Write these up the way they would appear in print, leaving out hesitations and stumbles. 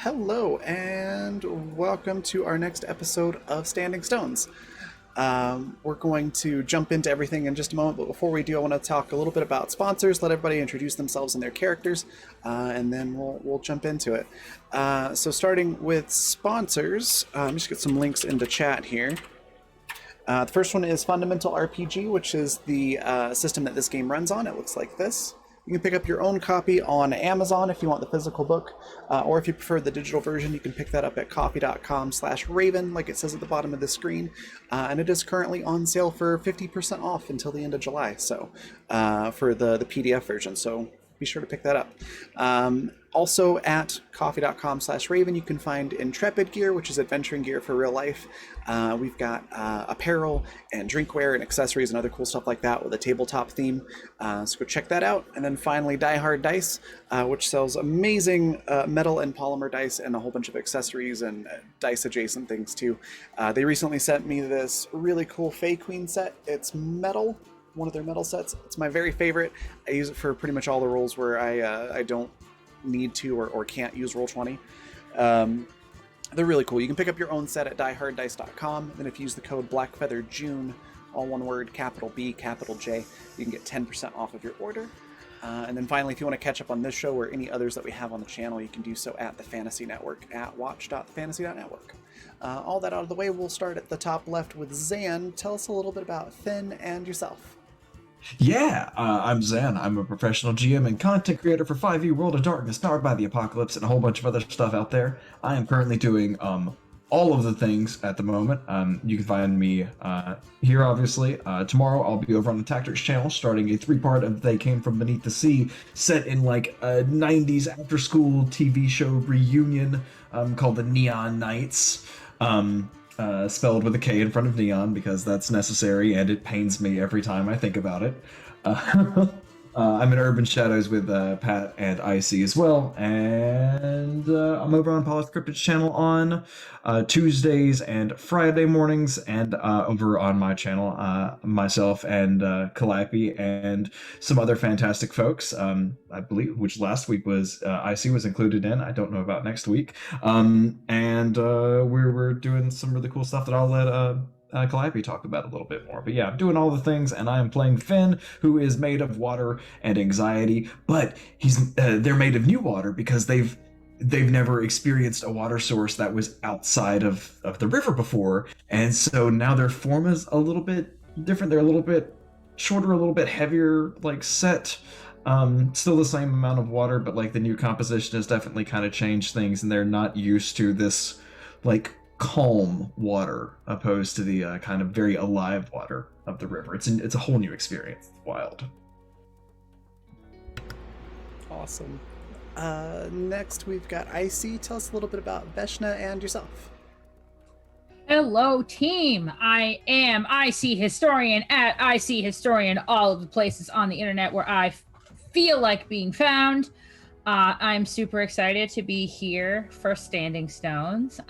Hello, and welcome to our next episode of Standing Stones. We're going to jump into everything in just a moment, but before we do, I want to talk a little bit about sponsors, let everybody introduce themselves and their characters, and then we'll jump into it. So, starting with sponsors, let me just get some links into chat here. The first one is Fundamental RPG, which is the system that this game runs on. It looks like this. You can pick up your own copy on Amazon if you want the physical book, or if you prefer the digital version, you can pick that up at coffee.com/raven, like it says at the bottom of the screen. And it is currently on sale for 50% off until the end of July. So, for the PDF version. So be sure to pick that up. Also at coffee.com/raven, you can find Intrepid gear, which is adventuring gear for real life. We've got apparel and drinkware and accessories and other cool stuff like that with a tabletop theme. So go check that out. And then finally, Die Hard Dice, which sells amazing metal and polymer dice and a whole bunch of accessories and dice adjacent things too. They recently sent me this really cool Fey Queen set. It's metal, one of their metal sets. It's my very favorite. I use it for pretty much all the roles where I don't need to or can't use Roll20. They're really cool. You can pick up your own set at dieharddice.com. Then if you use the code BlackFeatherJune, all one word, capital B, capital J, you can get 10% off of your order. And then finally, if you want to catch up on this show or any others that we have on the channel, you can do so at the Fantasy Network at watch.thefantasy.network. All that out of the way, we'll start at the top left with Zan. Tell us a little bit about Finn and yourself. I'm Zan. I'm a professional GM and content creator for 5e World of Darkness, powered by the Apocalypse, and a whole bunch of other stuff out there. I am currently doing all of the things at the moment. You can find me here, obviously. Tomorrow I'll be over on the Tactics channel, starting a 3-part of They Came From Beneath the Sea, set in like a 90s after-school TV show reunion called the Neon Knights. Spelled with a K in front of neon because that's necessary and it pains me every time I think about it. I'm in Urban Shadows with Pat and Icy as well, and I'm over on Polished Cryptid's channel on Tuesdays and Friday mornings, and over on my channel, myself and Calliope and some other fantastic folks, I believe, which last week was Icy was included in. I don't know about next week. And we're doing some really cool stuff that I'll let Calliope talk about a little bit more. But yeah, I'm doing all the things, and I am playing Finn, who is made of water and anxiety, but they're made of new water because they've never experienced a water source that was outside of the river before, and so now their form is a little bit different. They're a little bit shorter, a little bit heavier, like set. Still the same amount of water, but like the new composition has definitely kind of changed things, and they're not used to this like calm water opposed to the kind of very alive water of the river. It's a whole new experience. It's wild. Awesome. Next, we've got Icy. Tell us a little bit about Veshna and yourself. Hello, team. I am IC Historian at IC Historian, all of the places on the internet where I feel like being found. I'm super excited to be here for Standing Stones.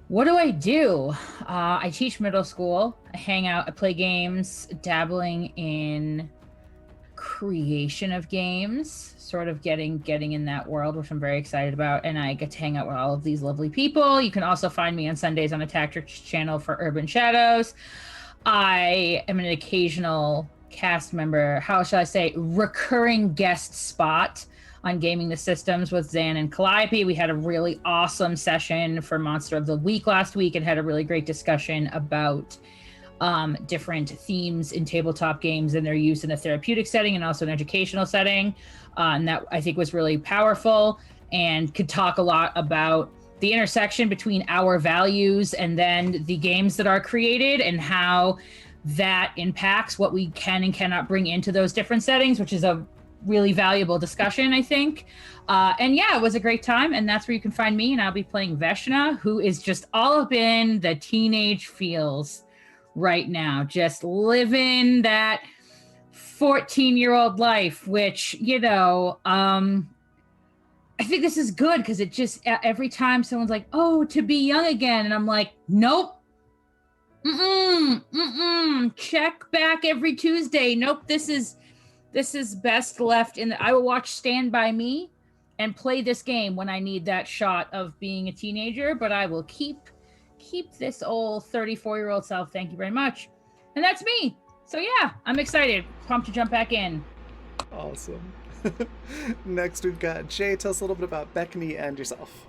What do? I teach middle school. I hang out, I play games, dabbling in creation of games, sort of getting in that world, which I'm very excited about. And I get to hang out with all of these lovely people. You can also find me on Sundays on the Tactics channel for Urban Shadows. I am an occasional cast member, how shall I say, recurring guest spot on Gaming the Systems with Zan and Calliope. We had a really awesome session for Monster of the Week last week and had a really great discussion about different themes in tabletop games and their use in a therapeutic setting and also an educational setting. And that I think was really powerful and could talk a lot about the intersection between our values and then the games that are created and how that impacts what we can and cannot bring into those different settings, which is a really valuable discussion, I think. And yeah, it was a great time. And that's where you can find me. And I'll be playing Veshna, who is just all up in the teenage feels right now, just living that 14-year-old life, which, I think this is good because it just, every time someone's like, oh, to be young again. And I'm like, nope. Check back every Tuesday. Nope. This is best left in I will watch Stand By Me and play this game when I need that shot of being a teenager, but I will keep this old 34-year-old self. Thank you very much. And that's me. So yeah, I'm excited. Pumped to jump back in. Awesome. Next, we've got Jay. Tell us a little bit about Beckney and yourself.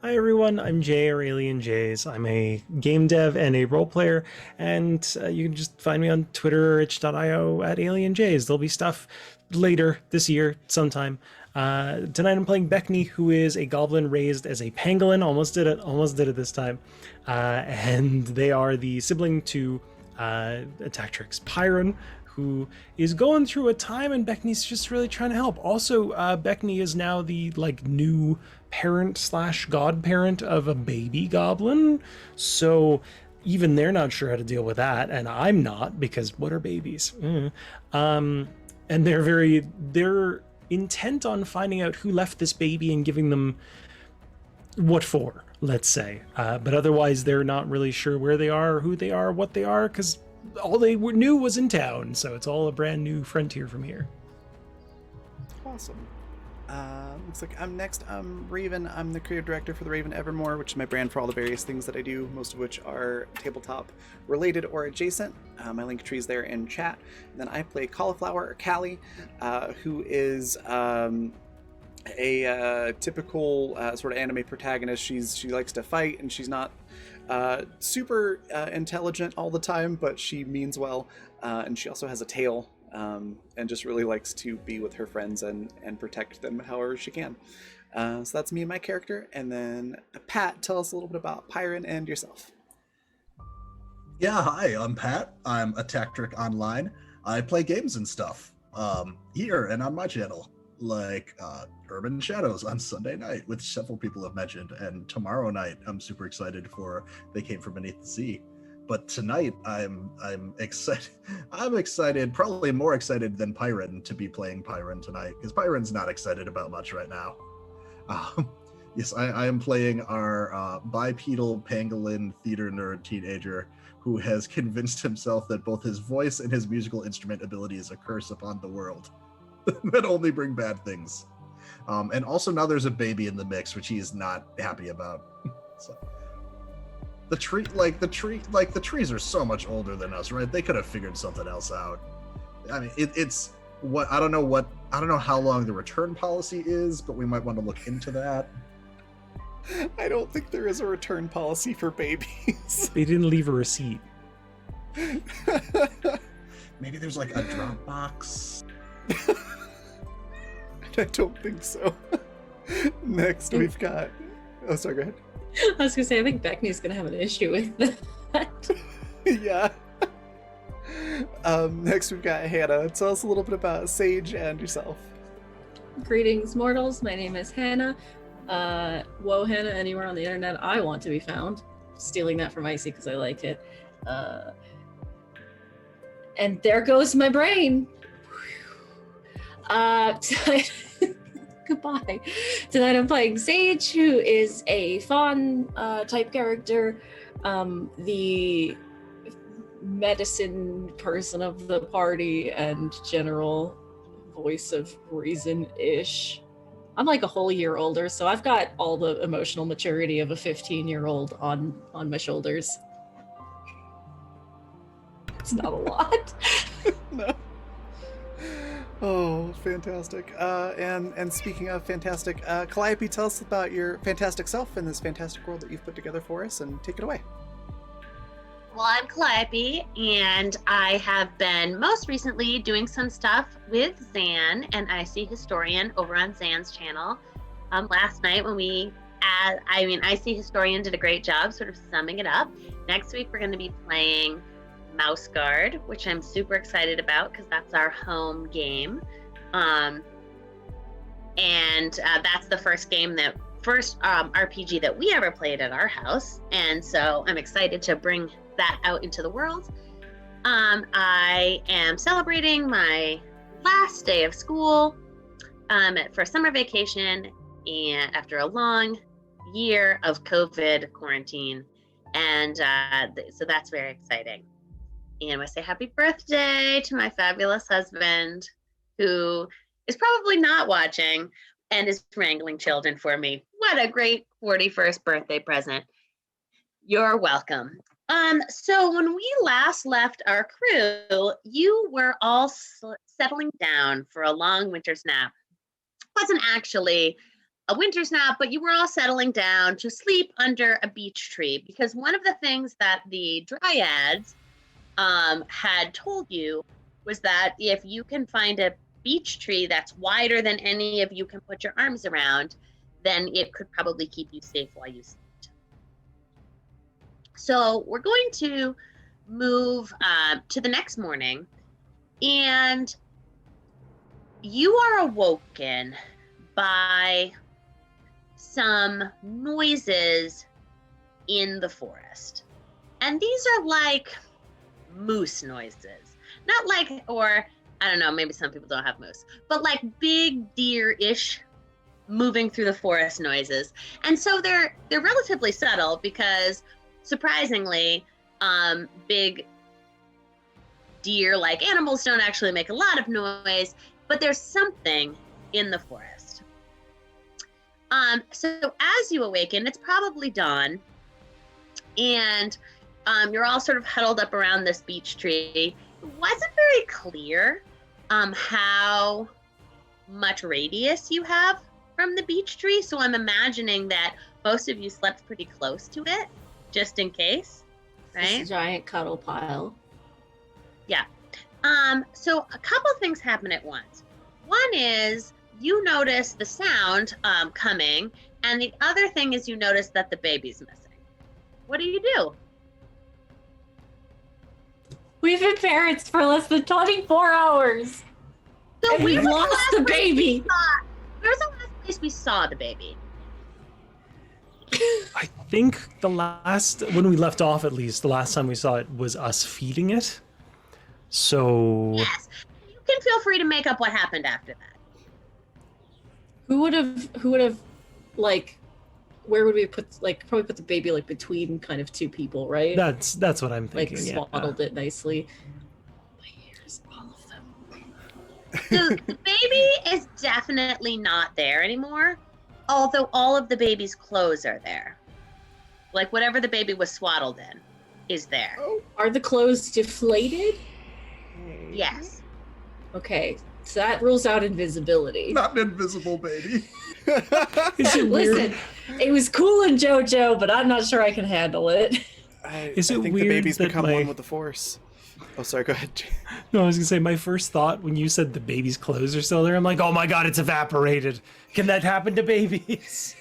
Hi everyone, I'm Jay, or Alien Jays. I'm a game dev and a role player, and you can just find me on Twitter or itch.io at Alien Jays. There'll be stuff later this year sometime. Tonight I'm playing Beckney, who is a goblin raised as a pangolin. Almost did it this time. And they are the sibling to Attactrix Pyron, who is going through a time, and Beckney's just really trying to help. Also, Beckney is now the new parent / godparent of a baby goblin, so even they're not sure how to deal with that, and I'm not, because what are babies? And they're intent on finding out who left this baby and giving them what for, let's say. But otherwise, they're not really sure where they are, who they are, what they are, because all they knew was in town, so it's all a brand new frontier from here. Awesome. Looks like I'm next. I'm Raven. I'm the creative director for the Raven Evermore, which is my brand for all the various things that I do, most of which are tabletop related or adjacent. My link tree is there in chat. And then I play Cauliflower, or Callie, who is a typical sort of anime protagonist. She likes to fight, and she's not super intelligent all the time, but she means well, and she also has a tail, and just really likes to be with her friends and protect them however she can. So that's me and my character. And then Pat, tell us a little bit about Pyron and yourself. Yeah, hi, I'm Pat. I'm a Tactric Online. I play games and stuff here and on my channel, like Urban Shadows on Sunday night, which several people have mentioned, and tomorrow night I'm super excited for They Came From Beneath the Sea. But tonight I'm excited. I'm excited, probably more excited than Pyron, to be playing Pyron tonight, because Pyron's not excited about much right now. Yes, I am playing our bipedal pangolin theater nerd teenager who has convinced himself that both his voice and his musical instrument ability is a curse upon the world that only bring bad things. And also now there's a baby in the mix, which he is not happy about. So, the trees are so much older than us, right? They could have figured something else out. I mean, it's what I don't know how long the return policy is, but we might want to look into that. I don't think there is a return policy for babies. They didn't leave a receipt. Maybe there's like a Dropbox. I don't think so. Next, we've got... Oh, sorry, go ahead. I was gonna say, I think Beckney's gonna have an issue with that. Yeah. Next, we've got Hannah. Tell us a little bit about Sage and yourself. Greetings, mortals. My name is Hannah. Whoa, Hannah, anywhere on the internet I want to be found. Stealing that from Icy because I like it. And there goes my brain. Goodbye. Tonight I'm playing Sage, who is a fawn type character, the medicine person of the party and general voice of reason-ish. I'm like a whole year older, so I've got all the emotional maturity of a 15-year-old on my shoulders. It's not a lot. No. Oh, fantastic. And speaking of fantastic, Calliope, tell us about your fantastic self in this fantastic world that you've put together for us, and take it away. Well, I'm Calliope, and I have been most recently doing some stuff with Zan and IC Historian over on Zan's channel. Last night when IC Historian did a great job sort of summing it up. Next week we're going to be playing Mouse Guard, which I'm super excited about because that's our home game. And that's the first RPG that we ever played at our house. And so I'm excited to bring that out into the world. I am celebrating my last day of school for summer vacation, and after a long year of COVID quarantine. And so that's very exciting. And I say happy birthday to my fabulous husband, who is probably not watching and is wrangling children for me. What a great 41st birthday present. You're welcome. So when we last left our crew, you were all settling down for a long winter's nap. It wasn't actually a winter's nap, but you were all settling down to sleep under a beech tree, because one of the things that the dryads had told you was that if you can find a beech tree that's wider than any of you can put your arms around, then it could probably keep you safe while you sleep. So we're going to move to the next morning, and you are awoken by some noises in the forest. And these are like moose noises. Not like, or I don't know, maybe some people don't have moose, but like big deer-ish moving through the forest noises. And so they're relatively subtle because surprisingly, big deer-like animals don't actually make a lot of noise, but there's something in the forest. So as you awaken, it's probably dawn, and you're all sort of huddled up around this beech tree. It wasn't very clear how much radius you have from the beech tree, so I'm imagining that most of you slept pretty close to it, just in case, right? This giant cuddle pile. Yeah. So a couple things happen at once. One is you notice the sound coming, and the other thing is you notice that the baby's missing. What do you do? We've been parents for less than 24 hours. So And we where was lost last the place baby. we saw- Where's the last place we saw the baby? I think when we left off, at least the last time we saw it was us feeding it. So Yes. You can feel free to make up what happened after that. Who would have, like, where would we put, like, probably put the baby, like, between kind of two people, right? that's what I'm Like, thinking. swaddled it nicely. My ears, all of them. So the baby is definitely not there anymore, although all of the baby's clothes are there. Like whatever the baby was swaddled in is there. Are the clothes deflated? Yes. Okay, so that rules out invisibility. Not an invisible baby. Is it weird? Listen, it was cool in JoJo, but I'm not sure I can handle it. Is it I think weird the baby's that become my- one with the Force. Oh, sorry, go ahead. No, I was gonna say my first thought when you said the baby's clothes are still there, I'm like, oh my god, it's evaporated. Can that happen to babies?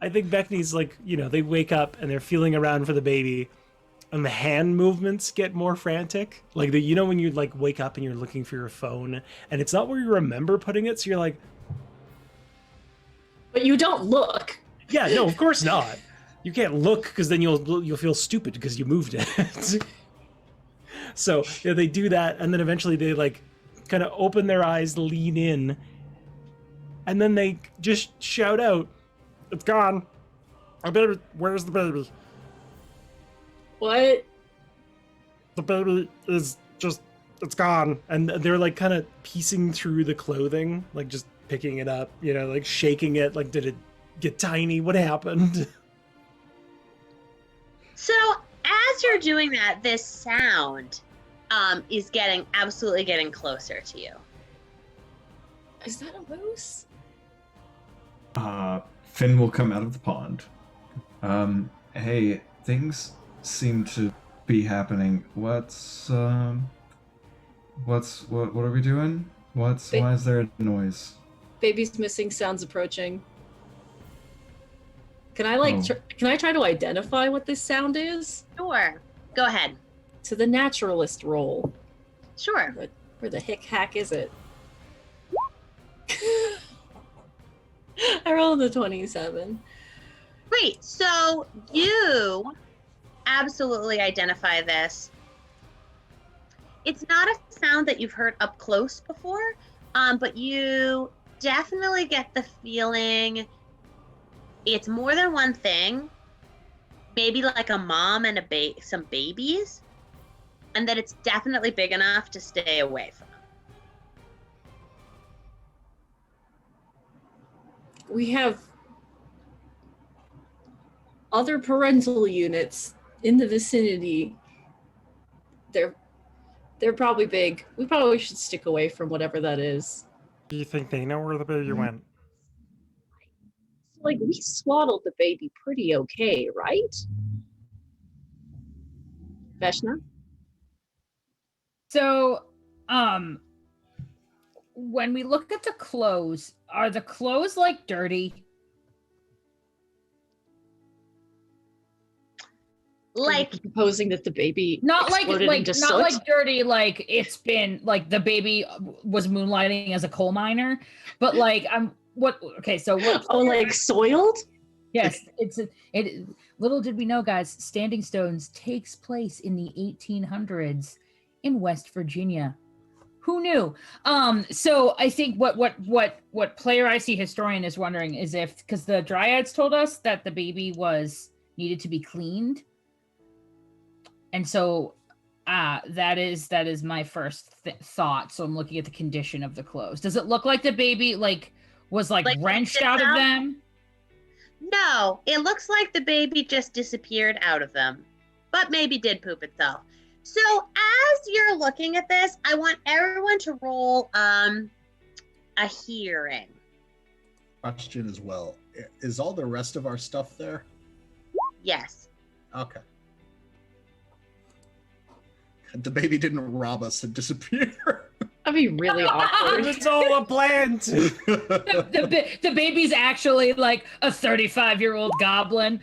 I think Beckney's like, they wake up and they're feeling around for the baby, and the hand movements get more frantic. Like when you like wake up and you're looking for your phone and it's not where you remember putting it, so you're like, But you don't look. yeah, no, of course not. You can't look because then you'll feel stupid because you moved it. So they do that, and then eventually they like kind of open their eyes, lean in, and then they just shout out, "It's gone! Where's the baby? What? The baby is it's gone!" And they're like kind of piecing through the clothing, like just picking it up, like shaking it, like did it get tiny? What happened? So as you're doing that, this sound is absolutely getting closer to you. Is that a moose? Finn will come out of the pond. Hey, things seem to be happening. What are we doing? Why is there a noise? Baby's missing, sounds approaching. Can I can I try to identify what this sound is? Sure. Go ahead. To the naturalist roll. Sure. Where the hick hack is it? I rolled a 27. Great. So you absolutely identify this. It's not a sound that you've heard up close before, but you definitely get the feeling it's more than one thing. Maybe like a mom and some babies. and that it's definitely big enough to stay away from. We have other parental units in the vicinity. They're probably big. We probably should stick away from whatever that is. Do you think they know where the baby went? Like, we swaddled the baby pretty okay, right? Veshna? So, when we look at the clothes, are the clothes like dirty? Like, Proposing that the baby Not like exploded into not soot? like dirty, like it's been like the baby was moonlighting as a coal miner, but like so what? Oh, like soiled? Yes, it. Little did we know, guys. Standing Stones takes place in the 1800s in West Virginia. Who knew? So I think what player I see historian is wondering is if, because the Dryads told us that the baby needed to be cleaned, and so that is my first thought. So I'm looking at the condition of the clothes. Does it look like the baby was wrenched out of them? no, it looks like the baby just disappeared out of them, but maybe did poop itself. So as you're looking at this, I want everyone to roll a hearing. Question as well. Is all the rest of our stuff there? Yes. Okay. The baby didn't rob us and disappear. That'd be really It awkward. was all a plan. The baby's actually like a 35-year-old goblin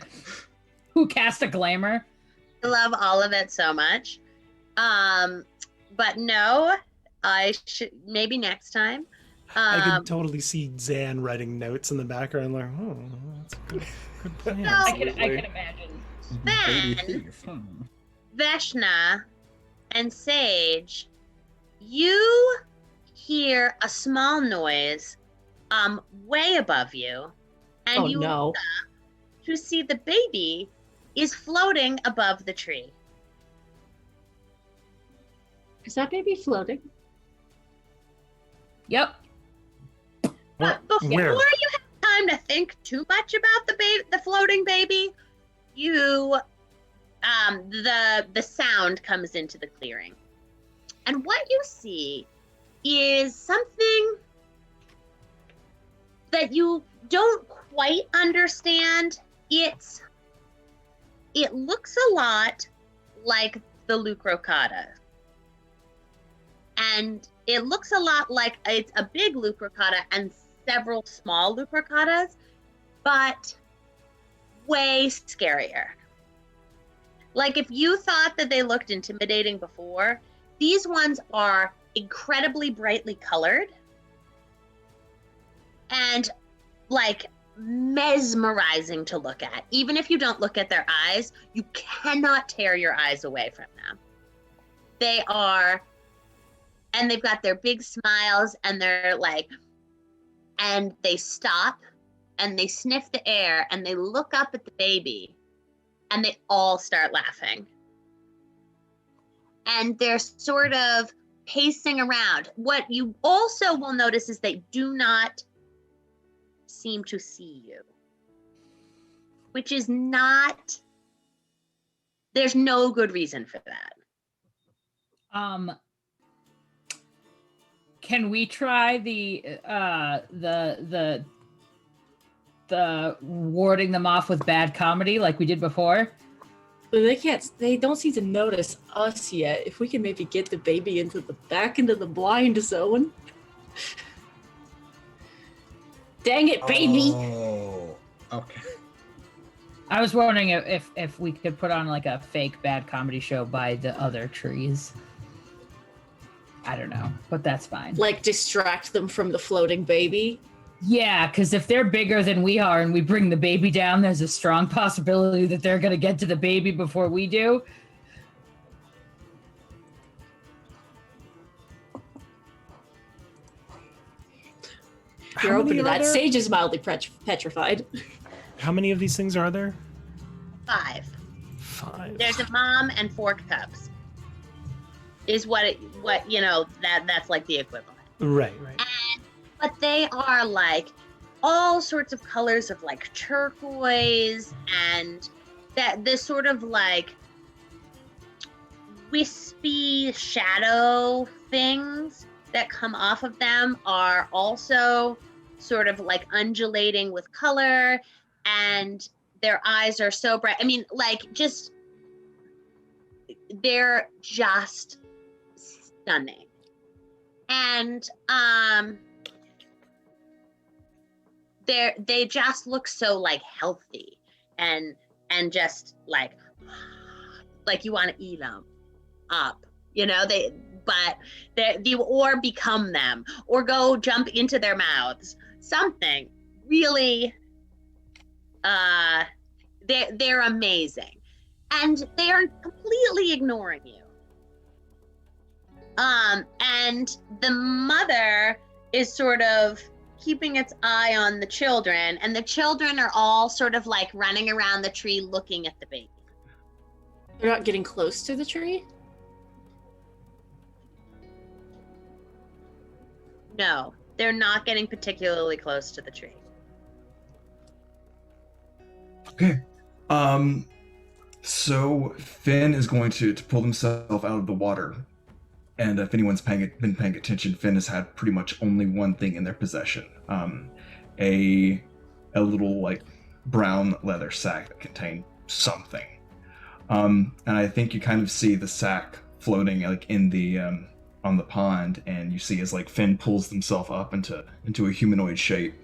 who cast a glamour. I love all of it so much. But no, I should maybe next time. I could totally see Zan writing notes in the background, like, oh, that's a good plan. No. I can imagine. Baby Then thief. Veshna and Sage, you hear a small noise way above you, and Oh you no. look up to see the baby is floating above the tree. Is that baby floating? Yep. But before Where? you have time to think too much about the floating baby, you the sound comes into the clearing. And what you see is something that you don't quite understand. It looks a lot like the Lucrocata. And it looks a lot like it's a big Lucrocata and several small Lucrocatas, but way scarier. Like, if you thought that they looked intimidating before, these ones are incredibly brightly colored and like mesmerizing to look at. Even if you don't look at their eyes, you cannot tear your eyes away from them. They are, and they've got their big smiles, and they're like, and they stop and they sniff the air and they look up at the baby and they all start laughing. And they're sort of pacing around. What you also will notice is they do not seem to see you, which is not, there's no good reason for that. Can we try the warding them off with bad comedy like we did before? But they don't seem to notice us yet. If we can maybe get the baby back into the blind zone. Dang it, baby! Oh, okay. I was wondering if we could put on like a fake bad comedy show by the other trees. I don't know, but that's fine. Like, distract them from the floating baby. Yeah, because if they're bigger than we are and we bring the baby down, there's a strong possibility that they're going to get to the baby before we do. You're How open many to are that. there? Sage is mildly petrified. How many of these things are there? 5. 5. There's a mom and 4 cubs. is what that's like the equivalent. Right. But they are like all sorts of colors of like turquoise, and that this sort of like wispy shadow things that come off of them are also sort of like undulating with color, and their eyes are so bright. I mean, like, just they're just stunning. And they just look so like healthy and just like you want to eat them up, or become them or go jump into their mouths, something really. They're amazing, and they are completely ignoring you. And the mother is sort of keeping its eye on the children, and the children are all sort of like running around the tree looking at the baby. They're not getting close to the tree? No, they're not getting particularly close to the tree. Okay. So Finn is going to pull himself out of the water. And if anyone's been paying attention, Finn has had pretty much only one thing in their possession. A little like brown leather sack that contained something. And I think you kind of see the sack floating like in the on the pond, and you see as like Finn pulls himself up into a humanoid shape,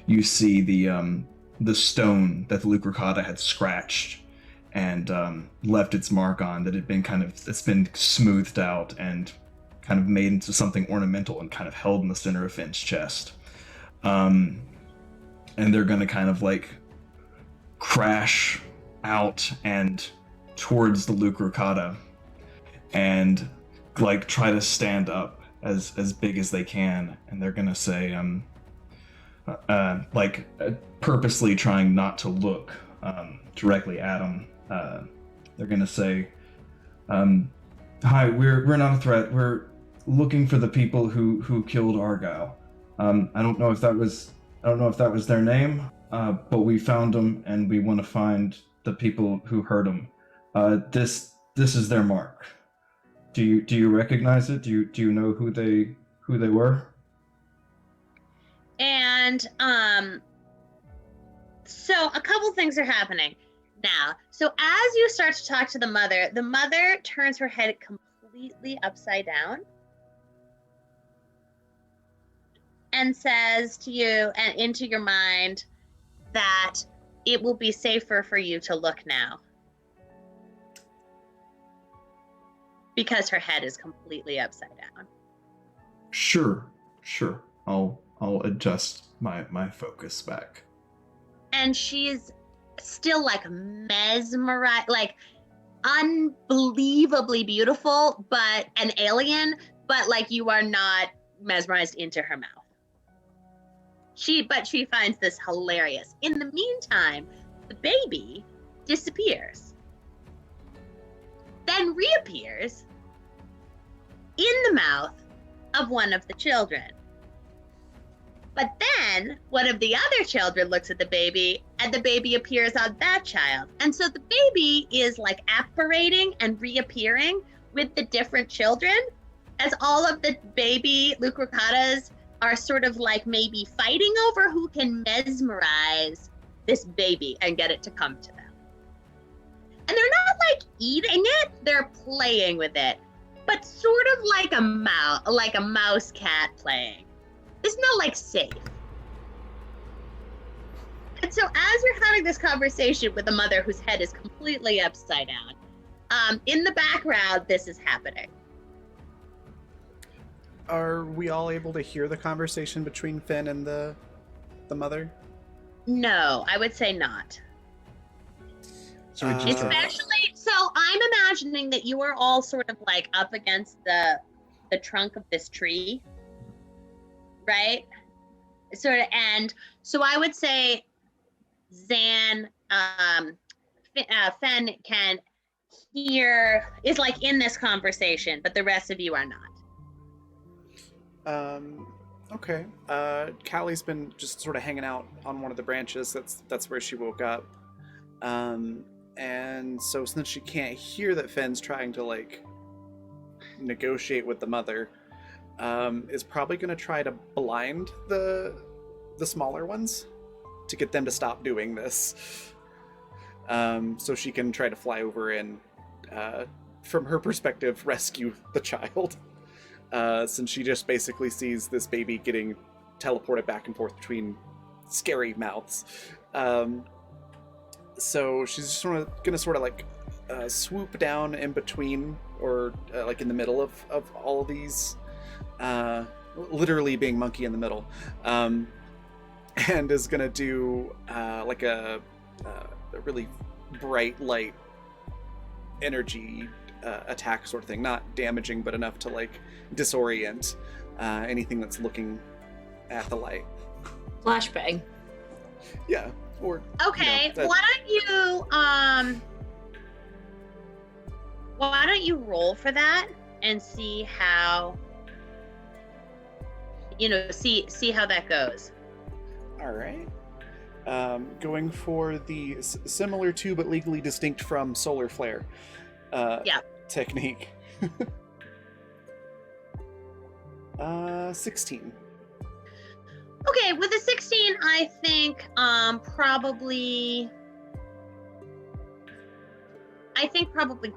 you see the stone that the Lucrocata had scratched and left its mark on, that had been it's been smoothed out and kind of made into something ornamental and kind of held in the center of Finn's chest. And they're gonna kind of like crash out and towards the Lucrocata and like try to stand up as big as they can, and they're gonna say purposely trying not to look directly at him. They're gonna say, "Hi, we're not a threat. We're looking for the people who killed Argyle. I don't know if that was their name, but we found them, and we want to find the people who hurt them. This is their mark. Do you recognize it? Do you know who they were?" And so a couple things are happening now. So as you start to talk to the mother turns her head completely upside down and says to you and into your mind that it will be safer for you to look now, because her head is completely upside down. Sure. I'll adjust my focus back. And she's still like mesmerized, like unbelievably beautiful, but an alien, but like you are not mesmerized into her mouth. She finds this hilarious. In the meantime, the baby disappears, then reappears in the mouth of one of the children. But then one of the other children looks at the baby, and the baby appears on that child. And so the baby is like apparating and reappearing with the different children, as all of the baby Lucrocatas are sort of like maybe fighting over who can mesmerize this baby and get it to come to them. And they're not like eating it, they're playing with it, but sort of like a mouse cat playing. It's not like safe. And so as you're having this conversation with a mother whose head is completely upside down, in the background, this is happening. Are we all able to hear the conversation between Finn and the mother? No, I would say not. So we just Especially, so I'm imagining that you are all sort of like up against the trunk of this tree, right? And so I would say Zan, Fen can is like in this conversation, but the rest of you are not. Okay. Callie's been just sort of hanging out on one of the branches. That's where she woke up. And so since she can't hear that Fenn's trying to like negotiate with the mother, is probably going to try to blind the smaller ones to get them to stop doing this. So she can try to fly over and, from her perspective, rescue the child. Since she just basically sees this baby getting teleported back and forth between scary mouths. So she's just gonna sort of like swoop down in between, or like in the middle of all of these, literally being monkey in the middle, and is gonna do like a really bright light energy attack sort of thing, not damaging but enough to like disorient anything that's looking at the light. Flashbang. Yeah. Or Okay, why don't you roll for that and see how see how that goes. All right. Going for the similar to but legally distinct from solar flare technique. 16. Okay, with a 16, I think probably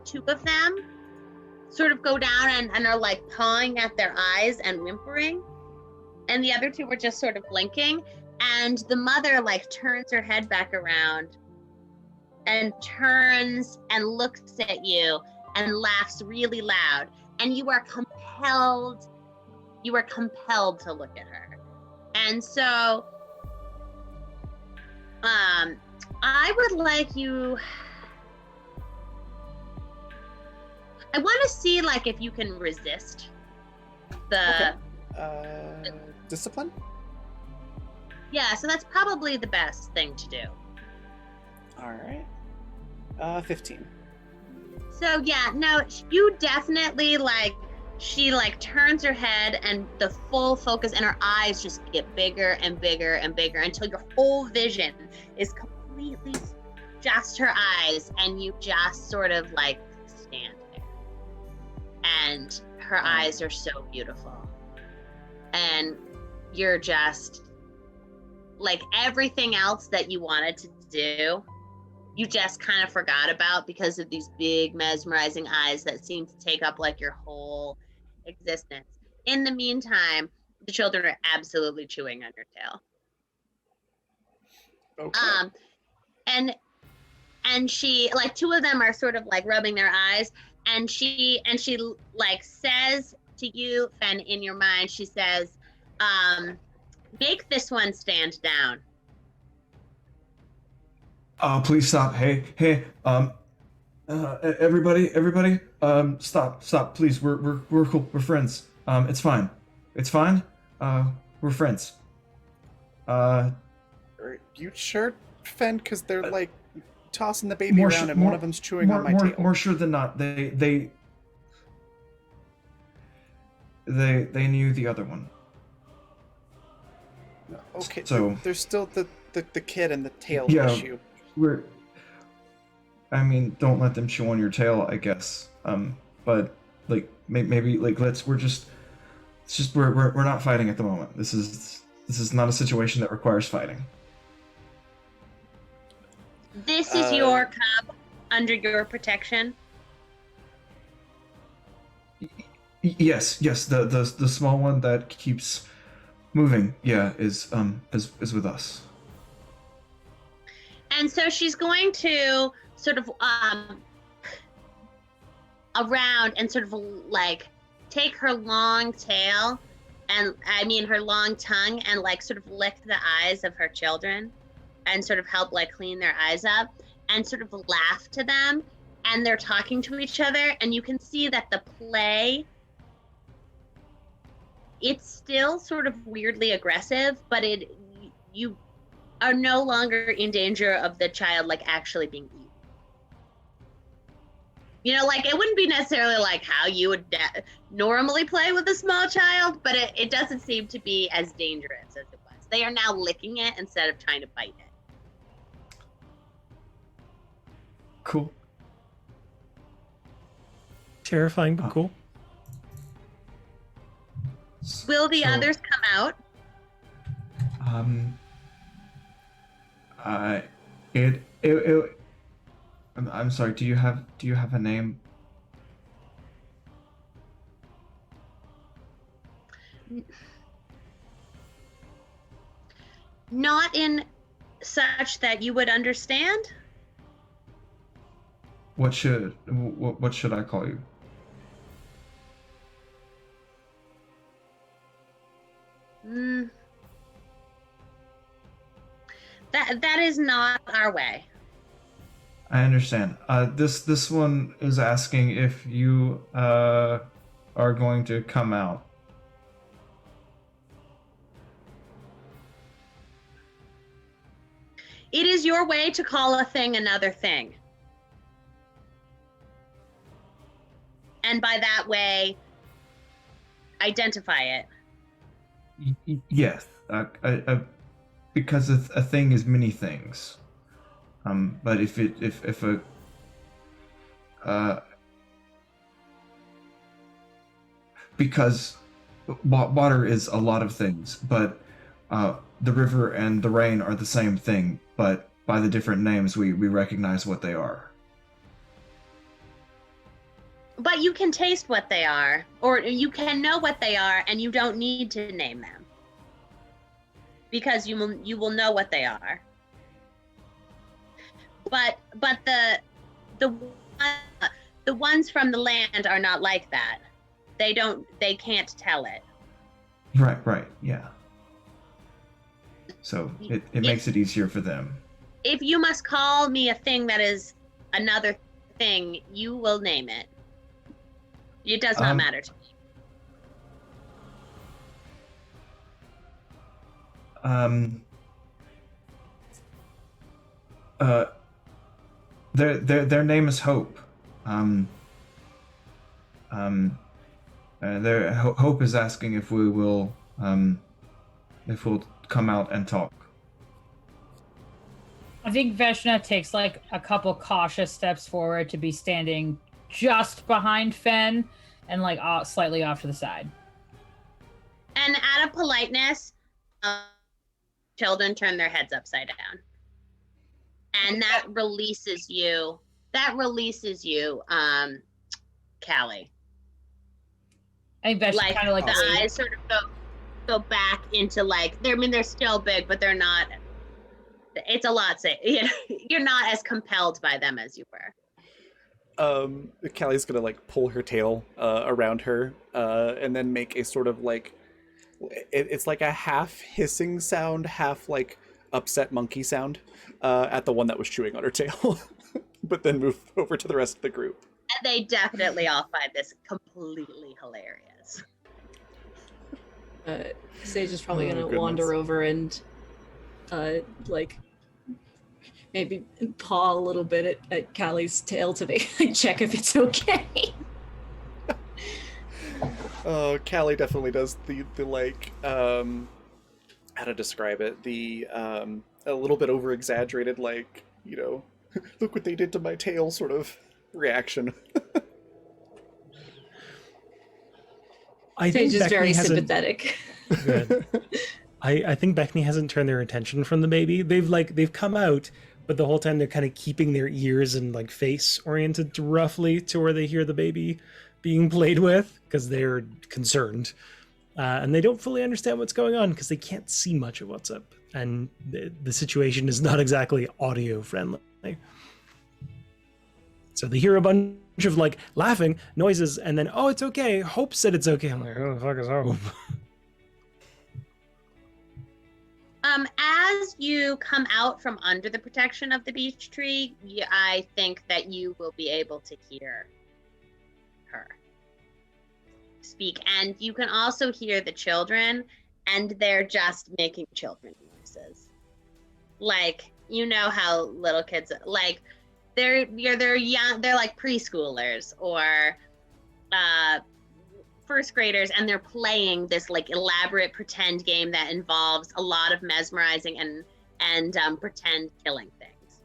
two of them sort of go down and are like pawing at their eyes and whimpering, and the other two were just sort of blinking, and the mother like turns her head back around and turns and looks at you and laughs really loud, and you are compelled to look at her. And so, I would like you. I want to see like if you can resist the. Okay. Discipline. Yeah, so that's probably the best thing to do. All right. 15. So yeah, no, you definitely like. She like turns her head and the full focus and her eyes just get bigger and bigger and bigger until your whole vision is completely just her eyes, and you just sort of like stand there. And her eyes are so beautiful. And you're just like everything else that you wanted to do, you just kind of forgot about because of these big mesmerizing eyes that seem to take up like your whole existence. In the meantime, the children are absolutely chewing on your tail. Okay. And she like two of them are sort of like rubbing their eyes, and she like says to you, Fen, in your mind, she says, make this one stand down. Please stop. Hey, everybody, stop, please. We're cool. We're friends. It's fine. We're friends. Are you sure, Fen? Because they're like tossing the baby around, and one of them's chewing on my tail. More sure than not. They knew the other one. Okay. So there's still the kid and the tail issue. Don't let them chew on your tail, I guess. But like maybe like we're not fighting at the moment. This is not a situation that requires fighting. This is your cub under your protection. Yes. The small one that keeps moving, is with us. And so she's going to sort of around and sort of like take her long tail and her long tongue and like sort of lick the eyes of her children and sort of help like clean their eyes up and sort of laugh to them, and they're talking to each other, and you can see that the play, it's still sort of weirdly aggressive, but you are no longer in danger of the child like actually being eaten. You know, like it wouldn't be necessarily like how you would normally play with a small child, but it doesn't seem to be as dangerous as it was. They are now licking it instead of trying to bite it. Cool. Terrifying, but cool. Will the So, others come out? I'm sorry. Do you have a name? Not in such that you would understand. What should I call you? Mm. That is not our way. I understand. This one is asking if you are going to come out. It is your way to call a thing another thing. And by that way, identify it. Yes, because a thing is many things. But if because water is a lot of things, but the river and the rain are the same thing, but by the different names we recognize what they are. But you can taste what they are, or you can know what they are, and you don't need to name them. Because you will know what they are. But the ones from the land are not like that. They can't tell it. Right, yeah. So it makes it easier for them. If you must call me a thing that is another thing, you will name it. It does not matter to me. Their name is Hope. Hope is asking if we'll come out and talk. I think Veshna takes like a couple cautious steps forward to be standing just behind Fen and like slightly off to the side. And out of politeness, children turn their heads upside down. And that releases you. Callie. I think Veshna Like kind of like the eyes sort of go back into like they're still big, but they're not. It's a lot safe. You're not as compelled by them as you were. Callie's gonna like pull her tail around her and then make a sort of like it's like a half hissing sound, half like upset monkey sound at the one that was chewing on her tail, but then move over to the rest of the group. And they definitely all find this completely hilarious. Sage is probably Oh, gonna goodness. wander over and like maybe paw a little bit at Callie's tail to check if it's okay. Callie definitely does the like how to describe it, the a little bit over exaggerated, like, you know, look what they did to my tail sort of reaction. I think Sage is very Beckney hasn't- sympathetic. Good. I think Beckney hasn't turned their attention from the baby. They've come out, but the whole time they're kind of keeping their ears and like face oriented roughly to where they hear the baby being played with because they're concerned. And they don't fully understand what's going on because they can't see much of what's up. And the situation is not exactly audio friendly. So they hear a bunch of like laughing noises and then, oh, it's okay. Hope said it's okay. I'm like, oh, the fuck is Hope? As you come out from under the protection of the beech tree, I think that you will be able to hear her speak. And you can also hear the children, and they're just making children noises. Like, you know how little kids, like, they're young, they're like preschoolers or first graders, and they're playing this like elaborate pretend game that involves a lot of mesmerizing and pretend killing things,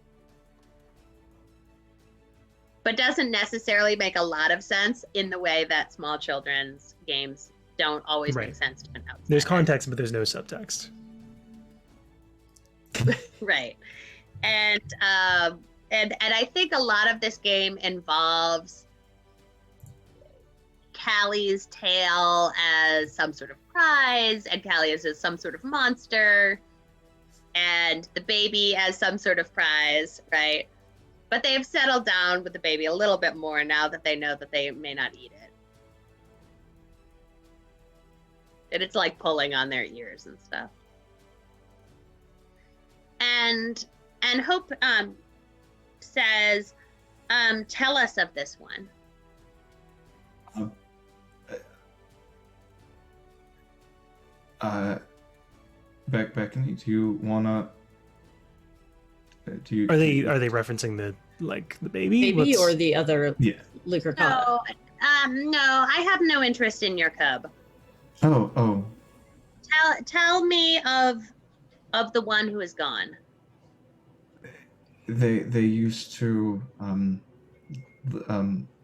but doesn't necessarily make a lot of sense in the way that small children's games don't always Right. make sense to an outsider. There's context, but there's no subtext. Right. And I think a lot of this game involves Callie's tail as some sort of prize, and Callie as some sort of monster, and the baby as some sort of prize, right? But they've settled down with the baby a little bit more now that they know that they may not eat it. And it's like pulling on their ears and stuff. And Hope says, tell us of this one. Bethany, do you wanna? Do you? Are they referencing the baby? Maybe, What's- or the other Yeah. liquor cod. No, I have no interest in your cub. Oh. Tell me of the one who is gone. They used to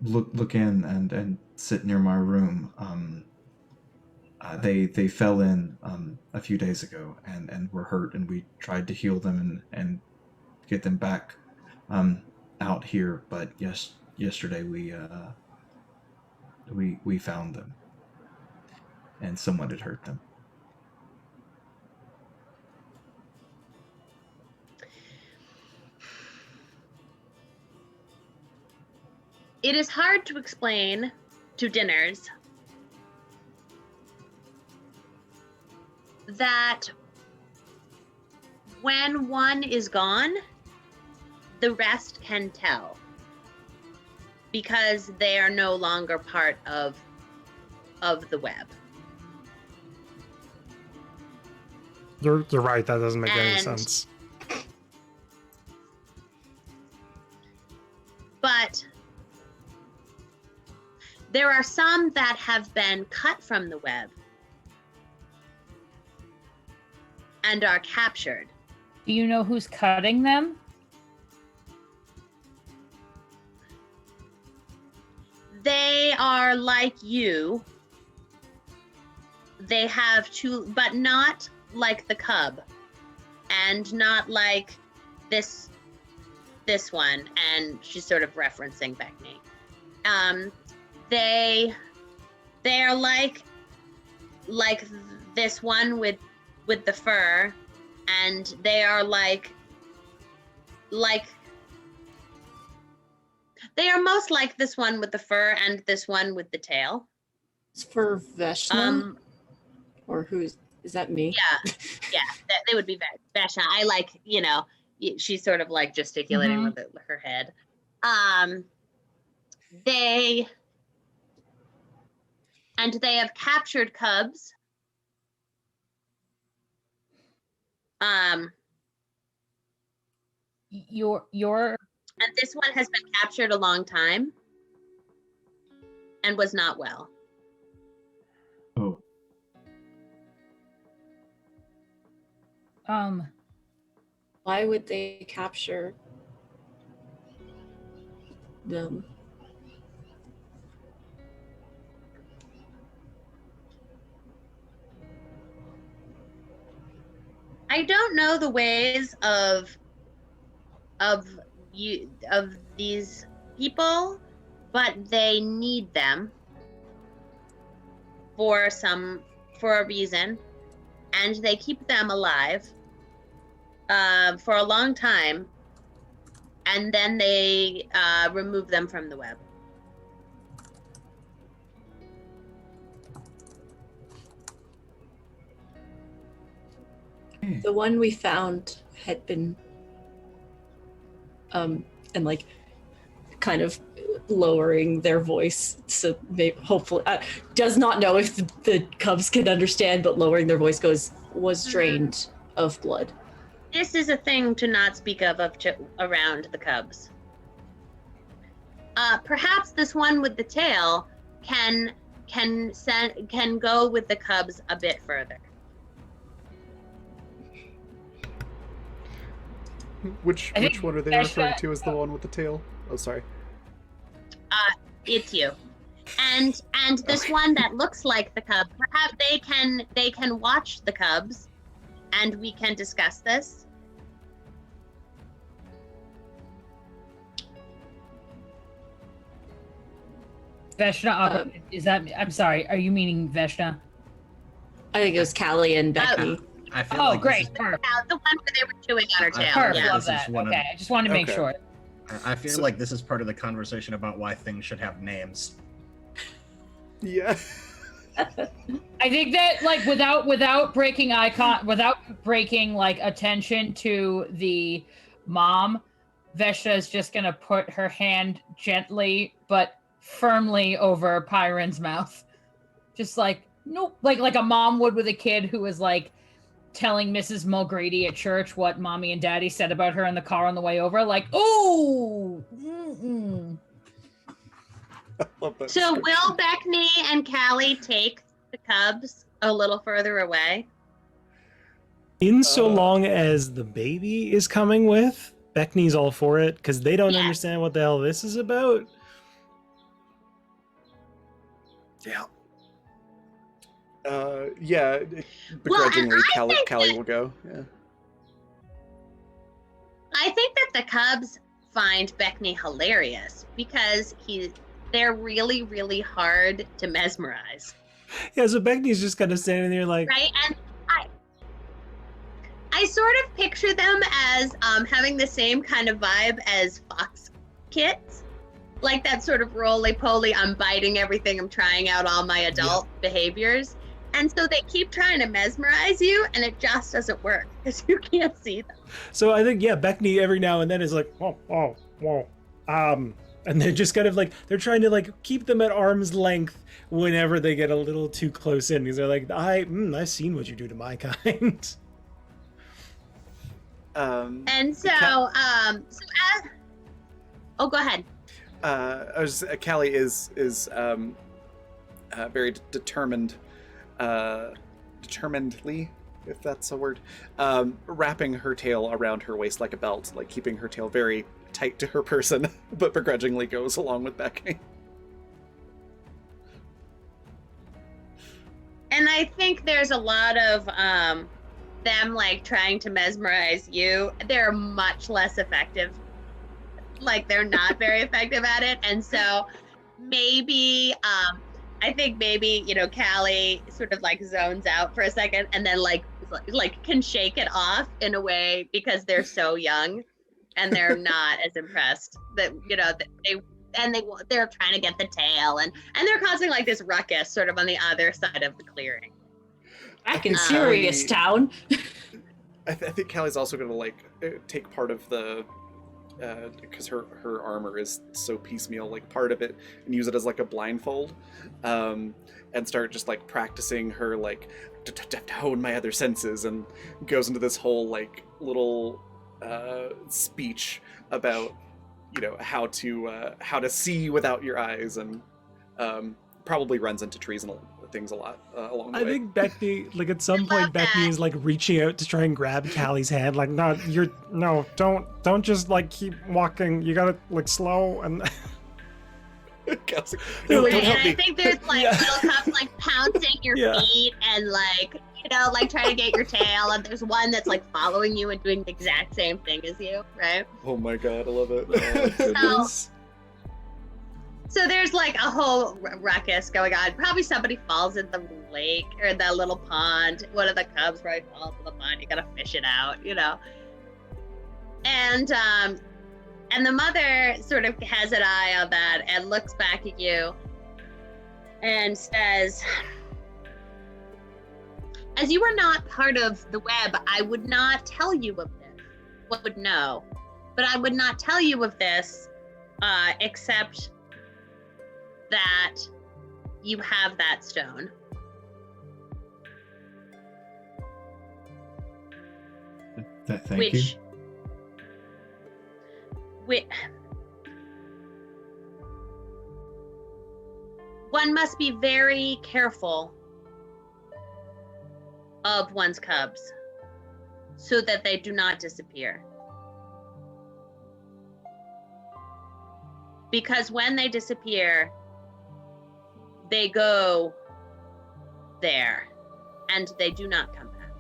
look in and sit near my room. They fell in a few days ago and were hurt, and we tried to heal them and get them back out here. But yesterday we found them, and someone had hurt them. It is hard to explain to dinners that when one is gone, the rest can tell, because they are no longer part of the web. You're right. That doesn't make any And- sense. But there are some that have been cut from the web and are captured. Do you know who's cutting them? They are like you. They have two, but not like the cub, and not like this one. And she's sort of referencing Beckney. They are like this one with the fur, and they are like they are most like this one with the fur and this one with the tail. It's for Veshna, or is that me? Yeah, they would be Vesha. I like, she's sort of like gesticulating Mhm. with her head. They have captured cubs. Your And this one has been captured a long time and was not well. Oh. Why would they capture them? I don't know the ways of these people, but they need them for a reason, and they keep them alive for a long time, and then they remove them from the web. The one we found had been and like kind of lowering their voice, so they hopefully does not know if the cubs can understand, but lowering their voice was drained of blood. This is a thing to not speak of around the cubs. perhaps this one with the tail can go with the cubs a bit further. Which one are they referring to as the one with the tail? Oh, sorry. It's you. And this one that looks like the cub, perhaps they can watch the cubs and we can discuss this. Veshna, is that? I'm sorry. Are you meaning Veshna? I think it was Callie and Becky. I feel Oh, like great. This Perf. The one where they were chewing on her tail. Perf. Yeah. Love This is that. one of- Okay, I just wanted to make Okay. sure. I feel like this is part of the conversation about why things should have names. Yeah. I think that like without breaking like attention to the mom, Veshna is just gonna put her hand gently but firmly over Pyron's mouth, just like nope, like a mom would with a kid who was like telling Mrs. Mulgrady at church what mommy and daddy said about her in the car on the way over, like ooh. Mm-mm. I love that So description. will Beckney and Callie take the cubs a little further away? In so long as the baby is coming with, Beckney's all for it because they don't Yes. understand what the hell this is about. Yeah. Yeah. Well, and Begrudgingly, I think Callie that- will go. Yeah. I think that the cubs find Beckney hilarious because they're really, really hard to mesmerize, Yeah, so Beckney's just kind of standing there like, right? And I sort of picture them as having the same kind of vibe as fox kits, like that sort of roly-poly, I'm biting everything, I'm trying out all my adult behaviors. And so they keep trying to mesmerize you, and it just doesn't work because you can't see them. so I think, yeah, Beckney every now and then is like, whoa. And they're just kind of like, they're trying to like keep them at arm's length whenever they get a little too close in because they're like, I've seen what you do to my kind. And so, oh, go ahead. Callie is very determinedly, if that's a word, wrapping her tail around her waist like a belt, like keeping her tail very tight to her person, but begrudgingly goes along with Becky. And I think there's a lot of them like trying to mesmerize you. They're much less effective. Like they're not very effective at it. And so maybe I think maybe, Callie sort of like zones out for a second and then like can shake it off in a way because they're so young and they're not as impressed that, they're trying to get the tail and they're causing like this ruckus sort of on the other side of the clearing. Back in Serious Town. I think Callie's also going to like take part of the because her armor is so piecemeal, like part of it, and use it as like a blindfold, and start just like practicing her like to hone my other senses, and goes into this whole like little speech about how to see without your eyes, and probably runs into trees and things a lot along the way. I think Beckney, like at some love point, Beckney that. is like reaching out to try and grab Callie's hand. Like, don't just like keep walking. You gotta like slow and. Callie's like, You're "No, like, don't And help I me." think there's like Yeah. little cubs like pouncing your Yeah. feet and like like trying to get your tail, and there's one that's like following you and doing the exact same thing as you, right? Oh my god, I love it. goodness. So there's like a whole ruckus going on. Probably somebody falls in the lake or the little pond. One of the cubs probably falls in the pond. You gotta fish it out, And the mother sort of has an eye on that and looks back at you and says, as you are not part of the web, I would not tell you of this. One would know. But I would not tell you of this except that you have that stone. Thank you. one must be very careful of one's cubs so that they do not disappear. Because when they disappear, they go there and they do not come back.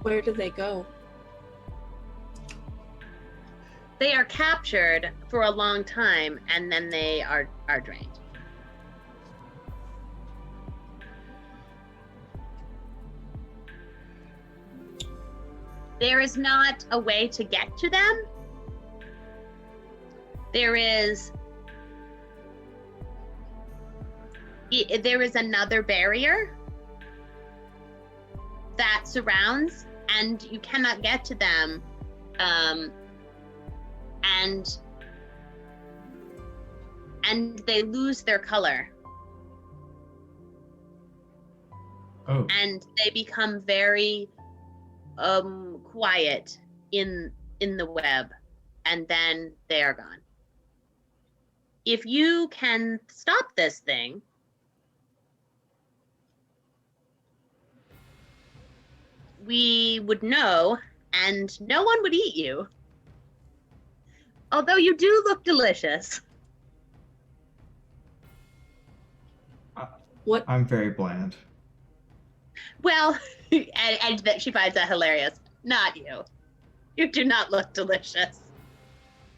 Where do they go? They are captured for a long time and then they are drained. There is not a way to get to them. There is another barrier that surrounds, and you cannot get to them. And they lose their color. Oh. And they become very quiet in the web, and then they are gone. If you can stop this thing, we would know, and no one would eat you. Although you do look delicious. What? I'm very bland. Well, and that she finds that hilarious. Not you. You do not look delicious.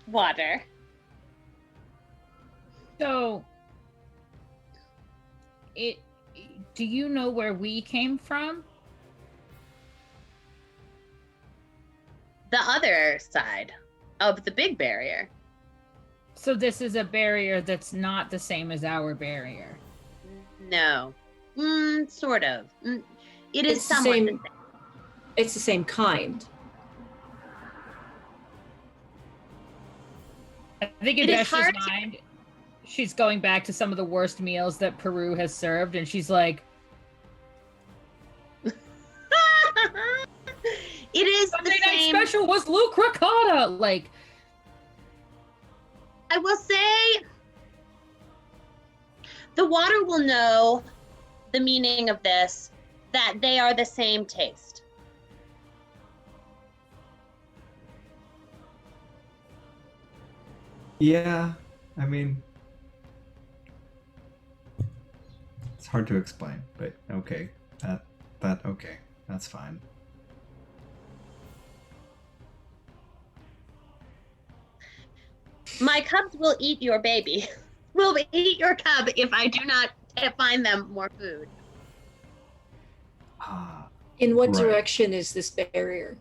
Water. So, do you know where we came from? The other side of the big barrier. So this is a barrier that's not the same as our barrier. No. Sort of. It is It's the somewhat same- the same. It's the same kind. I think in It is Vesh's hard to- mind, she's going back to some of the worst meals that Peru has served, and she's like, It is Sunday the night same. special was Luke Ricotta! Like, I will say the water will know the meaning of this, that they are the same taste. Yeah, I mean, it's hard to explain, but okay. Okay, that's fine. My cubs will eat your baby. Will eat your cub if I do not find them more food. Ah, In what Right. direction is this barrier?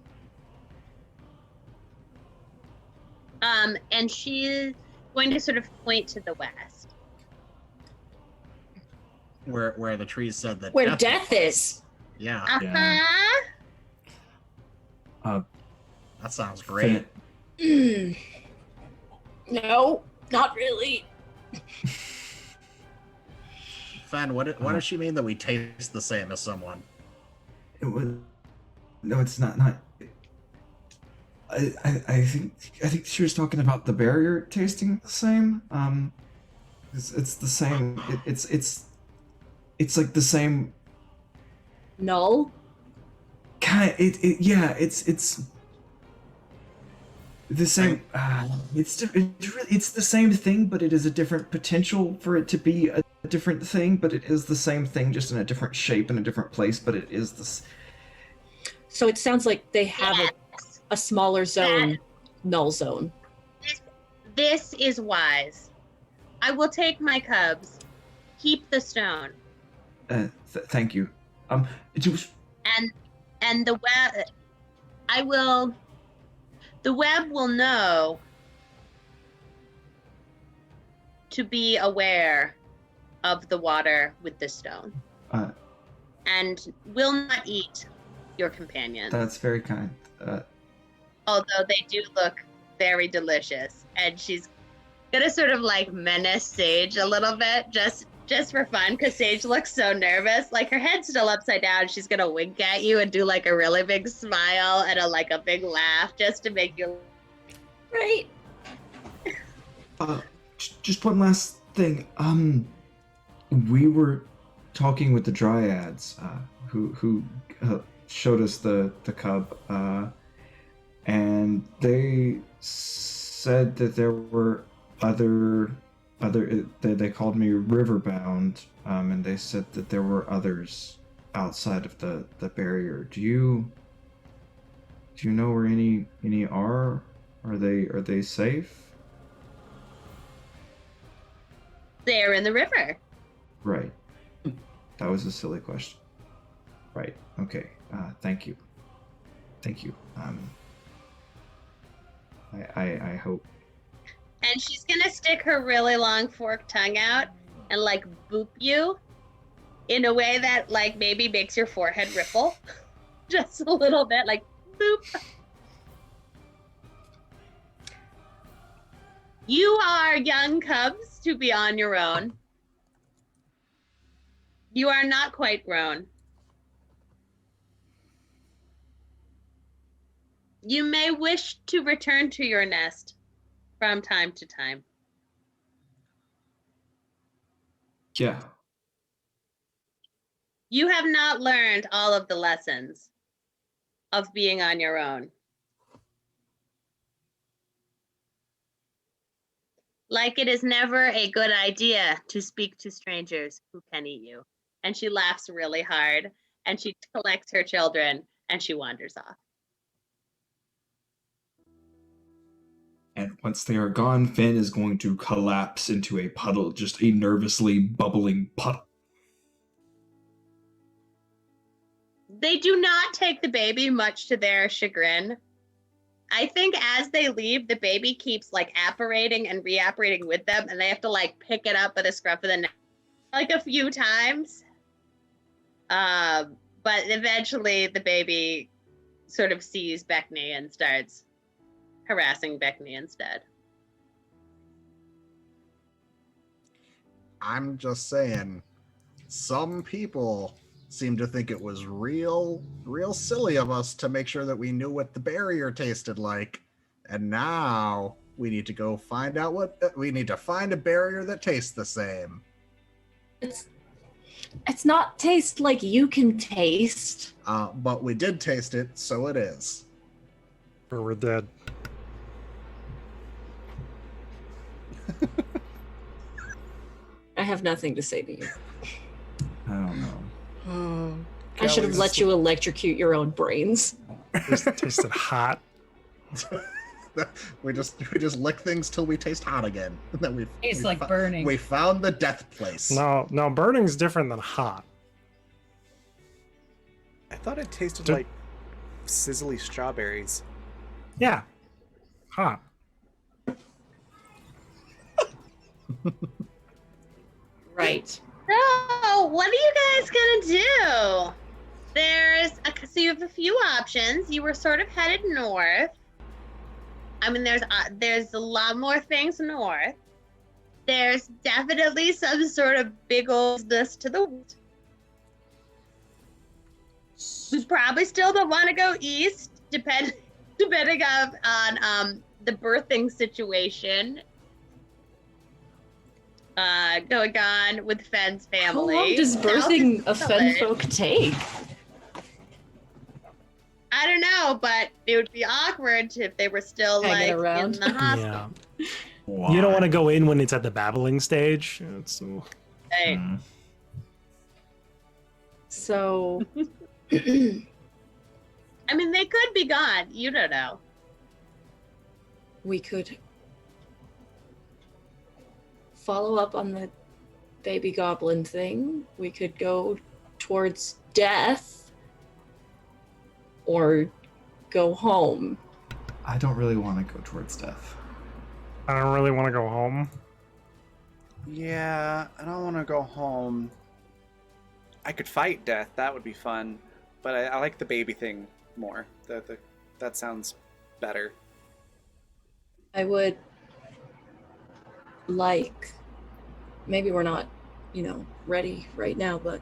And she's going to sort of point to the west. Where the trees said that Where death is. Yeah, Uh-huh. that sounds great. No, not really. Fen, what does she mean that we taste the same as someone? It was no, it's not. I think she was talking about the barrier tasting the same. It's the same. It's like the same Null? kind. Yeah. It's the same. It's the same thing, but it is a different potential for it to be a different thing. But it is the same thing, just in a different shape in a different place. But it is this. So it sounds like they have Yes. a smaller zone, null zone. This is wise. I will take my cubs. Keep the stone. Thank you. It was. And the web, the web will know to be aware of the water with the stone. And will not eat your companions. That's very kind. Although they do look very delicious. And she's gonna sort of like menace Sage a little bit, just for fun, because Sage looks so nervous. Like her head's still upside down. She's gonna wink at you and do like a really big smile and a big laugh just to make you. Right. Just one last thing. We were talking with the Dryads, who showed us the cub, and they said that there were other they called me Riverbound, and they said that there were others outside of the barrier. Do you know where any are? Are they safe? They're in the river. Right. That was a silly question. Right. Okay. Thank you. Thank you. I hope. And she's gonna stick her really long forked tongue out and like boop you in a way that like maybe makes your forehead ripple just a little bit, like boop. You are young cubs to be on your own. You are not quite grown. You may wish to return to your nest from time to time. Yeah. You have not learned all of the lessons of being on your own. Like it is never a good idea to speak to strangers who can eat you. And she laughs really hard and she collects her children and she wanders off. And once they are gone, Finn is going to collapse into a puddle, just a nervously bubbling puddle. They do not take the baby, much to their chagrin. I think as they leave, the baby keeps like apparating and reapparating with them, and they have to like pick it up by the scruff of the neck like a few times. But eventually the baby sort of sees Beckney and starts harassing Beckney instead. I'm just saying, some people seem to think it was real silly of us to make sure that we knew what the barrier tasted like. And now we need to go find out we need to find a barrier that tastes the same. It's not taste like you can taste. But we did taste it, so it is. Or we're dead. I have nothing to say to you. I don't know. I should have let you electrocute your own brains. It tasted hot. we just lick things till we taste hot again. And then It's like burning. We found the death place. No, burning's different than hot. I thought it tasted Did- like sizzly strawberries. Yeah, hot. Right. So, what are you guys gonna do? So you have a few options. You were sort of headed north. I mean, there's a lot more things north. There's definitely some sort of big oldness to the west. We probably still don't want to go east, depending on the birthing situation going on with Fenn's family. How long does birthing a Fen folk take? I don't know, but it would be awkward if they were still Hanging like around. in the hospital. Yeah. You don't want to go in when it's at the babbling stage. Right. So, I mean, they could be gone. You don't know. we could follow up on the baby goblin thing. We could go towards death or go home. I don't really want to go towards death. I don't really want to go home. Yeah, I don't want to go home. I could fight death. That would be fun. But I like the baby thing more. That sounds better. I would like, maybe we're not, ready right now, but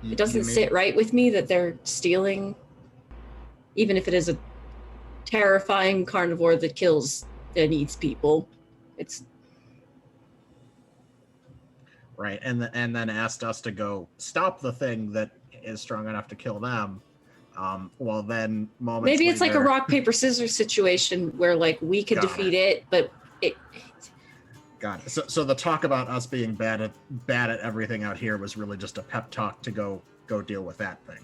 it doesn't sit right with me that they're stealing, even if it is a terrifying carnivore that kills and eats people. It's Right, and then asked us to go stop the thing that is strong enough to kill them. Well, then moments maybe it's like a later- rock paper scissors situation where like we could Got defeat it, but it. Got it. So the talk about us being bad at everything out here was really just a pep talk to go deal with that thing.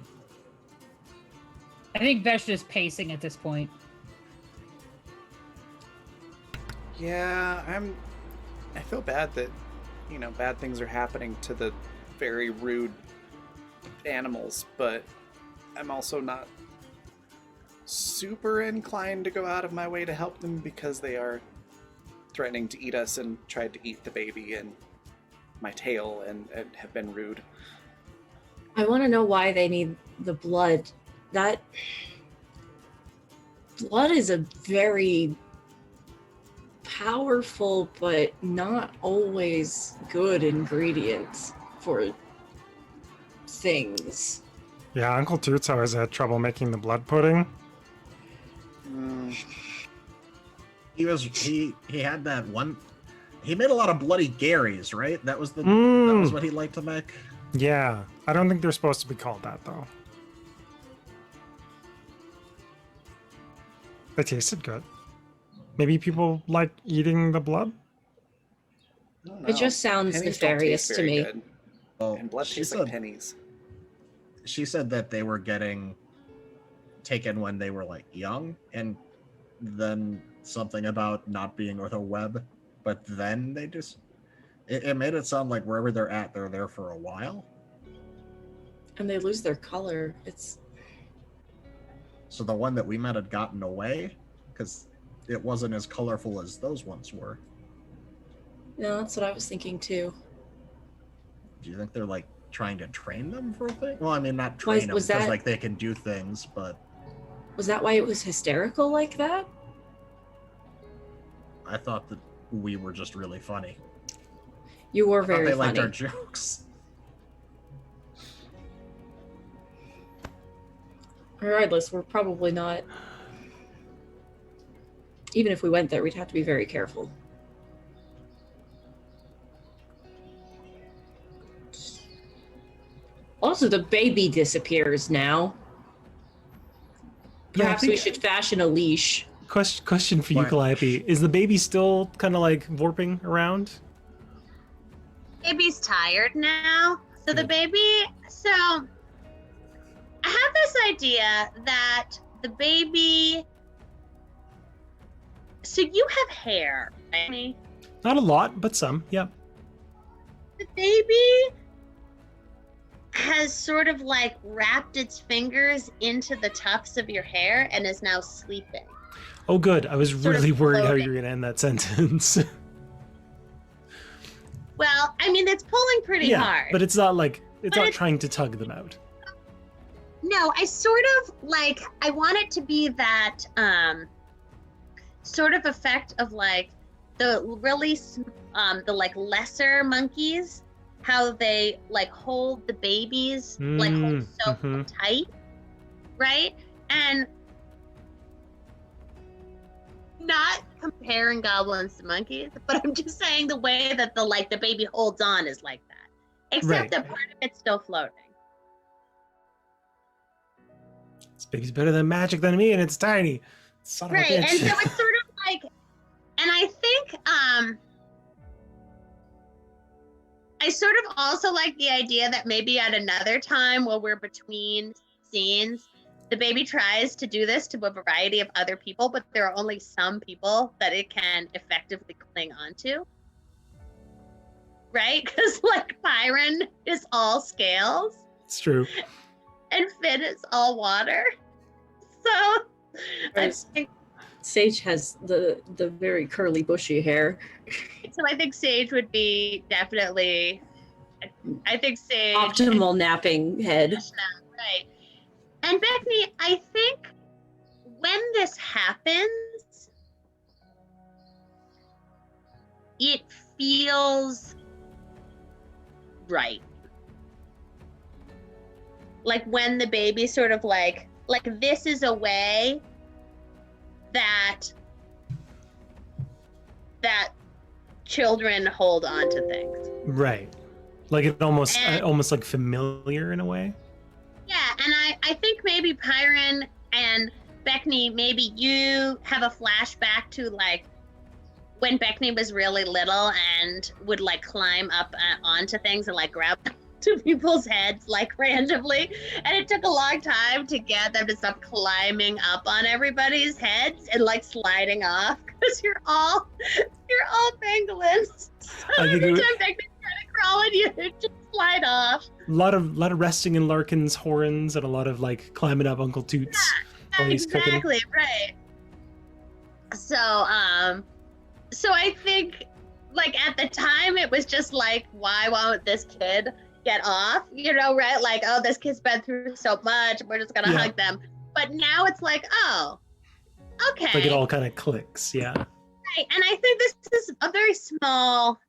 I think Vesh is pacing at this point. Yeah, I feel bad that, bad things are happening to the very rude animals, but I'm also not super inclined to go out of my way to help them because they are threatening to eat us and tried to eat the baby and my tail and have been rude. I want to know why they need the blood. That blood is a very powerful but not always good ingredient for things. Yeah, Uncle Toots always had trouble making the blood pudding. He had that one. He made a lot of Bloody Garys, right? That was that was what he liked to make. Yeah, I don't think they're supposed to be called that though. They tasted good. Maybe people like eating the blood? I don't It know. just sounds Pennies don't nefarious taste to very me. good, Well, and blood she tastes said like pennies. she said that they were getting taken when they were like young, and then something about not being with a web, but then they just it made it sound like wherever they're at, they're there for a while. And they lose their color. It's So the one that we met had gotten away because it wasn't as colorful as those ones were. no, that's what I was thinking too. Do you think they're like trying to train them for a thing? Well, I mean, not Why- train them was because that- like they can do things, but Was that why it was hysterical like that? I thought that we were just really funny. You were I thought very they liked funny. our jokes. Regardless, we're probably not. Even if we went there, we'd have to be very careful. Also, the baby disappears now. Yeah, I Perhaps we think- should fashion a leash. Question for you, What? Calliope. Is the baby still kind of like warping around? Baby's tired now. So the Good. baby, I have this idea that the baby, so you have hair, right? Not a lot, but some. Yep. The baby has sort of like wrapped its fingers into the tufts of your hair and is now sleeping. Oh, good. I was Sort of really worried how floating. you were going to end that sentence. Well, I mean, it's pulling pretty yeah, hard. but it's not like it's But not it's- trying to tug them out. No, I sort of like, I want it to be that sort of effect of like the really the like lesser monkeys, how they like hold the babies like hold so mhm. tight, right? And not comparing goblins to monkeys, but I'm just saying the way that the baby holds on is like that, except Right. that part of it's still floating. This baby's better than magic than me, and it's tiny. Son of Right, a and bitch. so it's sort of like, and I think I sort of also like the idea that maybe at another time while we're between scenes, the baby tries to do this to a variety of other people, but there are only some people that it can effectively cling onto. Right? Because like Byron is all scales It's true. and Finn is all water. So I Right. think Sage has the very curly, bushy hair. So I think Sage would be definitely. I think Sage. Optimal napping head. Right. And Bethany, I think when this happens, it feels right. Like when the baby sort of like this is a way that children hold on to things. Right. Like it almost And- almost like familiar in a way. Yeah, and I think maybe Pyron and Beckney, maybe you have a flashback to like when Beckney was really little and would like climb up onto things and like grab to people's heads like randomly, and it took a long time to get them to stop climbing up on everybody's heads and like sliding off because you're all pangolins. So I think every it would- time Beckney's trying to crawl on you, it just slide off. A lot of resting in Larkin's horns and a lot of like climbing up Uncle Toots while he's cooking. Exactly, right. So I think like at the time it was just like, why won't this kid get off? You know, right? Like, oh, this kid's been through so much, we're just gonna Yeah. hug them. But now it's like, oh, okay. Like it all kind of clicks, yeah. Right. And I think this is a very small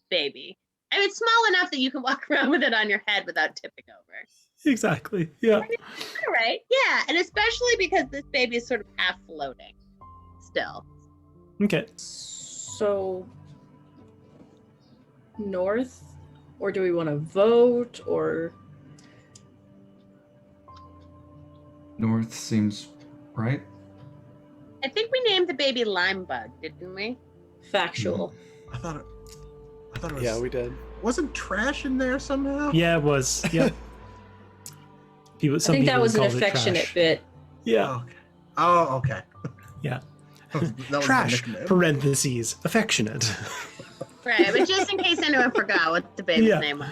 baby. I mean, it's small enough that you can walk around with it on your head without tipping over. Exactly. Yeah. All right. Yeah. And especially because this baby is sort of half floating still. Okay. So, north? Or do we want to vote? Or North seems right. I think we named the baby Limebug, didn't we? factual? I thought it was. Yeah, we did. Wasn't trash in there somehow? Yeah, it was. Yep. People, I some think that people was an called it affectionate trash. bit. Yeah. Oh, okay. Yeah. That was Trash. the nickname. Parentheses. Affectionate. Right. But just in case anyone forgot what the baby's Yeah. name was.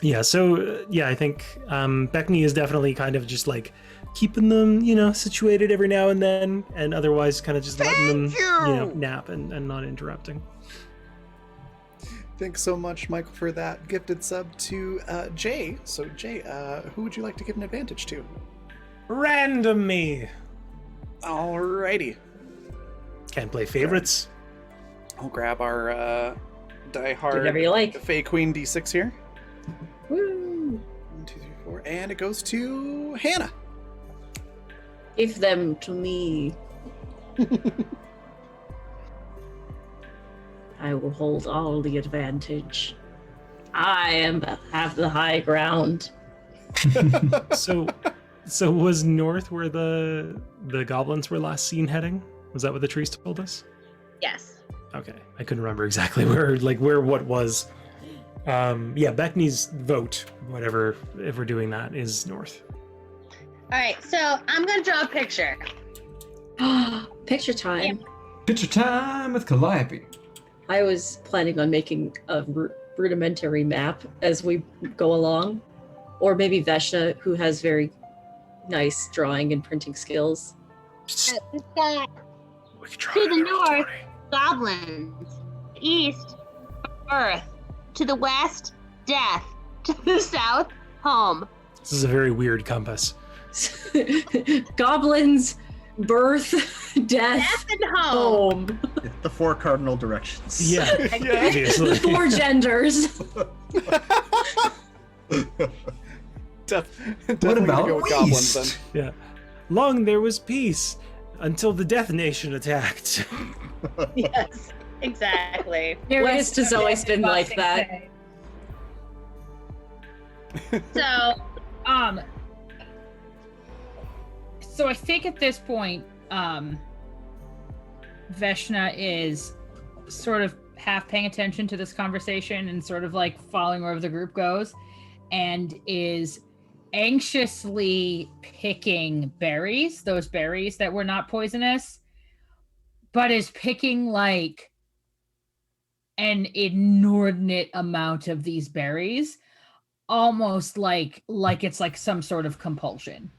Yeah. So yeah, I think Beckney is definitely kind of just like keeping them, situated every now and then, and otherwise kind of just letting them, nap and not interrupting. Thanks so much, Michael, for that gifted sub to Jay. So, Jay, who would you like to give an advantage to? Random me. Alrighty. Can't play favorites. I'll grab our Die Do Hard whatever you like. Fey Queen D6 here. Woo! 1, 2, 3, 4. And it goes to Hannah. Give them to me. I will hold all the advantage. Have the high ground. So was north where the goblins were last seen heading? Was that what the trees told us? Yes. Okay, I couldn't remember exactly where what was. Yeah, Beckney's vote, whatever, if we're doing that, is north. All right. So I'm going to draw a picture. Picture time. Picture time with Calliope. I was planning on making a rudimentary map as we go along. Or maybe Veshna, who has very nice drawing and printing skills. We've got We could try To it the in roll north. 20. goblins. East, Earth. To the west, death. To the south, home. This is a very weird compass. Goblins, birth, death, Death and home. home. Yeah, the 4 cardinal directions. Yeah, obviously. Four genders. Definitely about gonna go with goblins then. East? Yeah. Long there was peace until the Death Nation attacked. Yes, exactly. West has always been like that. So, So I think at this point, Veshna is sort of half paying attention to this conversation and sort of like following wherever the group goes, and is anxiously picking berries, those berries that were not poisonous, but is picking like an inordinate amount of these berries, almost like it's like some sort of compulsion.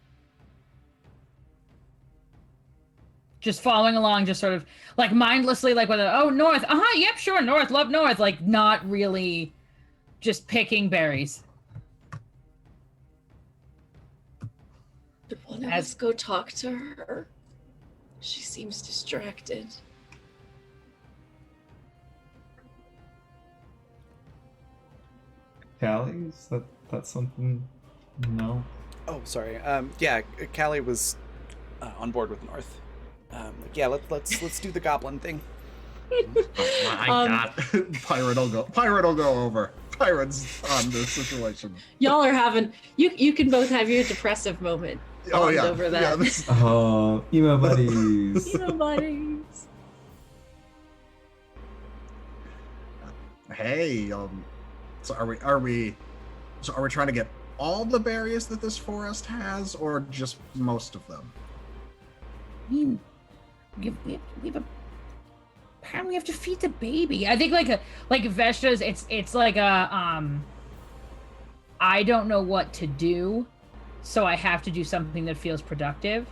Just following along, just sort of like mindlessly, like whether, oh, north, yep, sure, north, love north, like not really just picking berries. Did one of As- us go talk to her? She seems distracted. Callie, is that something? No. Oh, sorry. Yeah, Callie was on board with North. Yeah, let's do the goblin thing. I got Pirate will go over. Pirate's on this situation. Y'all are having you can both have your depressive moment. Oh bond yeah, over that. yeah. This, Oh, emo buddies. You know, buddies. hey, so are we trying to get all the berries that this forest has, or just most of them? I mean, apparently we have to feed the baby. I think like Veshta's, it's like a I don't know what to do, so I have to do something that feels productive.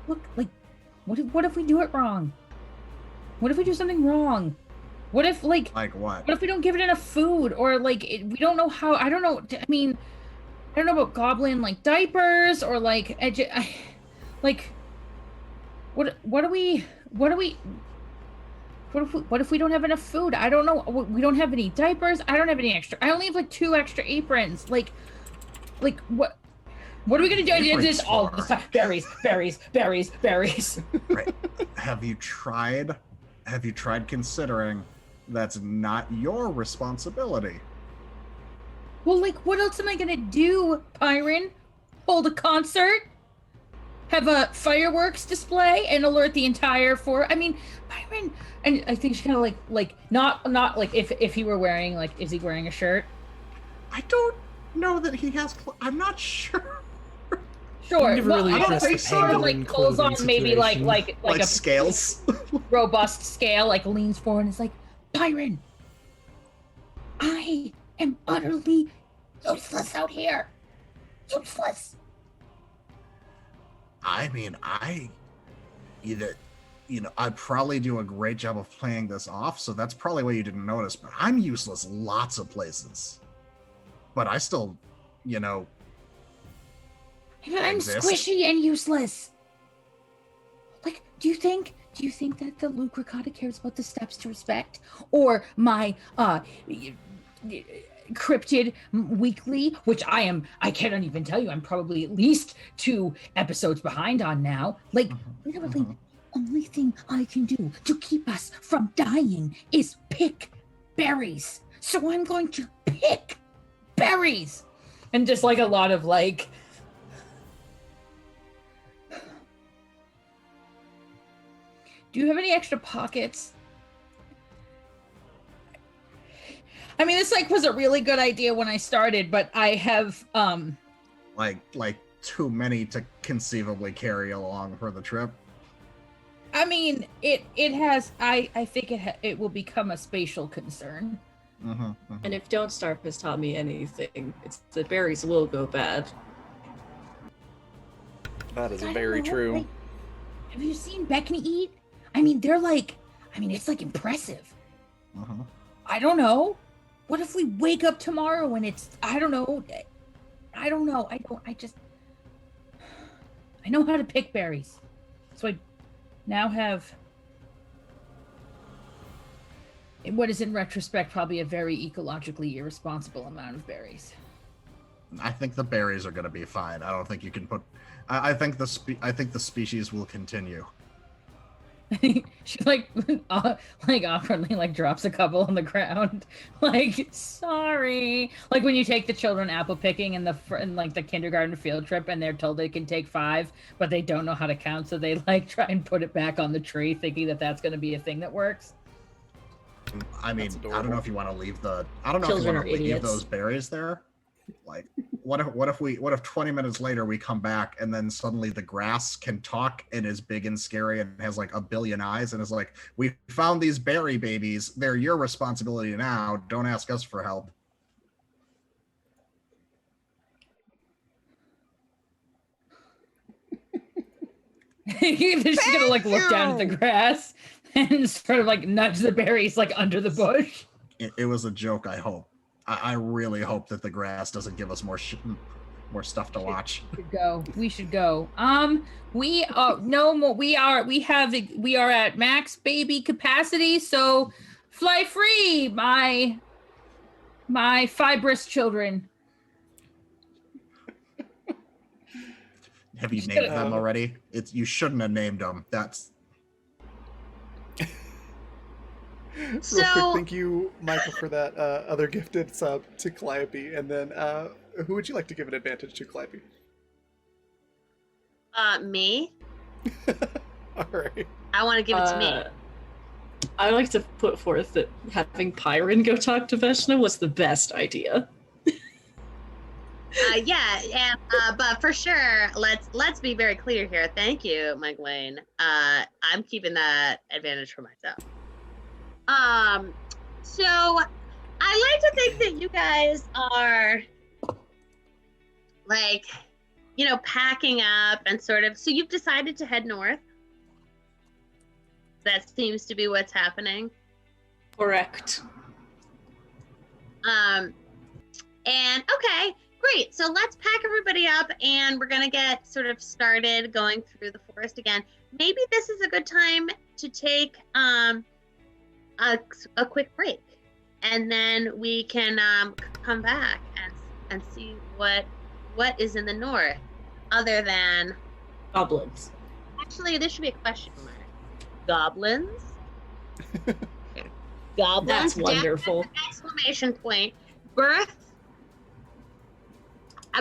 Look, like, what if we do it wrong? What if we do something wrong? What if Like what? What if we don't give it enough food, or like we don't know how? I don't know. I mean, I don't know about goblin like diapers or like like what if we don't have enough food? I don't know. We don't have any diapers. I don't have any extra. I only have like 2 extra aprons. Like what are we gonna do? This all the stuff. Berries. Right. Have you tried considering that's not your responsibility? Well, like, what else am I gonna do, Pyron? Hold a concert? Have a fireworks display and alert the entire I mean, Pyron, and I think she's kind of like not like if he were wearing, like, is he wearing a shirt? I don't know that he has. I'm not sure. Sure. You never Well, really I don't addressed think the sort of pangolin like pulls on clothing maybe like situation. like a scales. robust scale, like leans forward and is like, Pyron, I am utterly useless out here. Useless. I mean, I'd probably do a great job of playing this off, so that's probably why you didn't notice, but I'm useless lots of places. But I still, I'm exist. squishy and useless. Like, do you think that the Luke Ricotta cares about the steps to respect? Or my cryptid weekly, which I cannot even tell you, I'm probably at least 2 episodes behind on now. Like, literally, the only thing I can do to keep us from dying is pick berries. So I'm going to pick berries. And just like a lot of like, do you have any extra pockets? I mean, this like was a really good idea when I started, but I have like too many to conceivably carry along for the trip. I mean, it has. I think it will become a spatial concern. And if Don't Starve has taught me anything, it's that berries will go bad. That is I don't very know, true. like, have you seen Beckney eat? I mean, they're like. I mean, it's like impressive. I don't know. What if we wake up tomorrow and it's? I don't know. I don't know. I know how to pick berries, so I now have what is in retrospect probably a very ecologically irresponsible amount of berries. I think the berries are going to be fine. I don't think you can put. I think the species will continue. She like awkwardly like drops a couple on the ground, like sorry. Like when you take the children apple picking in like the kindergarten field trip, and they're told they can take 5, but they don't know how to count, so they like try and put it back on the tree, thinking that that's going to be a thing that works. I mean, I don't know if you want to leave the. I don't know Children if are you want to leave idiots. those berries there. Like, what if 20 minutes later we come back and then suddenly the grass can talk and is big and scary and has like a billion eyes and is like, we found these berry babies. They're your responsibility now. Don't ask us for help. She's gonna like look down at the grass and sort of like nudge the berries like under the bush. It was a joke. I hope. I really hope that the grass doesn't give us more stuff to watch. We should go. We are no more. We are at max baby capacity. So fly free, my fibrous children. Have you Just named gotta- them already? You shouldn't have named them. That's Real So- quick, thank you, Michael, for that other gifted sub to Calliope. And then, who would you like to give an advantage to, Calliope? Me. All right. I want to give it to me. I like to put forth that having Pyron go talk to Veshna was the best idea. But for sure, let's be very clear here. Thank you, Mike Wayne. I'm keeping that advantage for myself. So I like to think that you guys are like, packing up and sort of. So you've decided to head north. That seems to be what's happening. Correct. And okay, great. So let's pack everybody up and we're gonna get sort of started going through the forest again. Maybe this is a good time to take a quick break, and then we can come back and see what is in the north, other than Goblins. actually this should be a question mark. Goblins. Goblins. That's wonderful. Exclamation point. Birth.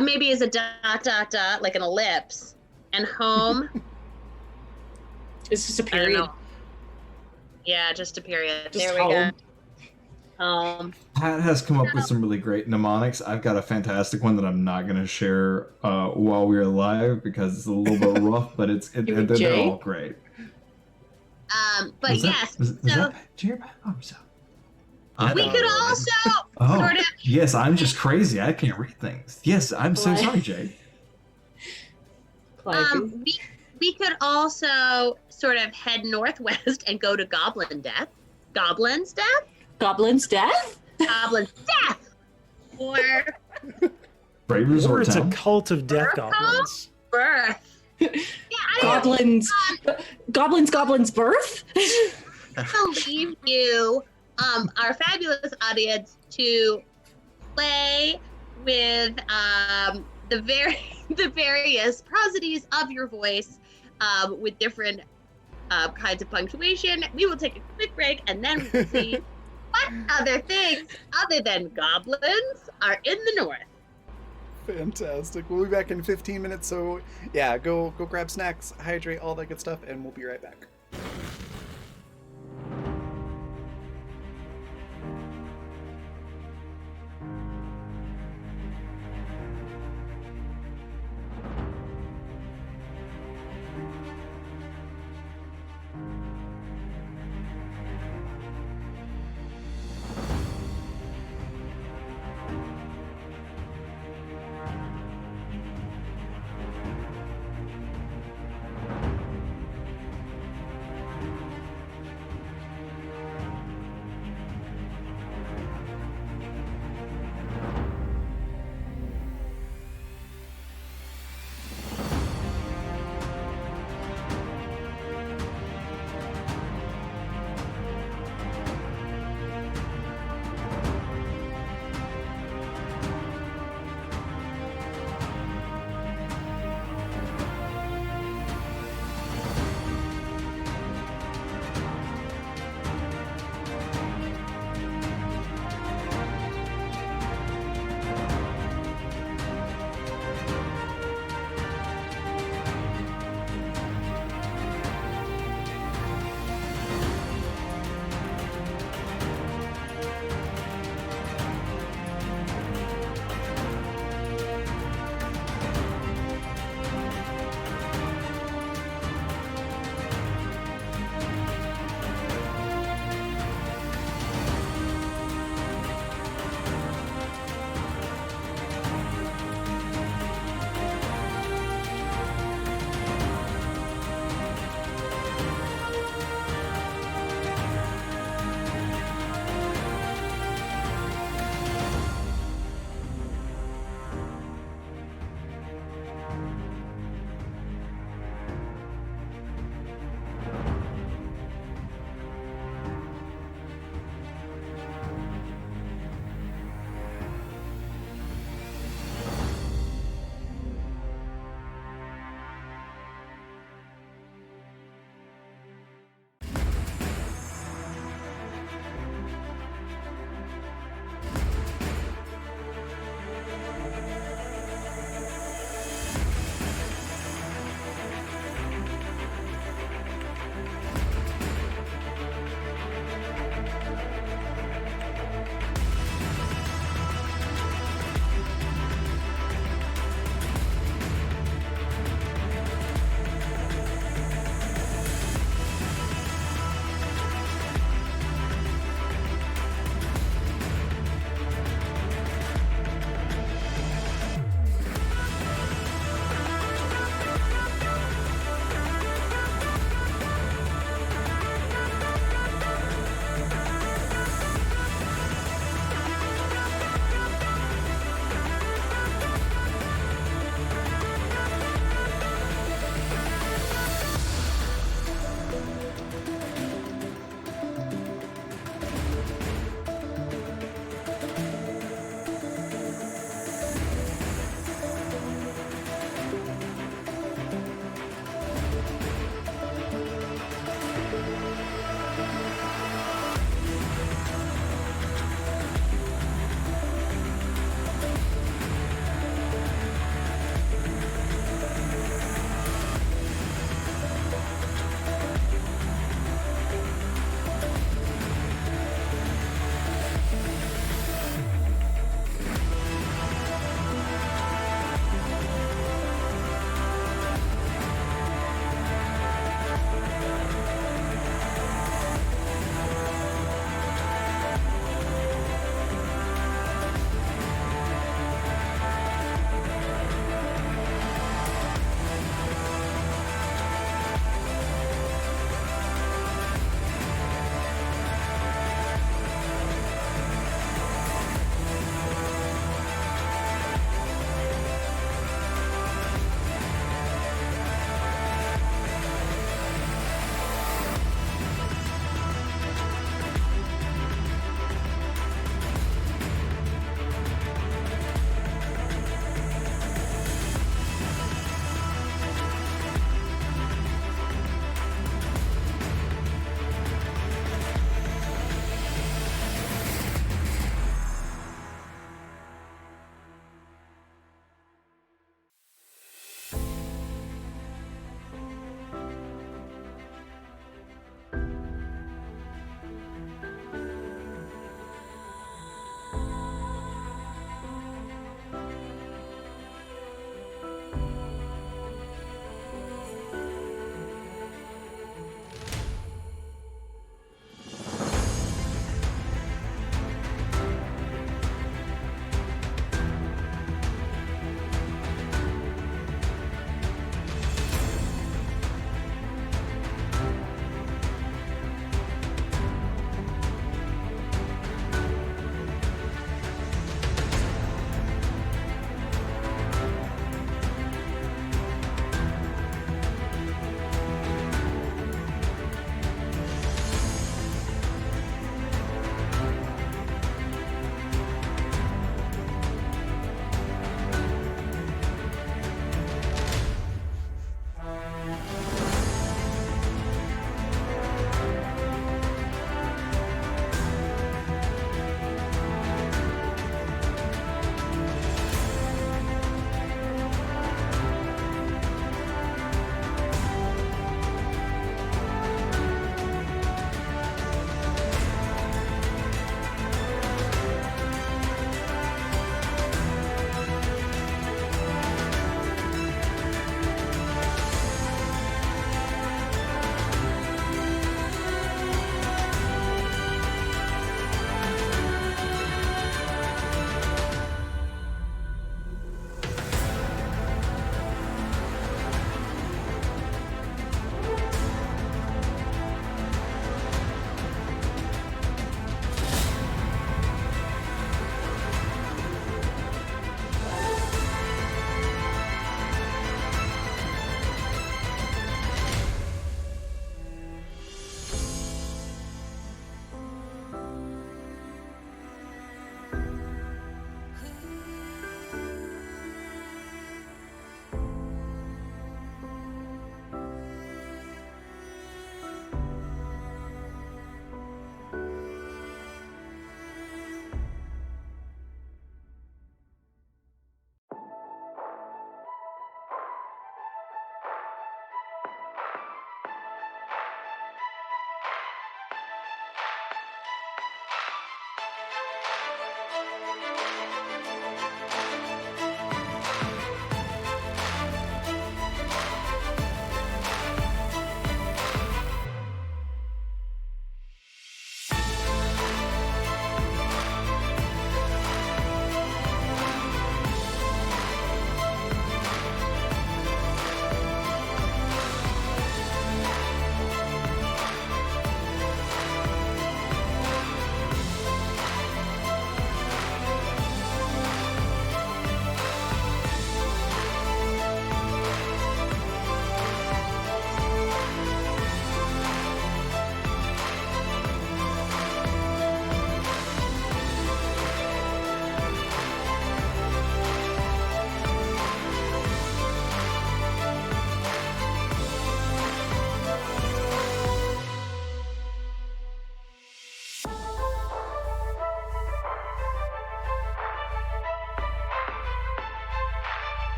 Maybe is a ... like an ellipse. And home. It's just a I don't period. know. Yeah, just a period. Just there we home. go. Pat has come up with some really great mnemonics. I've got a fantastic one that I'm not going to share while we're live because it's a little bit rough, but they're Jay? all great. But Was that- yes, was so that Jay or Pat? Oh, so- we could also Oh, sort of yes, I'm just crazy. I can't read things. Yes, I'm so Why? sorry, Jay. Clive. we could also sort of head northwest and go to Goblin Death. Goblin's Death? Goblin's death? Goblin's Death! Or Brave Or Resort it's a Town. cult of death goblins. Birth. Yeah, I Goblin's birth? will leave you, our fabulous audience, to play with the various prosodies of your voice with different kinds of punctuation. We will take a quick break and then we'll see what other things other than goblins are in the north. Fantastic. We'll be back in 15 minutes. So, yeah, go grab snacks, hydrate, all that good stuff, and we'll be right back.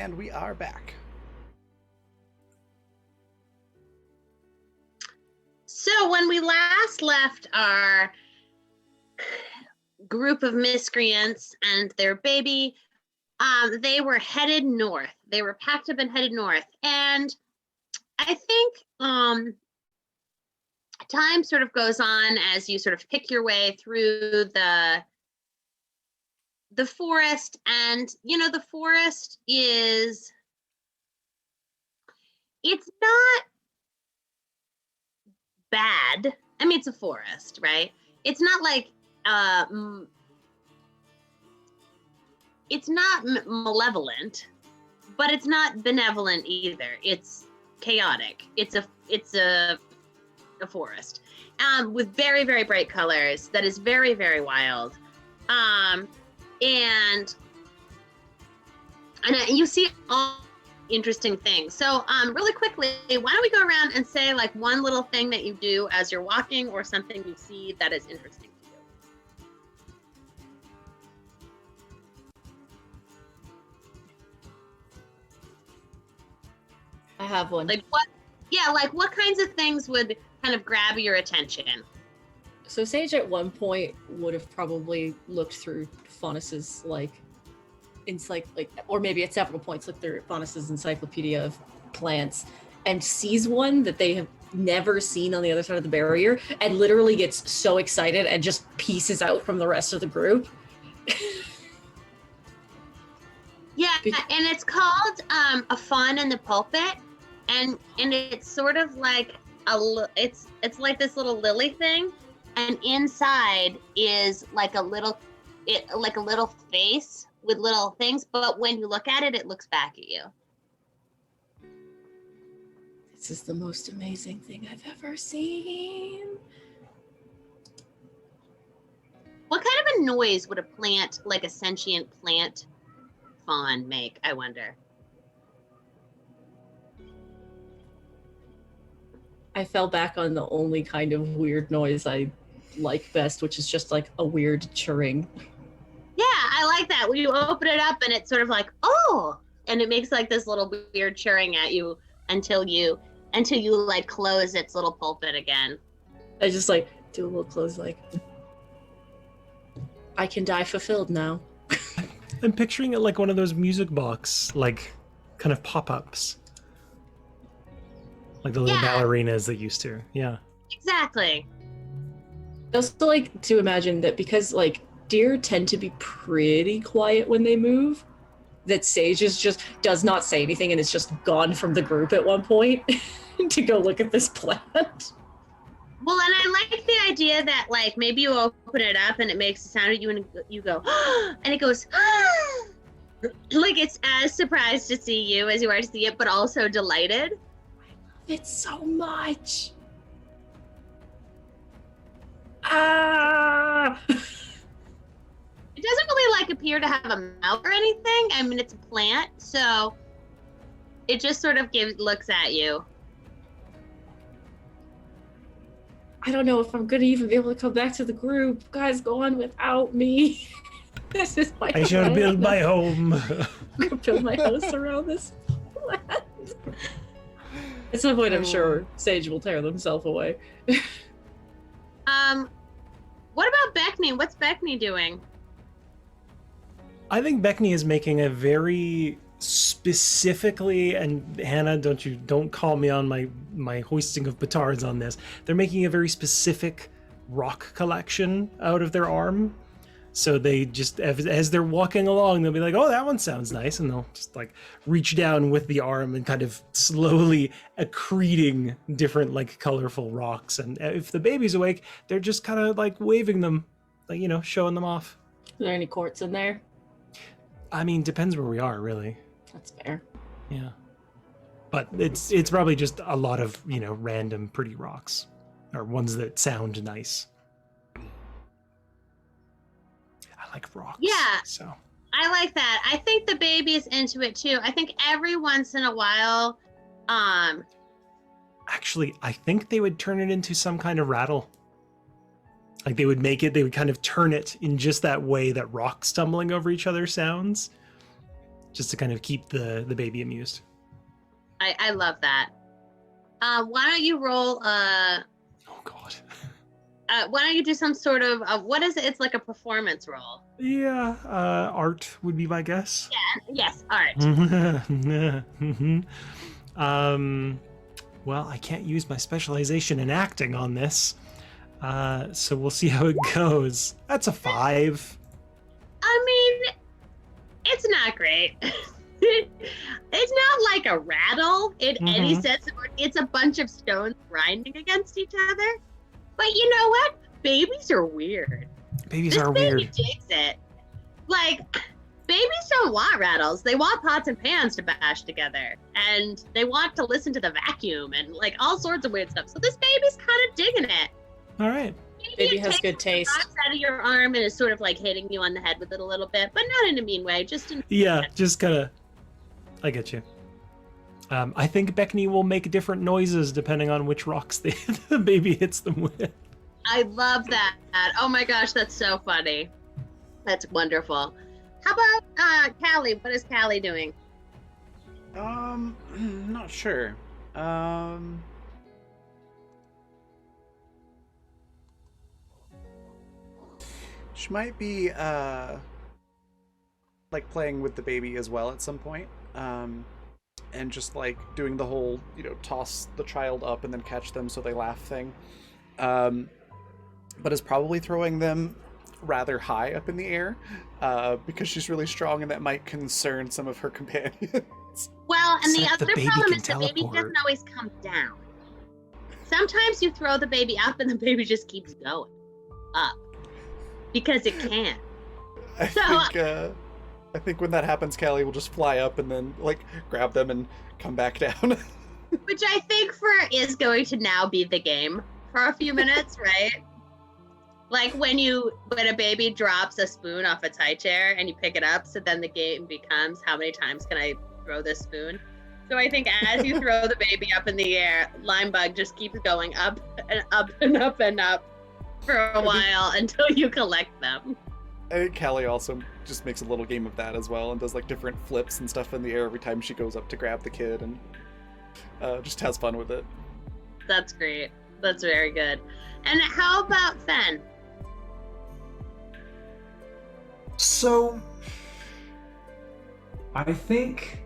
And we are back. So when we last left our group of miscreants and their baby, they were headed north. They were packed up and headed north. And I think time sort of goes on as you sort of pick your way through the forest. And, you know, the forest it's not bad. I mean, it's a forest, right? It's not like it's not malevolent, but it's not benevolent either. It's chaotic. It's a forest with very, very bright colors that is very, very wild. And you see all interesting things. So really quickly, why don't we go around and say like one little thing that you do as you're walking or something you see that is interesting to you. I have one. Like what? Yeah, like what kinds of things would kind of grab your attention? So Sage at one point would have probably looked through Faunus's or maybe at several points looked through Faunus's encyclopedia of plants and sees one that they have never seen on the other side of the barrier and literally gets so excited and just pieces out from the rest of the group. Yeah, and it's called a fawn in the pulpit, and it's sort of like it's like this little lily thing, and inside is like a little face with little things, but when you look at it, it looks back at you. This is the most amazing thing I've ever seen. What kind of a noise would a plant, like a sentient plant fawn, make, I wonder? I fell back on the only kind of weird noise I like best, which is just like a weird churring. Yeah, I like that. When you open it up and it's sort of like, oh, and it makes like this little weird churring at you until you like close its little pulpit again. I just like do a little close, like I can die fulfilled now. I'm picturing it like one of those music box, like kind of pop-ups. Like the little ballerinas that used to. Yeah. Exactly. I also like to imagine that because like deer tend to be pretty quiet when they move, that Sage just does not say anything and is just gone from the group at one point to go look at this plant. Well, and I like the idea that like maybe you open it up and it makes a sound at you and you go, and it goes, like it's as surprised to see you as you are to see it, but also delighted. It's so much. Ah! It doesn't really like appear to have a mouth or anything. I mean, it's a plant, so it just sort of looks at you. I don't know if I'm gonna even be able to come back to the group. Guys, go on without me. This is my I shall build my home. I'm gonna build my house around this plant. At some point, I'm sure Sage will tear themselves away. What about Beckney? What's Beckney doing? I think Beckney is making a very specifically, and Hannah, don't call me on my hoisting of petards on this. They're making a very specific rock collection out of their arm. So they just, as they're walking along, they'll be like, oh, that one sounds nice. And they'll just like reach down with the arm and kind of slowly accreting different like colorful rocks. And if the baby's awake, they're just kind of like waving them, like, you know, showing them off. Are there any quartz in there? I mean, depends where we are, really. That's fair. Yeah. But it's probably just a lot of, you know, random pretty rocks or ones that sound nice. I like rocks. Yeah. So I like that. I think the baby's into it too. I think every once in a while, actually, I think they would turn it into some kind of rattle. Like they would kind of turn it in just that way that rocks tumbling over each other sounds. just to kind of keep the baby amused. I love that. Why don't you roll? Oh God. Why don't you do some sort of what is it? It's like a performance roll. Yeah, art would be my guess. Yes. All right. Well, I can't use my specialization in acting on this, so we'll see how it goes. That's a 5. I mean, it's not great. It's not like a rattle in any sense. It's a bunch of stones grinding against each other. But you know what? Babies are weird. Babies This are baby weird. digs it. Like, babies don't want rattles. They want pots and pans to bash together. And they want to listen to the vacuum and like all sorts of weird stuff. So this baby's kind of digging it. All right. Maybe Baby it has takes good the taste. rocks out of your arm and is sort of like hitting you on the head with it a little bit, but not in a mean way. Just in Yeah, just gotta. I get you. I think Beckney will make different noises depending on which rocks the baby hits them with. I love that. Oh my gosh, that's so funny. That's wonderful. How about Callie? What is Callie doing? Not sure. She might be like playing with the baby as well at some point. And just like doing the whole, toss the child up and then catch them so they laugh thing. But is probably throwing them rather high up in the air because she's really strong and that might concern some of her companions. Well, and the Except the other baby problem can is the baby teleport. doesn't always come down. Sometimes you throw the baby up and the baby just keeps going up because it can. I think when that happens, Callie will just fly up and then like grab them and come back down. Which I think is going to now be the game for a few minutes, right? Like when a baby drops a spoon off its high chair and you pick it up, so then the game becomes how many times can I throw this spoon? So I think as you throw the baby up in the air, Limebug just keeps going up and up and up and up for a while until you collect them. I think Callie also just makes a little game of that as well and does like different flips and stuff in the air every time she goes up to grab the kid and just has fun with it. That's great. That's very good. And how about Fen? So, I think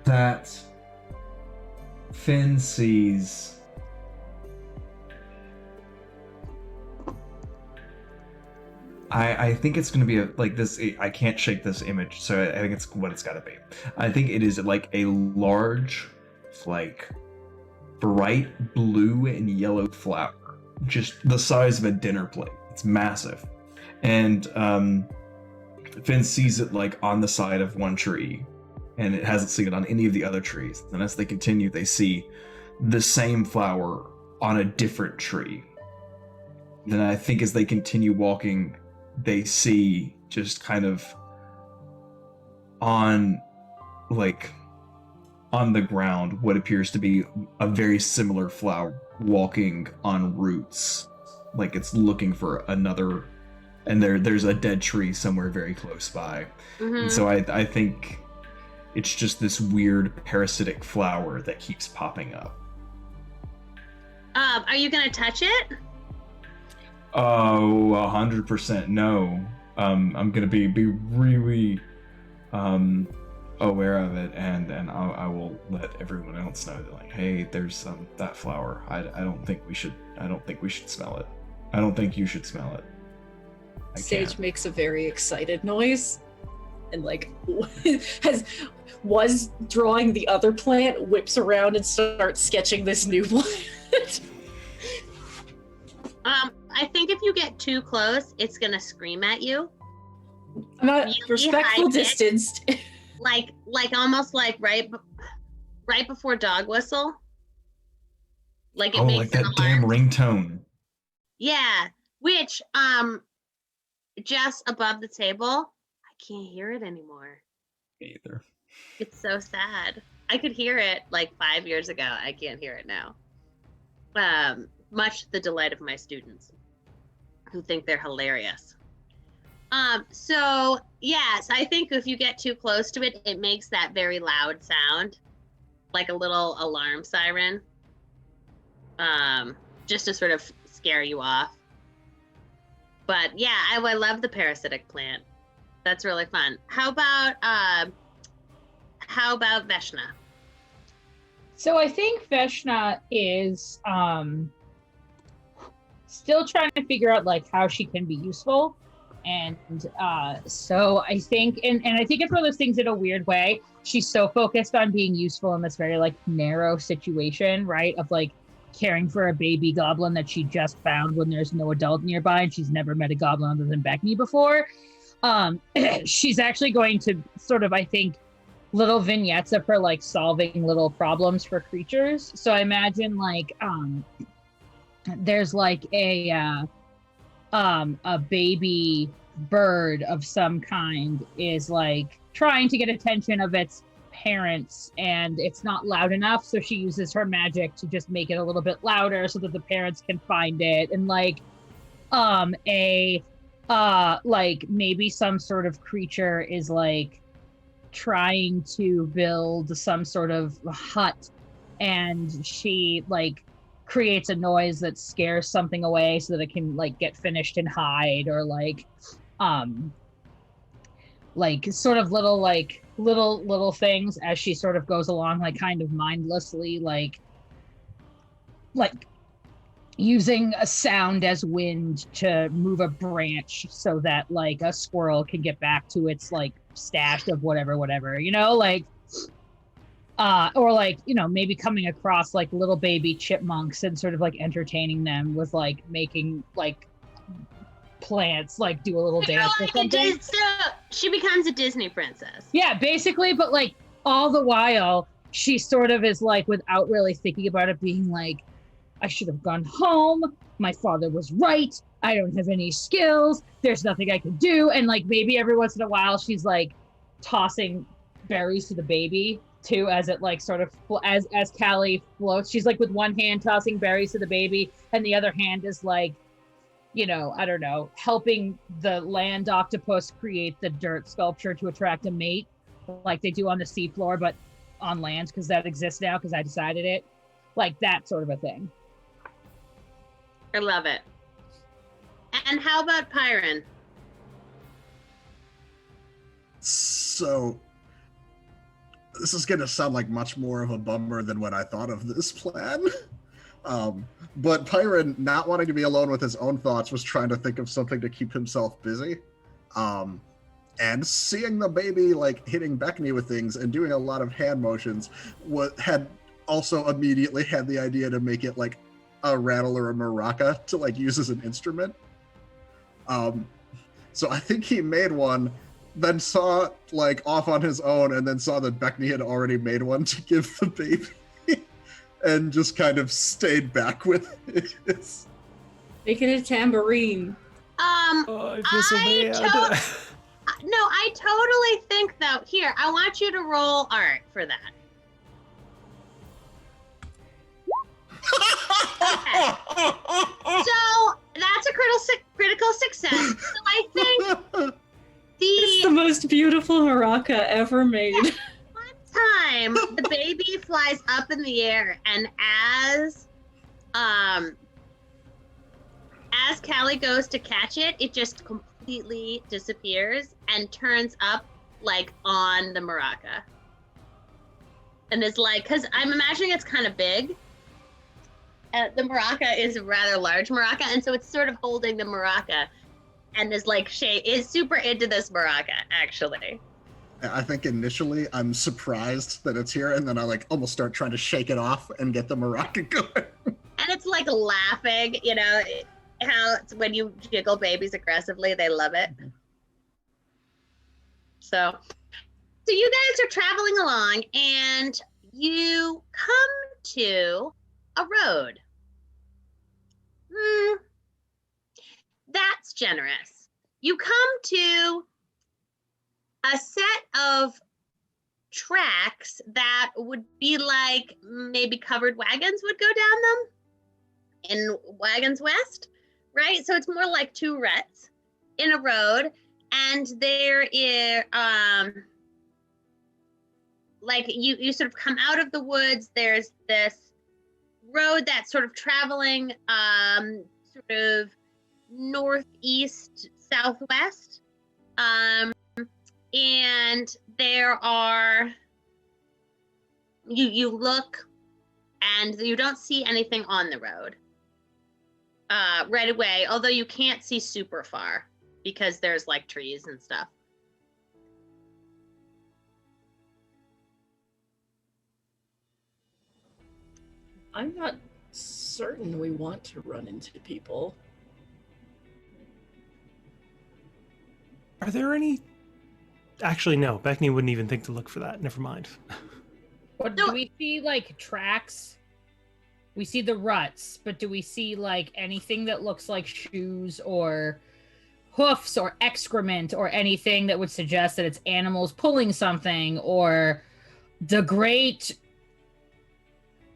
that Finn sees I think it's going to be like this. I can't shake this image, so I think it's what it's got to be. I think it is like a large, like bright blue and yellow flower, just the size of a dinner plate. It's massive, and Finn sees it like on the side of one tree, and it hasn't seen it on any of the other trees. And as they continue, they see the same flower on a different tree. Then I think as they continue walking, they see just kind of on the ground what appears to be a very similar flower walking on roots, like it's looking for another, and there's a dead tree somewhere very close by. And so I think it's just this weird parasitic flower that keeps popping up. Are you gonna touch it? Oh, 100% no. I'm gonna be really aware of it, and I will let everyone else know that, like, hey, there's that flower. I don't think we should smell it. I don't think you should smell it. Sage makes a very excited noise, and like was drawing the other plant, whips around and starts sketching this new plant. I think if you get too close, it's gonna scream at you. I'm not Really respectful high pitch. distanced. Like almost like right before dog whistle. Like it Oh, makes like an that alarm. damn ringtone. Yeah, which just above the table, I can't hear it anymore. Me either. It's so sad. I could hear it like 5 years ago. I can't hear it now. Much to the delight of my students, who think they're hilarious. So yes, I think if you get too close to it, it makes that very loud sound, like a little alarm siren. Just to sort of scare you off. But yeah, I love the parasitic plant. That's really fun. How about Veshna? So I think Veshna is still trying to figure out like how she can be useful. And so I think and I think it's one of those things in a weird way. She's so focused on being useful in this very like narrow situation, right? Of like caring for a baby goblin that she just found when there's no adult nearby and she's never met a goblin other than Beckney before. She's actually going to sort of, I think, little vignettes of her like solving little problems for creatures. So I imagine like there's like a baby bird of some kind is like trying to get attention of its parents and it's not loud enough, so she uses her magic to just make it a little bit louder so that the parents can find it. And like like maybe some sort of creature is like trying to build some sort of hut and she like creates a noise that scares something away so that it can like get finished and hide, or like sort of little things as she sort of goes along, like kind of mindlessly, like using a sound as wind to move a branch so that like a squirrel can get back to its like stash of whatever, you know, like or like, you know, maybe coming across like little baby chipmunks and sort of like entertaining them with like making like plants like do a little dance or something. So she becomes a Disney princess. Yeah, basically, but like all the while she sort of is like, without really thinking about it, being like, I should have gone home. My father was right. I don't have any skills. There's nothing I can do. And like maybe every once in a while she's like tossing berries to the baby too, as it like sort of as Callie floats. She's like with one hand tossing berries to the baby and the other hand is like, you know, I don't know, helping the land octopus create the dirt sculpture to attract a mate like they do on the seafloor, but on land because that exists now because I decided it. Like that sort of a thing. I love it. And how about Pyron? So this is going to sound like much more of a bummer than what I thought of this plan. But Pyron, not wanting to be alone with his own thoughts, was trying to think of something to keep himself busy. And seeing the baby like hitting Beckney with things and doing a lot of hand motions, had also immediately had the idea to make it like a rattle or a maraca to like use as an instrument. So I think he made one, then saw like off on his own, and then saw that Beckney had already made one to give the baby, and just kind of stayed back with it. Make it a tambourine. I feel so bad. No, I totally think though. Here, I want you to roll art for that. Okay. So that's a critical success. So I think It's the most beautiful maraca ever made. one time the baby flies up in the air, and as Callie goes to catch it, it just completely disappears and turns up like on the maraca. And it's like, because I'm imagining it's kind of big. The maraca is a rather large maraca, and so it's sort of holding the maraca, and is like is super into this maraca actually. I think initially I'm surprised that it's here, and then I like almost start trying to shake it off and get the maraca going. And it's like laughing, you know, how it's when you jiggle babies aggressively, they love it. So you guys are traveling along, and you come to a road. That's generous. You come to a set of tracks that would be like maybe covered wagons would go down them in Wagons West, right? So it's more like two ruts in a road, and there is like you sort of come out of the woods. There's this road that's sort of traveling sort of northeast southwest, and there are you look and you don't see anything on the road right away, although you can't see super far because there's like trees and stuff. I'm not certain we want to run into people. Are there any? Actually, no. Beckney wouldn't even think to look for that. Never mind. What do we see? Like tracks? We see the ruts, but do we see like anything that looks like shoes or hoofs or excrement or anything that would suggest that it's animals pulling something, or the great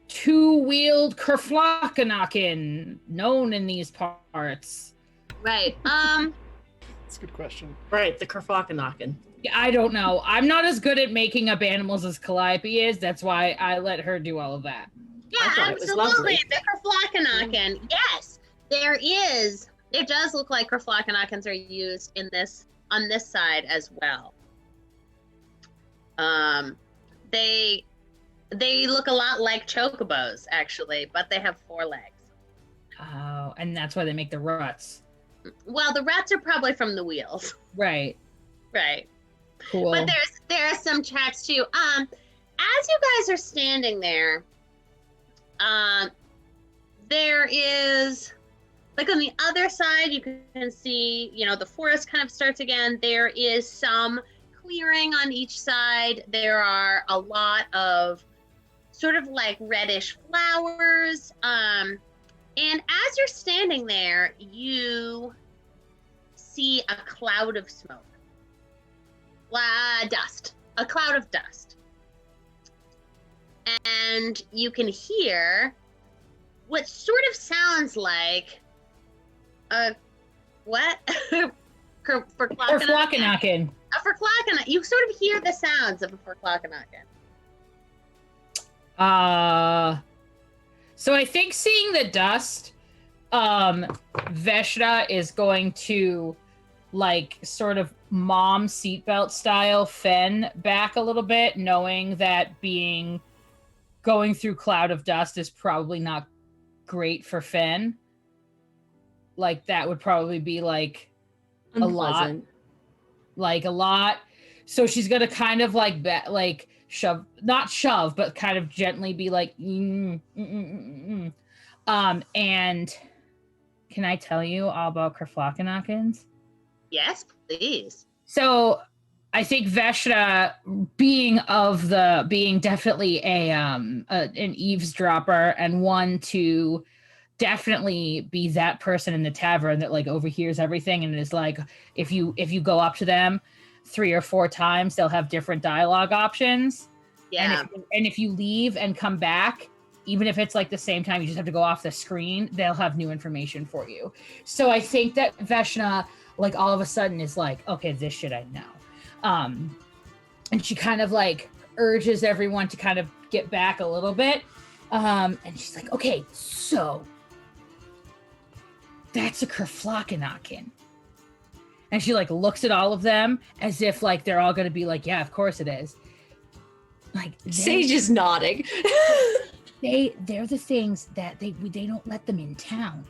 two-wheeled Kerflockenaken known in these parts? Right. That's a good question. Right, the Kerflockenaken. Yeah, I don't know. I'm not as good at making up animals as Calliope is. That's why I let her do all of that. Yeah, I thought it was absolutely. lovely. The Kerflockenaken. Yes, there is. It does look like Kerflockenakens are used in this on this side as well. They look a lot like chocobos actually, but they have 4 legs. Oh, and that's why they make the ruts. Well, the rats are probably from the wheels. Right. Right. Cool. But there are some tracks too. As you guys are standing there, there is like on the other side you can see, the forest kind of starts again. There is some clearing on each side. There are a lot of sort of like reddish flowers. And as you're standing there, you see a cloud of smoke. Dust. A cloud of dust. And you can hear what sort of sounds like a what? Kerflockenaken. A Kerflockenaken. You sort of hear the sounds of a Kerflockenaken. So I think seeing the dust, Veshta is going to like sort of mom seatbelt style Fen back a little bit, knowing that going through cloud of dust is probably not great for Fen. Like that would probably be like a lot. So she's gonna kind of like shove, not shove, but kind of gently be like, and can I tell you all about Kerflockenakens? Yes, please. So I think Veshta, being definitely an eavesdropper and one to definitely be that person in the tavern that like overhears everything and is like, if you go up to them 3 or 4 times, they'll have different dialogue options. Yeah. And if you leave and come back, even if it's like the same time, you just have to go off the screen, they'll have new information for you. So I think that Veshta, like all of a sudden is like, okay, this shit I know. And she kind of like urges everyone to kind of get back a little bit. And she's like, okay, so that's a Kerflockenaken. And she like looks at all of them as if like they're all going to be like, yeah, of course it is. Like Sage is nodding. they're the things that they don't let them in town.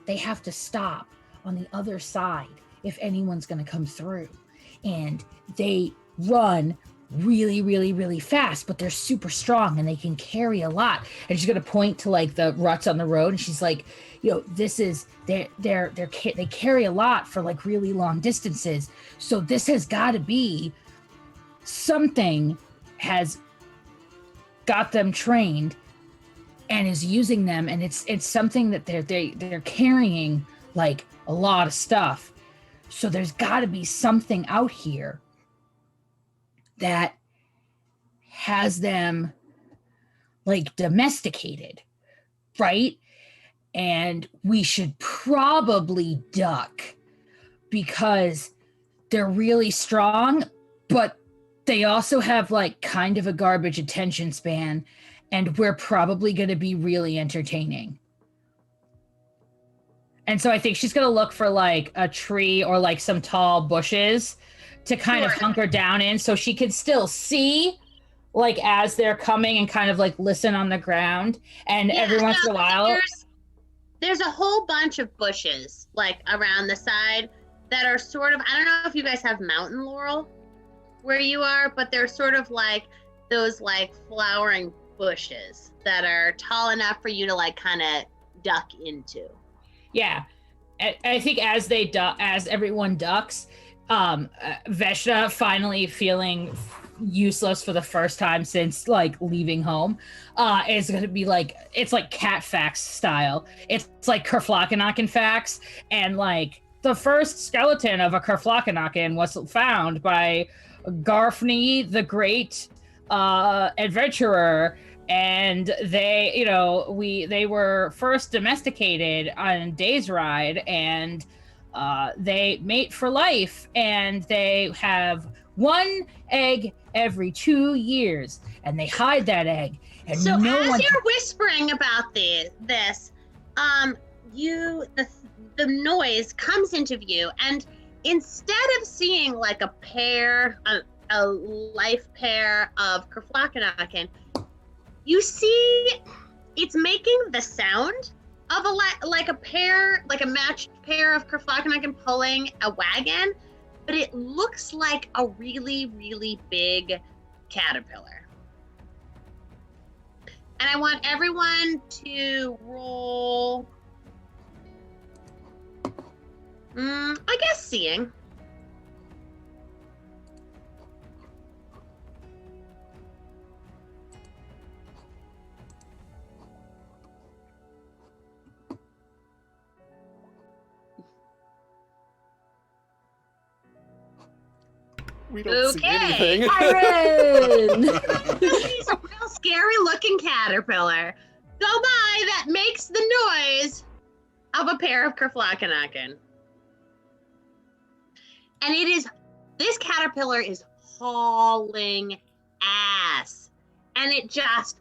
They have to stop on the other side if anyone's going to come through. And they run really, really, really fast, but they're super strong and they can carry a lot. And she's going to point to like the ruts on the road. And she's like, this is, they carry a lot for like really long distances. So this has got to be something has got them trained and is using them. And it's something that they're carrying like a lot of stuff. So there's got to be something out here that has them like domesticated, right? And we should probably duck because they're really strong, but they also have like kind of a garbage attention span, and we're probably going to be really entertaining. And so I think she's going to look for like a tree or like some tall bushes to kind of hunker down in so she can still see like as they're coming and kind of like listen on the ground. And every once in a while there's a whole bunch of bushes like around the side that are sort of, I don't know if you guys have mountain laurel where you are, but they're sort of like those like flowering bushes that are tall enough for you to like kind of duck into. Yeah. I think as everyone ducks, Veshta, finally feeling useless for the first time since like leaving home, is going to be like, it's like cat facts style. It's like Kerflakkenaken facts, and like the first skeleton of a Kerflakkenaken was found by Garfni the Great adventurer, and they were first domesticated on Days Ride, and they mate for life, and they have one egg every 2 years, and they hide that egg. And so no as one you're whispering about this, the noise comes into view, and instead of seeing like a life pair of Kerflakkenaken, you see it's making the sound of a matched pair of Kerflakkenaken pulling a wagon, but it looks like a really, really big caterpillar. And I want everyone to roll, I guess seeing. We don't see anything. Aaron! He's a real scary looking caterpillar. Go by that makes the noise of a pair of Kerflakkenaken. And this caterpillar is hauling ass. And it just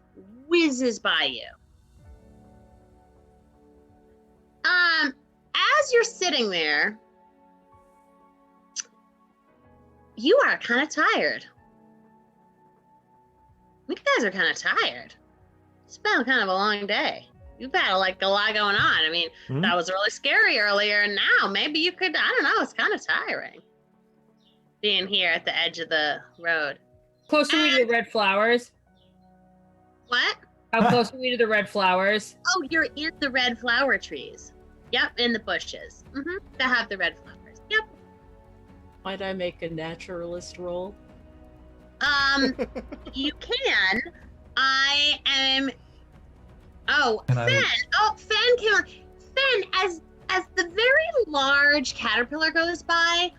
whizzes by you. As you're sitting there, you are kind of tired. You guys are kind of tired. It's been kind of a long day. You've had like a lot going on. I mean, that was really scary earlier, and now maybe you could, I don't know, it's kind of tiring being here at the edge of the road. Close to me to the red flowers. What? How close are we to the red flowers? Oh, you're in the red flower trees. Yep, in the bushes. That have the red flowers. Yep. Might I make a naturalist roll? You can. I am. Oh, Can Fen. Oh, Fen came on. Fen, as the very large caterpillar goes by,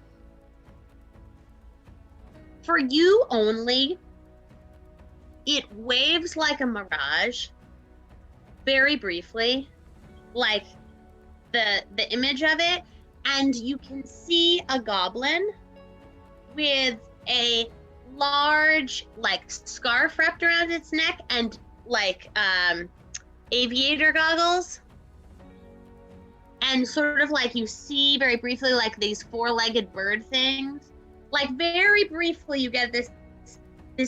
for you only, it waves like a mirage, very briefly, like the image of it, and you can see a goblin with a large like scarf wrapped around its neck and like aviator goggles, and sort of like you see very briefly like these four-legged bird things. Like very briefly you get this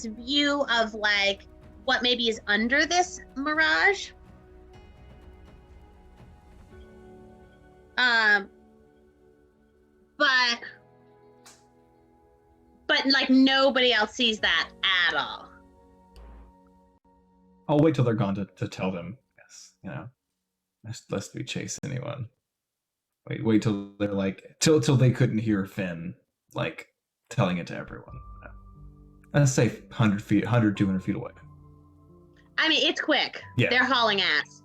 view of like what maybe is under this mirage. But like nobody else sees that at all. I'll wait till they're gone to tell them. Yes, lest we chase anyone. Wait till they're like till they couldn't hear Finn like telling it to everyone. Let's say 100 feet, 100, 200 feet away. I mean, it's quick. Yeah. They're hauling ass.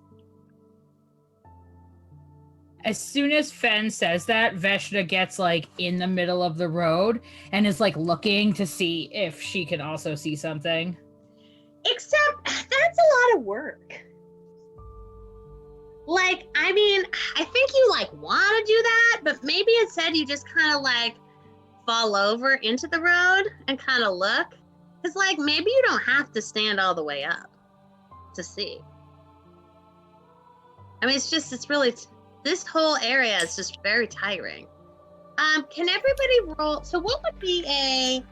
As soon as Fen says that, Veshta gets like in the middle of the road and is like looking to see if she can also see something. Except that's a lot of work. Like, I mean, I think you like want to do that, but maybe instead you just kind of like fall over into the road and kind of look. Because, like, maybe you don't have to stand all the way up to see. I mean, it's really, this whole area is just very tiring. Can everybody roll? So what would be a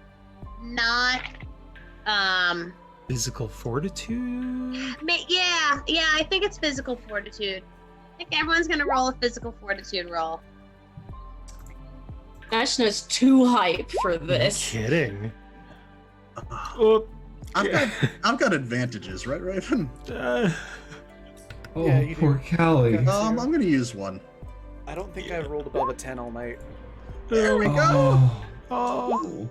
not, Physical fortitude? yeah, I think it's physical fortitude. I think everyone's gonna roll a physical fortitude roll. Ashna's too hype for this. No kidding. Oh, I've got advantages, right, Raven? Oh, Yeah, you poor do. Callie. Yeah. I'm gonna use one. I don't think I've rolled above a 10 all night. There we go. Oh. oh,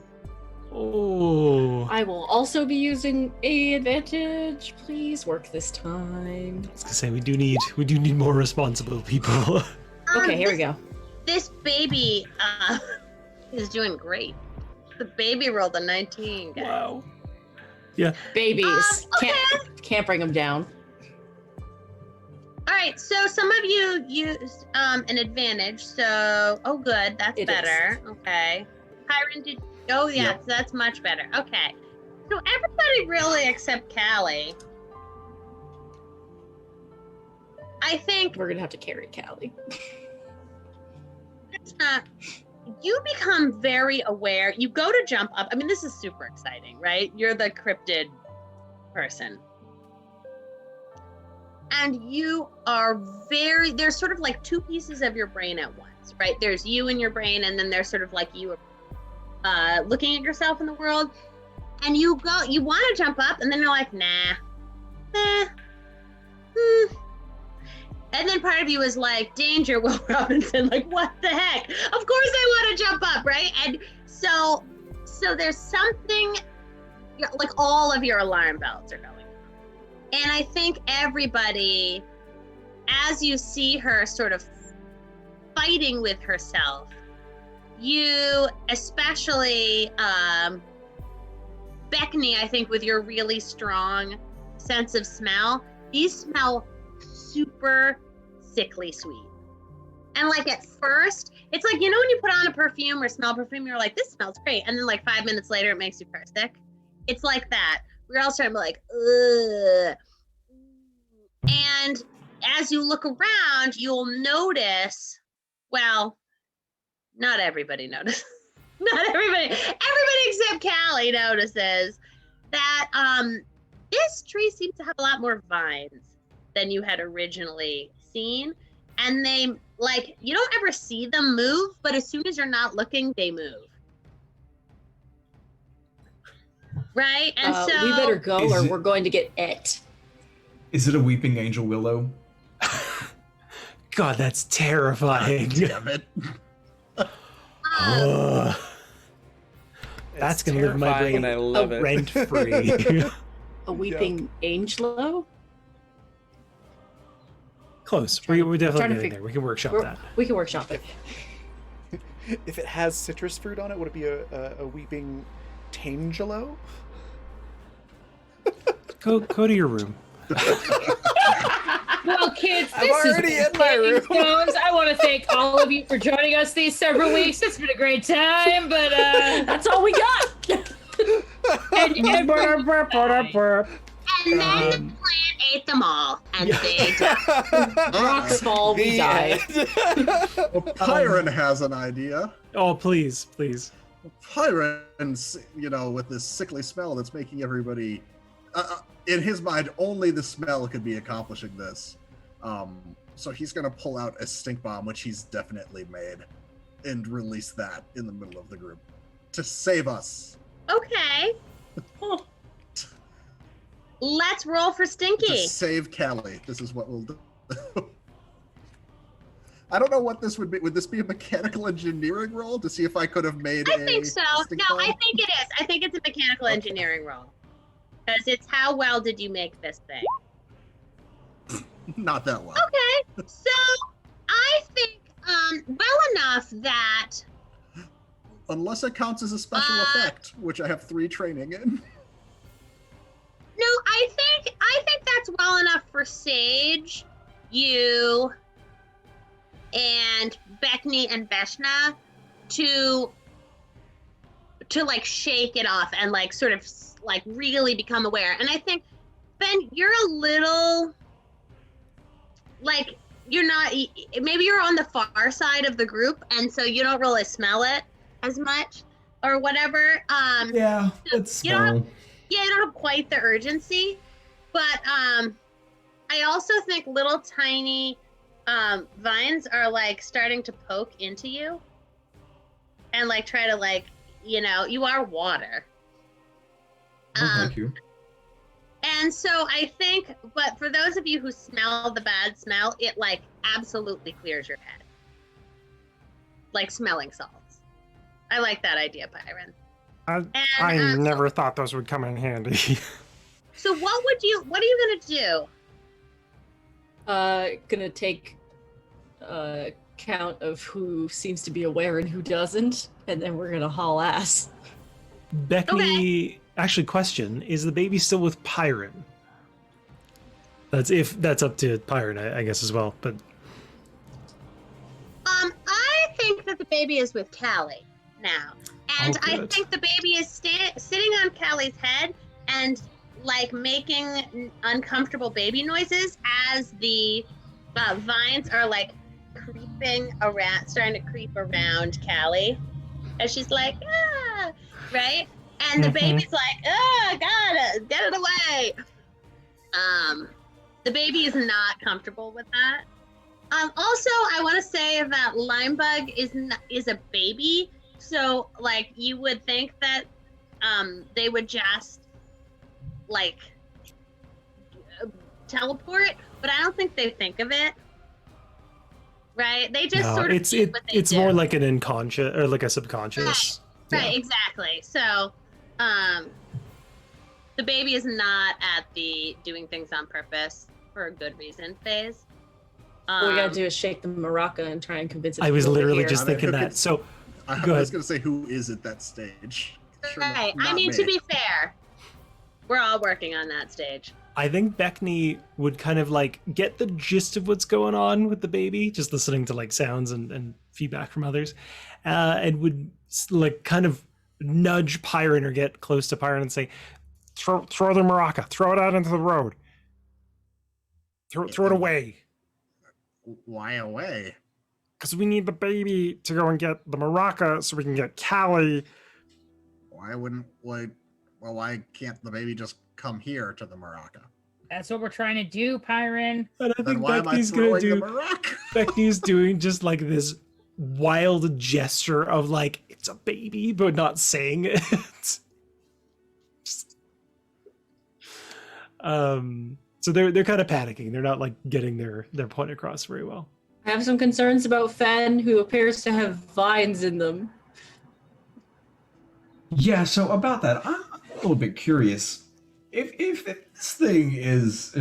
oh. I will also be using a advantage. Please work this time. I was gonna say we do need more responsible people. Okay, here we go. This baby is doing great. The baby rolled a 19, guys. Wow. Babies. Okay. Can't bring them down. All right, so some of you used an advantage, so good, that's It better. Okay. Kyron did. Oh yeah, Yep. so that's much better. Okay. So everybody really except Callie. I think We're gonna have to carry Callie. it's not. You become very aware. You go to jump up. I mean, this is super exciting, right? You're the cryptid person. And you are there's sort of like two pieces of your brain at once, right? There's you in your brain, and then there's sort of like you looking at yourself in the world. And you want to jump up, and then you're like, nah. And then part of you is like, danger, Will Robinson, like, what the heck? Of course I want to jump up, right? And so there's something, like all of your alarm bells are going. And I think everybody, as you see her sort of fighting with herself, you, especially Beckney, I think with your really strong sense of smell, these smell super sickly sweet. And like at first, it's like, you know, when you put on a perfume or smell perfume, you're like, this smells great. And then like 5 minutes later, it makes you car sick. It's like that. We're all starting to be like, ugh. And as you look around, you'll notice, well, not everybody notices. Not everybody except Callie notices that this tree seems to have a lot more vines than you had originally seen. And they, like, you don't ever see them move, but as soon as you're not looking, they move. Right? And so we better go Is or it- we're going to get et. Is it a weeping angel willow? God, that's terrifying. Damn it. Ugh. That's It's gonna live in my terrifying, brain and I love it. rent free. A weeping angelo? Close. We're trying definitely to getting fig- there. We can workshop We're- that. We can workshop it. If it has citrus fruit on it, would it be a weeping tangelo? Go to your room. Well, kids, I'm this already is in my Standing room. Stones. I want to thank all of you for joining us these several weeks. It's been a great time, but That's all we got. and and then the plant ate them all, and they died. Rocks fall, we die. Well, Pyron has an idea. Oh, please. Pyron's, you know, with this sickly smell that's making everybody, in his mind, only the smell could be accomplishing this. So he's gonna pull out a stink bomb, which he's definitely made, and release that in the middle of the group to save us. Okay. Let's roll for To Stinky. save Callie. This is what we'll do. I don't know what this would be. Would this be a mechanical engineering roll to see if I could have made I a think so. stink No, bomb? I think it is. I think it's a mechanical Okay. engineering roll. Because it's how well did you make this thing? Not that well. Okay. So I think well enough that Unless it counts as a special effect, which I have 3 training in. no, I think that's well enough for Sage, you, and Beckney and Beshna to to like shake it off and like sort of like really become aware. And I think, Ben, you're a little like, you're not, maybe you're on the far side of the group, and so you don't really smell it as much or whatever. Yeah, it's you don't have, small. yeah, you don't have quite the urgency, but I also think little tiny vines are like starting to poke into you and like try to like, you know, you are water. Oh, thank you. And so I think, but for those of you who smell the bad smell, it like absolutely clears your head. Like smelling salts. I like that idea, Pyron. I And, never thought those would come in handy. So what are you gonna do? Gonna take count of who seems to be aware and who doesn't, and then we're gonna haul ass. Beckney, actually, question: is the baby still with Pyron? That's up to Pyron, I guess, as well. But I think that the baby is with Callie now, and Oh, I good. think the baby is sitting on Callie's head and like making uncomfortable baby noises as the vines are like creeping around, starting to creep around Callie, and she's like, ah, right, and the Mhm. baby's like, oh, gotta get it away. The baby is not comfortable with that. Also, I want to say that Limebug is a baby, so like you would think that they would just like teleport, but I don't think they think of it. Right? They just no, sort of it's do what they it's do. more like an unconscious or like a subconscious. Right, exactly. So, the baby is not at the doing things on purpose for a good reason phase. All we gotta do is shake the maraca and try and convince it. I to was go over literally here. just I mean, thinking who that. could- So I Go was ahead. gonna say, who is at that stage? Sure, Right. I not mean, me. to be fair, we're all working on that stage. I think Beckney would kind of like get the gist of what's going on with the baby, just listening to like sounds and feedback from others, and would like kind of nudge Pyron or get close to Pyron and say, throw the maraca, throw it out into the road. Throw it away. Why away? Because we need the baby to go and get the maraca so we can get Callie. Why wouldn't like? Well, why can't the baby just come here to the maraca? That's what we're trying to do, Pyron. And I Then think why am I Beckney's gonna throwing do the maraca? Beckney's doing just like this wild gesture of like it's a baby, but not saying it. Just- so they're kind of panicking. They're not like getting their point across very well. I have some concerns about Fen, who appears to have vines in them. Yeah, so about that, I'm a little bit curious. If this thing is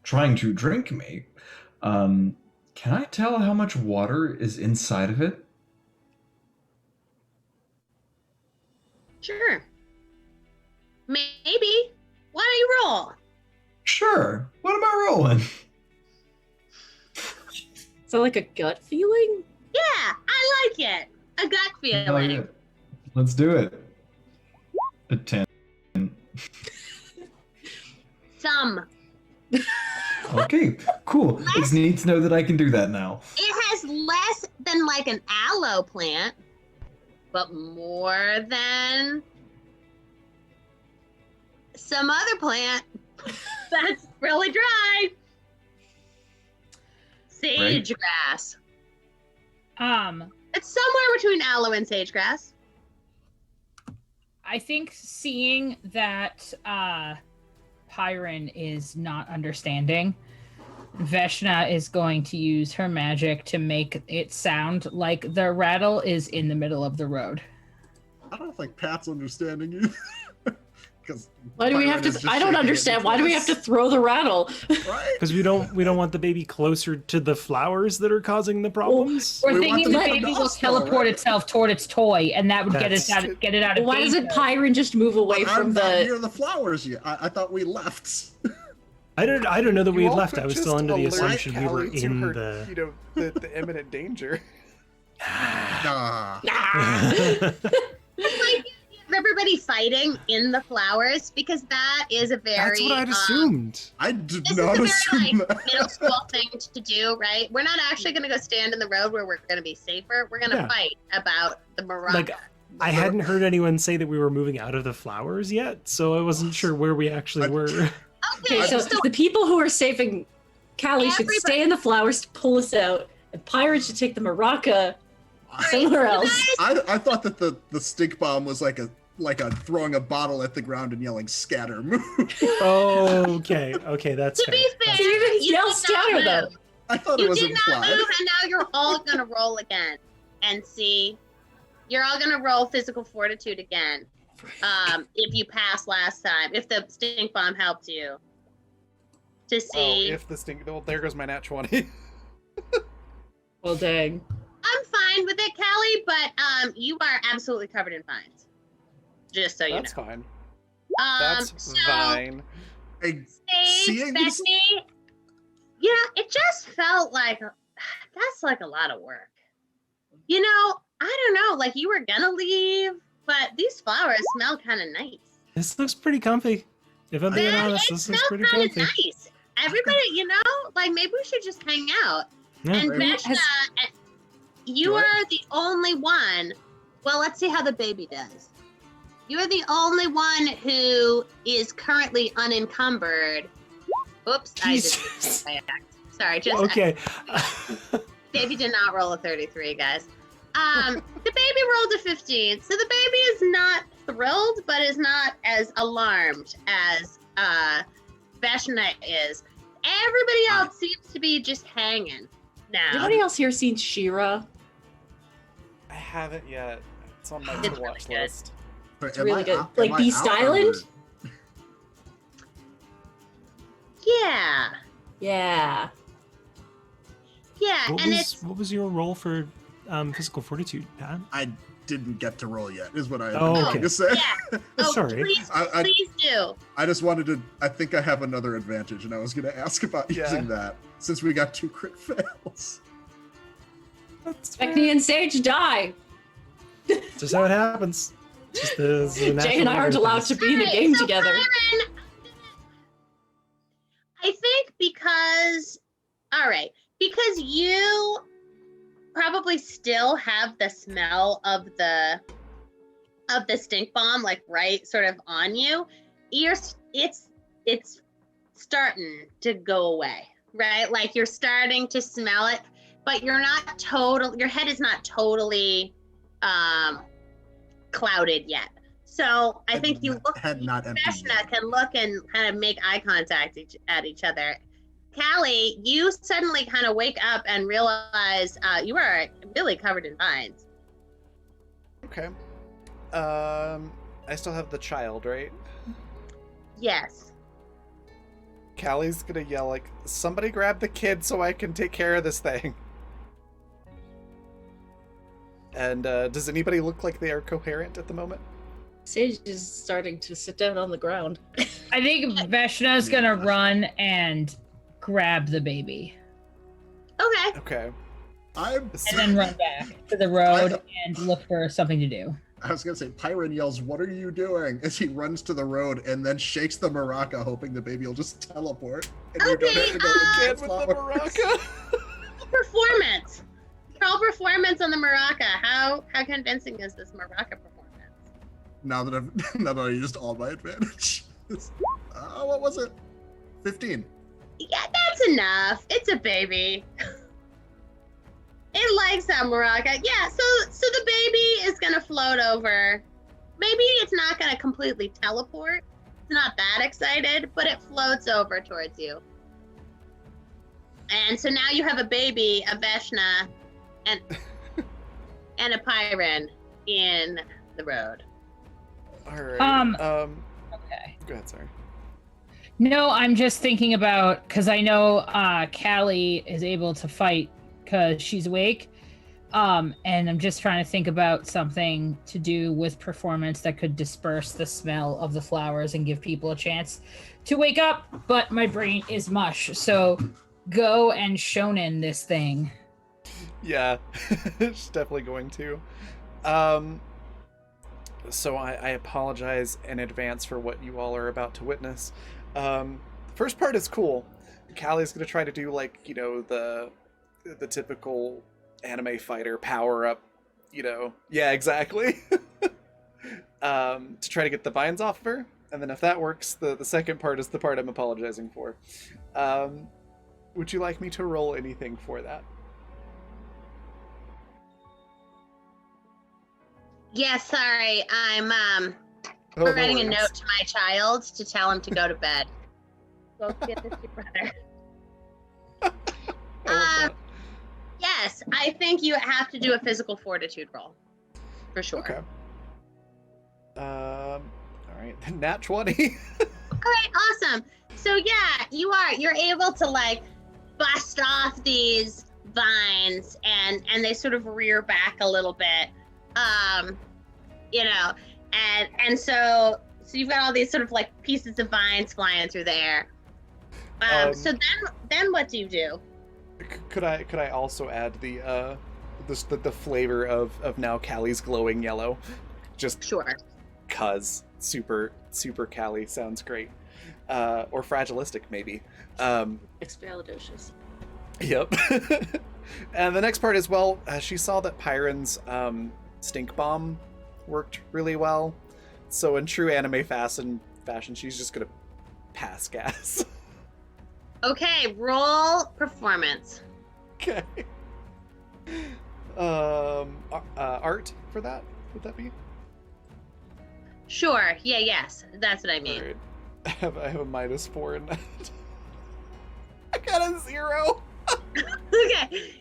trying to drink me, can I tell how much water is inside of it? Sure. Maybe. Why don't you roll? Sure. What am I rolling? Is that like a gut feeling? Yeah, I like it. A gut Oh, feeling. yeah. Let's do it. A 10. Some. Okay, cool. It's neat to know that I can do that now. It has less than like an aloe plant, but more than some other plant that's really dry. Sage grass. It's somewhere between aloe and sage grass. I think seeing that Pyron is not understanding, Veshna is going to use her magic to make it sound like the rattle is in the middle of the road. I don't think Pat's understanding you. Because Why do we have to? I don't understand. Why do we have to throw the rattle? Right? Because we don't want the baby closer to the flowers that are causing the problems. We're We want thinking the to baby let will us know, teleport right? itself toward its toy, and that would get it That's- out of Why doesn't danger. Pyron just move away I'm from not the? near the flowers yet. I thought we left. I don't know that we You had all left. could I was just still under the alert assumption we were Callie to in her, the. you know, the imminent danger. Nah. Ah! everybody fighting in the flowers? Because that is a very That's what I'd assumed. I did this not is a assume very like that. middle school thing to do, right? We're not actually going to go stand in the road where we're going to be safer. We're going to Yeah. fight about the Maraca. Like, I hadn't heard anyone say that we were moving out of the flowers yet, so I wasn't sure where we actually were. Okay, Okay, so so the people who are saving Callie should Everybody- stay in the flowers to pull us out, and Pyron should take the maraca somewhere you else. guys- I thought that the stink bomb was like a throwing a bottle at the ground and yelling scatter move. Okay, that's to fair. be fair, You didn't you yell did not scatter, move. though. I thought it You was did not implied. move, and now you're all gonna roll again. And see, you're all gonna roll physical fortitude again. If you passed last time, if the stink bomb helped you. To Oh, see, if the stink. Well, there goes my nat 20. Well, dang. I'm fine with it, Callie, but you are absolutely covered in vines. Just so you That's know. fine. So, That's fine. Hey, Sage, Seeing this- Bethany, yeah, it just felt like that's like a lot of work. You know, I don't know, like you were gonna leave, but these flowers smell kind of nice. This looks pretty comfy. If I'm being Man, honest, it this looks smells pretty kind of comfy. nice. Everybody, you know, like maybe we should just hang out. Yeah. And Right. Veshna, you What? are the only one. Well, let's see how the baby does. You're the only one who is currently unencumbered. Oops, I Jesus. did Sorry, just Okay. baby did not roll a 33, guys. The baby rolled a 15, so the baby is not thrilled, but is not as alarmed as Veshna is. Everybody else seems to be just hanging now. Anybody else here seen She-Ra? I haven't yet. It's on my It's to watch really good. list. It's really good. Like Beast Island? Yeah, Yeah. yeah, What and what was your role for physical fortitude, Pat? I didn't get to roll yet, is what I Oh, was okay. going to say. yeah. Oh, Sorry. please, I- please do. I just wanted to. I think I have another advantage, and I was going to ask about Yeah. using that since we got 2 crit fails. That's Beckney and Sage die. just how it happens. Just the Jay natural and I aren't order of allowed things. to be in the Alright, game so together. Byron, I think because, all right, because you probably still have the smell of the stink bomb, like right sort of on you. It's starting to go away, right? Like you're starting to smell it, but you're not your head is not totally clouded yet. So I think you look, Had not emptied Veshna yet. can look and kind of make eye contact at each other. Callie, you suddenly kind of wake up and realize you are really covered in vines. Okay. I still have the child, right? Yes. Callie's gonna yell like, "Somebody grab the kid so I can take care of this thing." And does anybody look like they are coherent at the moment? Sage is starting to sit down on the ground. I think Veshna's gonna run and grab the baby Okay. Okay. I'm. and then run back to the road and look for something to do. I was gonna say, Pyron yells, "What are you doing?" as he runs to the road and then shakes the maraca, hoping the baby will just teleport. And you don't Okay, have to go to Kid get with the flowers. maraca. Performance. Roll performance on the maraca. How convincing is this maraca performance? Now that I used all my advantage. What was it? 15. Yeah, that's enough. It's a baby. It likes that maraca. Yeah, so the baby is gonna float over. Maybe it's not gonna completely teleport. It's not that excited, but it floats over towards you. And so now you have a baby, a Veshna, and and a Pyron in the road. All right. Okay. Go ahead. Sorry. No, I'm just thinking about because I know Callie is able to fight because she's awake. And I'm just trying to think about something to do with performance that could disperse the smell of the flowers and give people a chance to wake up, but my brain is mush. So go and shonen this thing. Yeah, she's definitely going to. so I apologize in advance for what you all are about to witness. First part is cool. Callie's gonna try to do like, you know, the typical anime fighter power up, you know. Yeah, exactly. To try to get the vines off of her. And then if that works, the second part is the part I'm apologizing for. Would you like me to roll anything for that? Yeah, sorry. I'm Oh, no writing a worries. note to my child to tell him to go to bed. Go get this to your brother. I love that. Yes, I think you have to do a physical fortitude roll. For sure. Okay. All right. Nat 20. All right, awesome. So yeah, you're able to like bust off these vines and they sort of rear back a little bit. You know, and so you've got all these sort of like pieces of vines flying through the air. So then what do you do? Could I also add the flavor of now Callie's glowing yellow? Just Sure. cuz super Callie sounds great. Or fragilistic maybe. Expialidocious. Yep. And the next part as well, she saw that Pyron's stink bomb worked really well. So in true anime fashion, she's just gonna pass gas. Okay, roll performance. Okay. Art for that? Would that be? Sure. Yeah. Yes. That's what I mean. Alright. I have a -4 in that. I got a 0. Okay.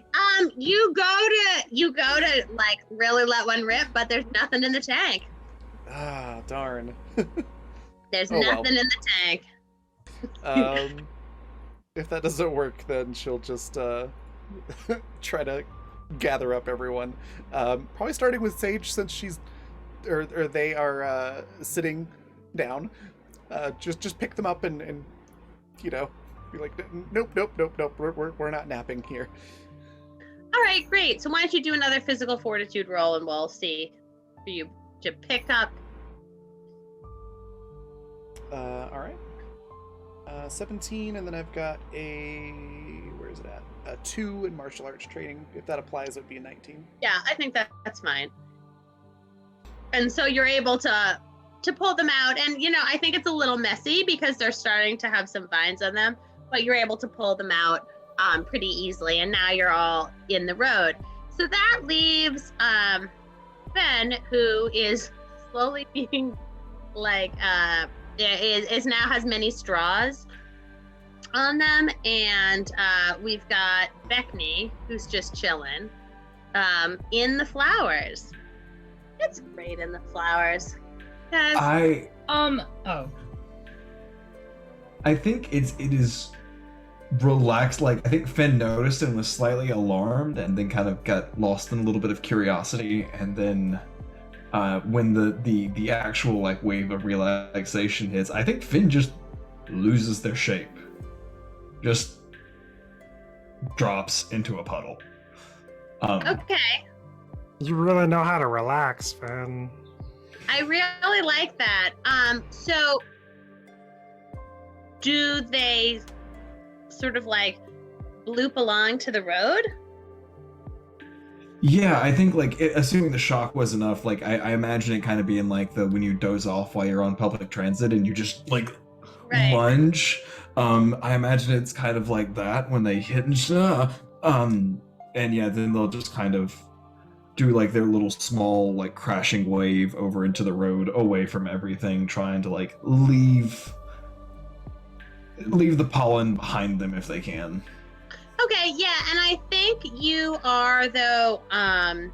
You go to like really let one rip, but there's nothing in the tank. Ah, darn. There's Oh, well. nothing in the tank. If that doesn't work, then she'll just try to gather up everyone. Probably starting with Sage, since she's or they are sitting down. Just pick them up and you know, be like, nope. We're not napping here. All right, great. So why don't you do another physical fortitude roll, and we'll see for you to pick up. All right. 17, and then I've got where is it at? A 2 in martial arts training. If that applies, it would be a 19. Yeah, I think that's fine. And so you're able to pull them out, and you know, I think it's a little messy because they're starting to have some vines on them, but you're able to pull them out pretty easily, and now you're all in the road. So that leaves Ben, who is slowly being like is now has many straws on them, and we've got Beckney, who's just chilling in the flowers. It's great in the flowers. 'Cause- I think it is relaxed. Like, I think Finn noticed and was slightly alarmed, and then kind of got lost in a little bit of curiosity, and then when the actual like wave of relaxation hits, I think Finn just loses their shape, just drops into a puddle. Okay, You really know how to relax, Finn. I really like that. So do they sort of like bloop along to the road? Yeah, I think like assuming the shock was enough, like I imagine it kind of being like when you doze off while you're on public transit and you just like Right. lunge. I imagine it's kind of like that when they hit and yeah, then they'll just kind of do like their little small like crashing wave over into the road away from everything, trying to like leave the pollen behind them if they can. Okay, yeah, and I think you are though. I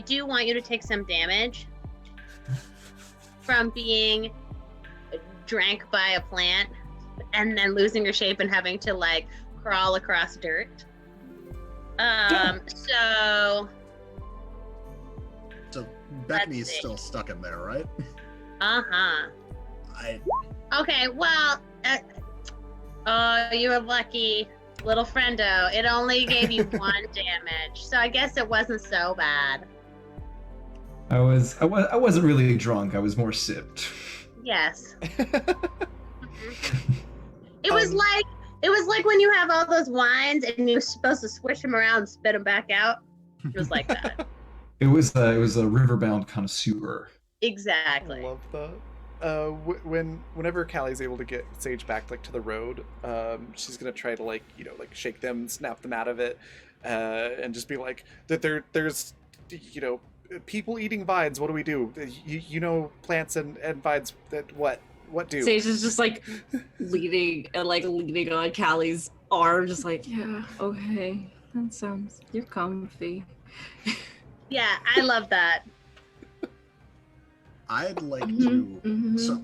do want you to take some damage from being drank by a plant and then losing your shape and having to like crawl across dirt. So Beckney's see. still stuck in there, right? uh-huh. Okay, well, oh, you were lucky, little friendo. It only gave you 1 damage, so I guess it wasn't so bad. I wasn't really drunk. I was more sipped. Yes. It was like when you have all those wines and you're supposed to swish them around and spit them back out. It was like that. It was a riverbound connoisseur. Exactly. Love that. Whenever Callie's able to get Sage back like to the road, she's gonna try to like shake them, snap them out of it, and just be like that. There's people eating vines. What do we do? Plants and vines. That what do? Sage is just like leaning on Callie's arm, just like, yeah, okay, that sounds, you're comfy. Yeah, I love that. I'd like Mm-hmm, to. So,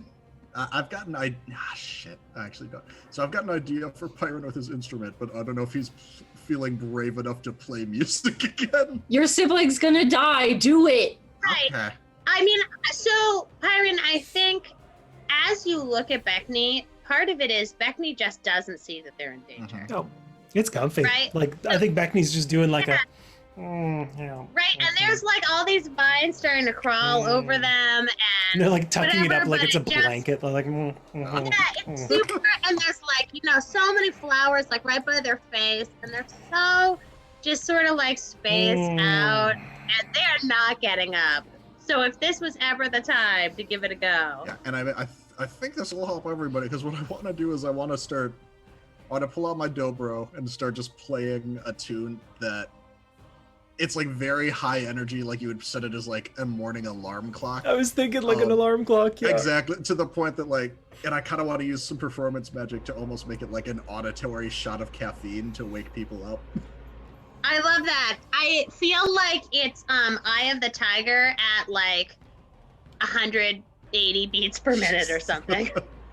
I've got an idea. Shit, I actually don't. So I've got an idea for Pyron with his instrument, but I don't know if he's feeling brave enough to play music again. Your sibling's gonna die. Do it. Right. Okay. I mean, so Pyron, I think as you look at Beckney, part of it is Beckney just doesn't see that they're in danger. Mhm. Oh, it's comfy. Right. Like I think Beckney's just doing like Yeah. Right, and okay. there's like all these vines starting to crawl over them, And and they're like tucking it whatever, up like but it's a it just- blanket. They're like, yeah, it's super. And there's like so many flowers like right by their face, and they're so just sort of like spaced out, and they're not getting up. So if this was ever the time to give it a go, Yeah, and I think this will help everybody because what I want to do is I want to pull out my dobro and start just playing a tune that it's like very high energy, like you would set it as like a morning alarm clock. I was thinking like an alarm clock. Yeah. Exactly, to the point that like, and I kind of want to use some performance magic to almost make it like an auditory shot of caffeine to wake people up. I love that. I feel like it's Eye of the Tiger at like 180 beats per minute or something.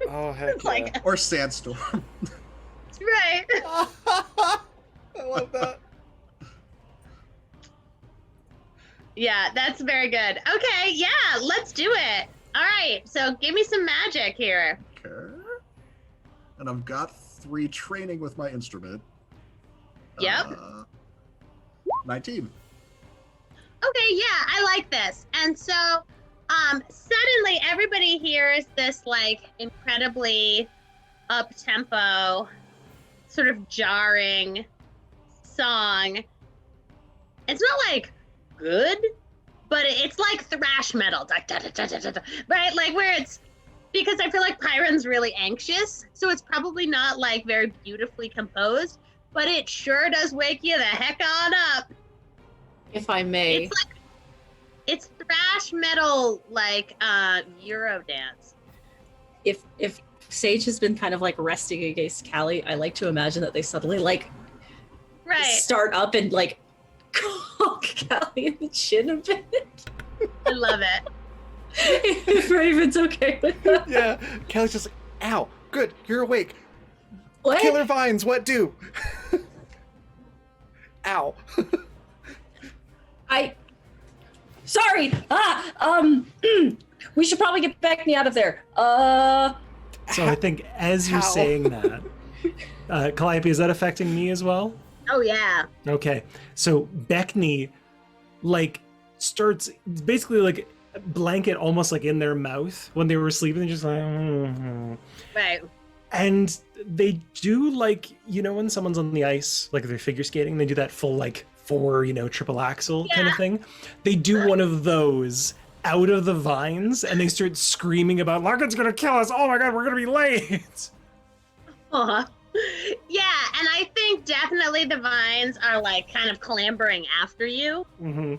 Oh heck It's like Or Sandstorm. right. I love that. Yeah, that's very good. Okay, yeah, let's do it. All right, so give me some magic here. Okay. And I've got 3 training with my instrument. Yep. 19. Okay, yeah, I like this. And so, suddenly everybody hears this like incredibly up-tempo, sort of jarring song. It's not like good, but it's like thrash metal, like, da, da, da, da, da, da, right? Like where it's, because I feel like Pyron's really anxious, so it's probably not like very beautifully composed, but it sure does wake you the heck on up. If I may. It's like, it's thrash metal, like Eurodance. If Sage has been kind of like resting against Callie, I like to imagine that they suddenly like Right. start up and like conk Callie in the chin a bit. I love it. If Raven's okay with that. Yeah, Callie's just like, ow, good, you're awake. What? Killer vines, what do? Ow. Sorry. We should probably get Beckney out of there. So I think as you're How? saying that, Calliope, is that affecting me as well? Oh yeah. Okay, so Beckney, like, starts basically like a blanket almost like in their mouth when they were sleeping. They're just like, Right. and they do like, when someone's on the ice, like they're figure skating, they do that full like 4, triple axel kind of Yeah. thing. They do one of those out of the vines, and they start screaming about, Larkin's gonna kill us! Oh my god, we're gonna be late! Aw. Yeah, and I think definitely the vines are like kind of clambering after you hmm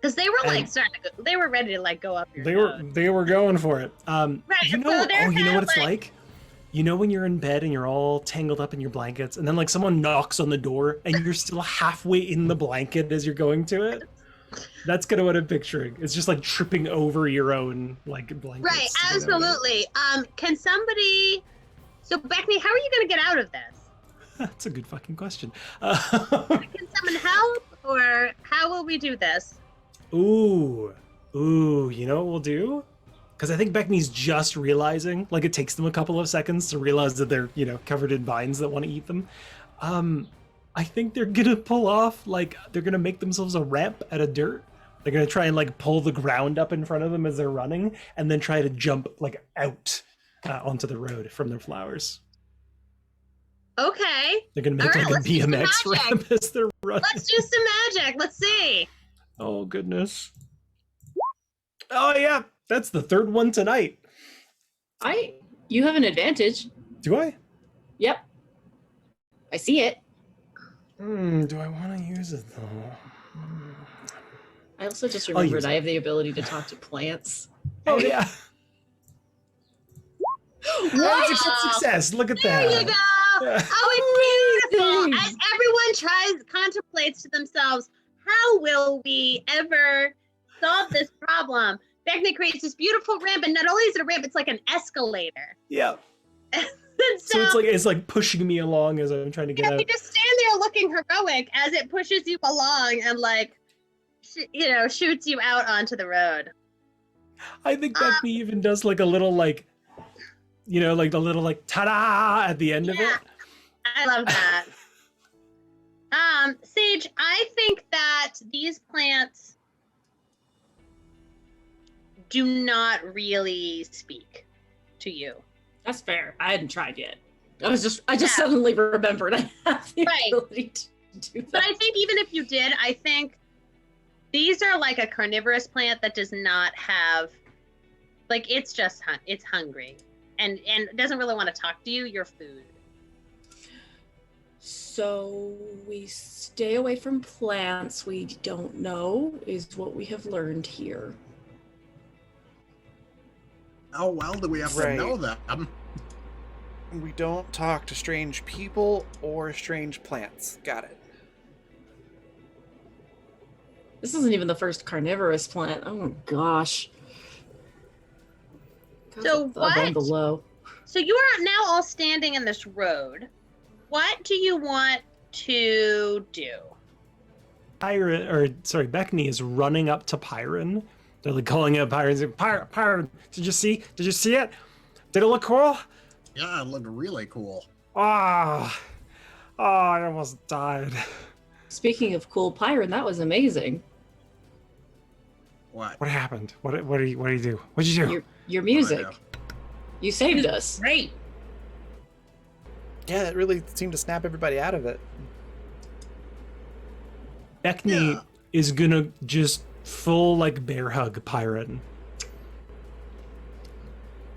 because they were like And- they were ready to like go up your They nose. were going for it. Right, You and know, so they're you know kind what of it's like? You know when you're in bed and you're all tangled up in your blankets, and then like someone knocks on the door, and you're still halfway in the blanket as you're going to it. That's kind of what I'm picturing. It's just like tripping over your own like blankets. Right, to get out of it. absolutely. Can somebody? So Beckney, how are you gonna get out of this? That's a good fucking question. Can someone help, or how will we do this? Ooh, you know what we'll do? Because I think Beckney's just realizing, like it takes them a couple of seconds to realize that they're, covered in vines that want to eat them. I think they're gonna pull off, like, they're gonna make themselves a ramp out of dirt They're gonna try and like pull the ground up in front of them as they're running, and then try to jump like out onto the road from their flowers. Okay. They're gonna make All right, like a let's do some BMX magic. ramp as they're running. Let's do some magic. Let's see. Oh goodness. Oh yeah, that's the third one tonight. You have an advantage. Do I? Yep. I see it. Do I want to use it though? I also just I'll remembered use it. I have the ability to talk to plants. Oh yeah. What? That's a success. Look at There that. you go. Yeah. Oh, it's beautiful. Amazing. As everyone contemplates to themselves, how will we ever solve this problem? Beckner creates this beautiful ramp, and not only is it a ramp, it's like an escalator. Yeah. And So it's like pushing me along as I'm trying to get yeah, you out. just stand there looking heroic as it pushes you along and like, shoots you out onto the road. I think Beckney even does like a little like, like the little like ta-da at the end of Yeah. it. I love that. Sage, I think that these plants do not really speak to you. That's fair. I hadn't tried yet. I just Yeah. suddenly remembered I have the Right. ability to do But that. I think even if you did, I think these are like a carnivorous plant that does not have, like, it's just it's hungry and doesn't really want to talk to you. Your food. So we stay away from plants we don't know is what we have learned here. How well do we have Right. to know them? We don't talk to strange people or strange plants. Got it. This isn't even the first carnivorous plant. Oh gosh. So Above what? and below. So you are now all standing in this road. What do you want to do? Beckney is running up to Pyron. They're like calling out Pyron. Saying, Pyron, did you see it? Did it look cool? Yeah, it looked really cool. I almost died. Speaking of cool Pyron, that was amazing. What? What happened? What do you do? What'd you do? Your music. What You saved us. Great. Yeah, it really seemed to snap everybody out of it. Beckney Yeah. is gonna just full like bear hug Pyron.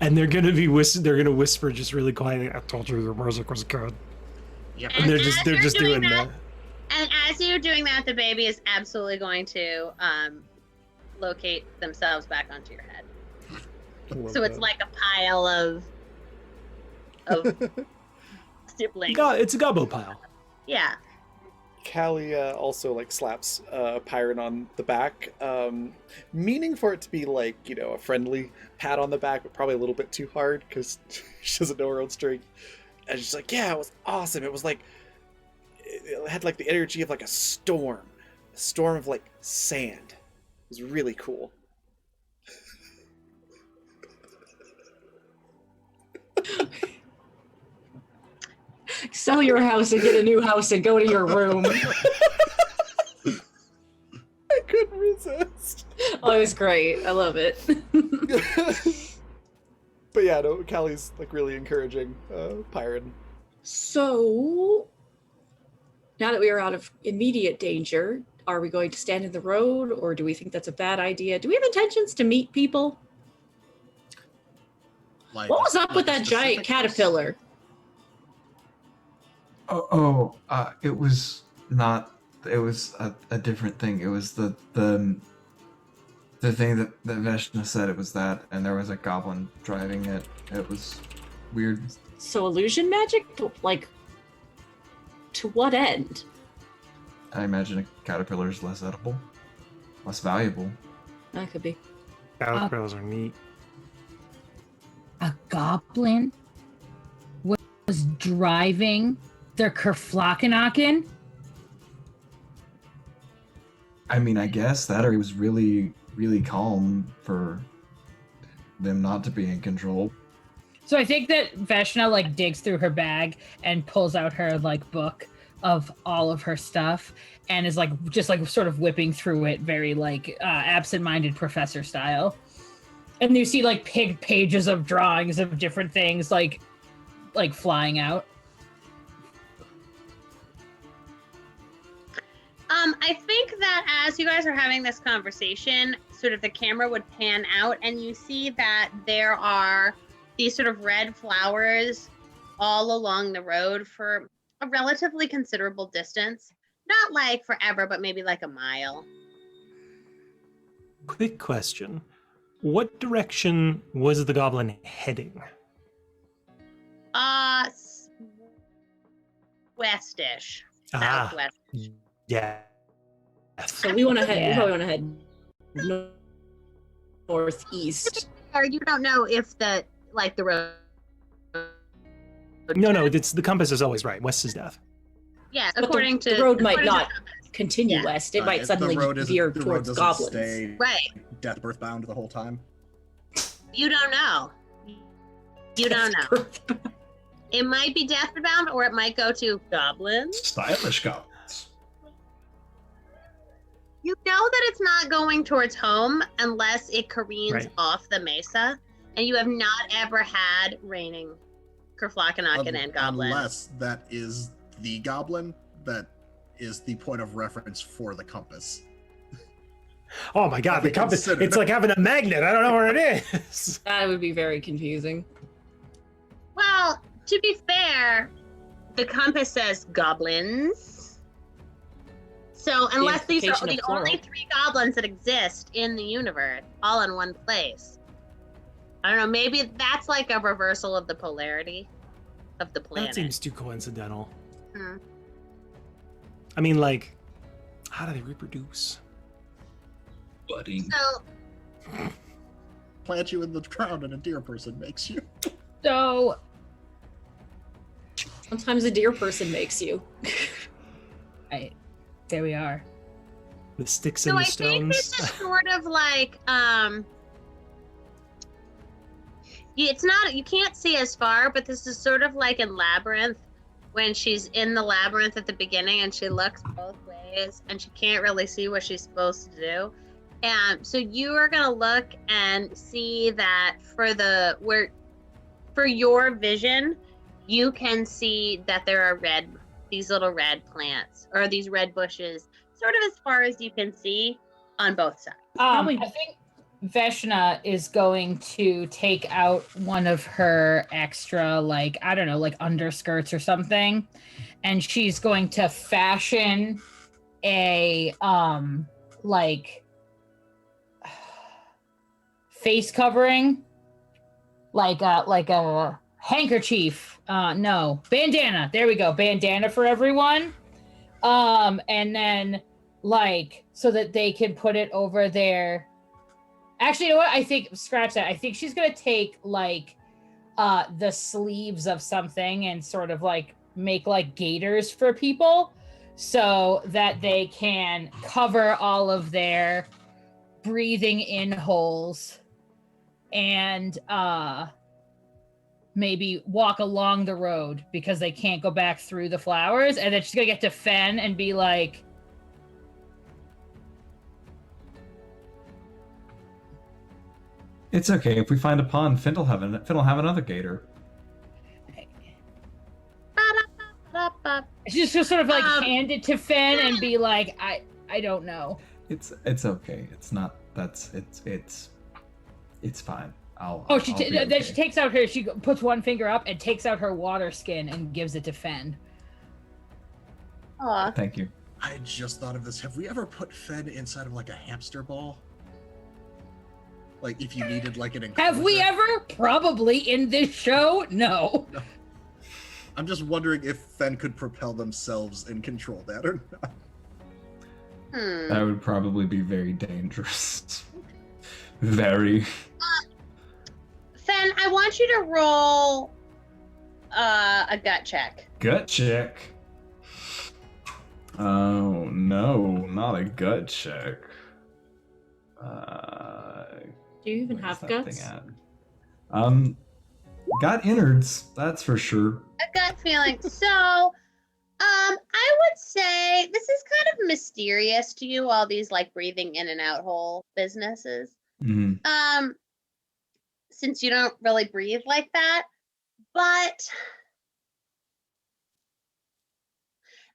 And they're gonna whisper just really quietly, I told you your music was good. Yep. And they're as just you're doing that. And as you're doing that, the baby is absolutely going to locate themselves back onto your head. So it's like a pile of siblings. It's a gobbo pile. Yeah. Callie also like slaps Pyron on the back, meaning for it to be like, a friendly pat on the back, but probably a little bit too hard because she doesn't know her own strength. And she's like, yeah, it was awesome. It was like, it had like the energy of like a storm of like sand. It was really cool. Sell your house and get a new house and go to your room. I couldn't resist. Oh, it was great. I love it. But yeah, no, Callie's like really encouraging Pyron. So, now that we are out of immediate danger, are we going to stand in the road or do we think that's a bad idea? Do we have intentions to meet people? Like, What was up with like that giant specific- caterpillar? It was not. It was a different thing. It was the thing that Veshna said. It was that, and there was a goblin driving it. It was weird. So illusion magic? Like, to what end? I imagine a caterpillar is less edible, less valuable. That could be. Caterpillars are neat. A goblin was driving their Kerflockenaken? I mean, I guess that, or he was really, really calm for them not to be in control. So I think that Veshna like digs through her bag and pulls out her like book of all of her stuff and is like just like sort of whipping through it very like absent-minded professor style. And you see like pages of drawings of different things like flying out. I think that as you guys are having this conversation, sort of the camera would pan out and you see that there are these sort of red flowers all along the road for a relatively considerable distance. Not like forever, but maybe like a mile. Quick question. What direction was the goblin heading? Westish. Ah. Southwest. Yeah. So we want to head. Yeah. We probably want to head northeast. Or you don't know if the road. No, it's the compass is always right. West is death. Yeah, But according to the road might according to not continue Yeah. west. It might If suddenly the road isn't- veer the road towards doesn't goblins. Stay Right. death birth bound the whole time. You don't know. You don't know. It might be death bound, or it might go to goblins. Stylish goblins. You know that it's not going towards home unless it careens Right. off the mesa, and you have not ever had raining Kerflakanakan and goblins. Unless that is the goblin that is the point of reference for the compass. Oh my god, the We compass. considered. It's like having a magnet. I don't know where it is. That would be very confusing. Well, to be fair, the compass says goblins. So unless these are implication of the plural. only 3 goblins that exist in the universe, all in one place. I don't know, maybe that's like a reversal of the polarity of the planet. That seems too coincidental. Hmm. I mean, like, how do they reproduce? Budding. So Plant you in the ground and a deer person makes you. So Sometimes a deer person makes you. there we are. The sticks So and the I think stones. this is sort of like it's not, you can't see as far, but this is sort of like in Labyrinth when she's in the labyrinth at the beginning and she looks both ways and she can't really see what she's supposed to do. And so you are gonna look and see that for your vision, you can see that there are these little red plants or these red bushes, sort of as far as you can see on both sides. Probably- I think Veshna is going to take out one of her extra, like, I don't know, like underskirts or something. And she's going to fashion a, like, face covering, like a handkerchief. No, bandana. There we go. Bandana for everyone. And then, like, so that they can put it over their. Actually, you know what? I think scratch that. I think she's gonna take like the sleeves of something and sort of like make like gaiters for people so that they can cover all of their breathing in holes and maybe walk along the road because they can't go back through the flowers. And then she's gonna get to Fen and be like, It's okay. If we find a pond, Finn will have another gator. Ba-da-ba-da-ba. she's just sort of like Um, hand it to Fen and be like, I don't know. It's okay. It's not. It's fine. Oh, I'll she be then okay. she takes out her. She puts one finger up and takes out her water skin and gives it to Fen. Aw. Thank you. I just thought of this. Have we ever put Fen inside of like a hamster ball? Like if you needed like an Have we enclosure? ever? Probably in this show. No. I'm just wondering if Fen could propel themselves and control that or not. That would probably be very dangerous. Very. Fen, I want you to roll a gut check. Gut check. Oh no, not a gut check. Do you even Where's have that guts? thing at? Got innards, that's for sure. A gut feeling. So I would say this is kind of mysterious to you, all these like breathing in and out hole businesses. Mhm. Since you don't really breathe like that. But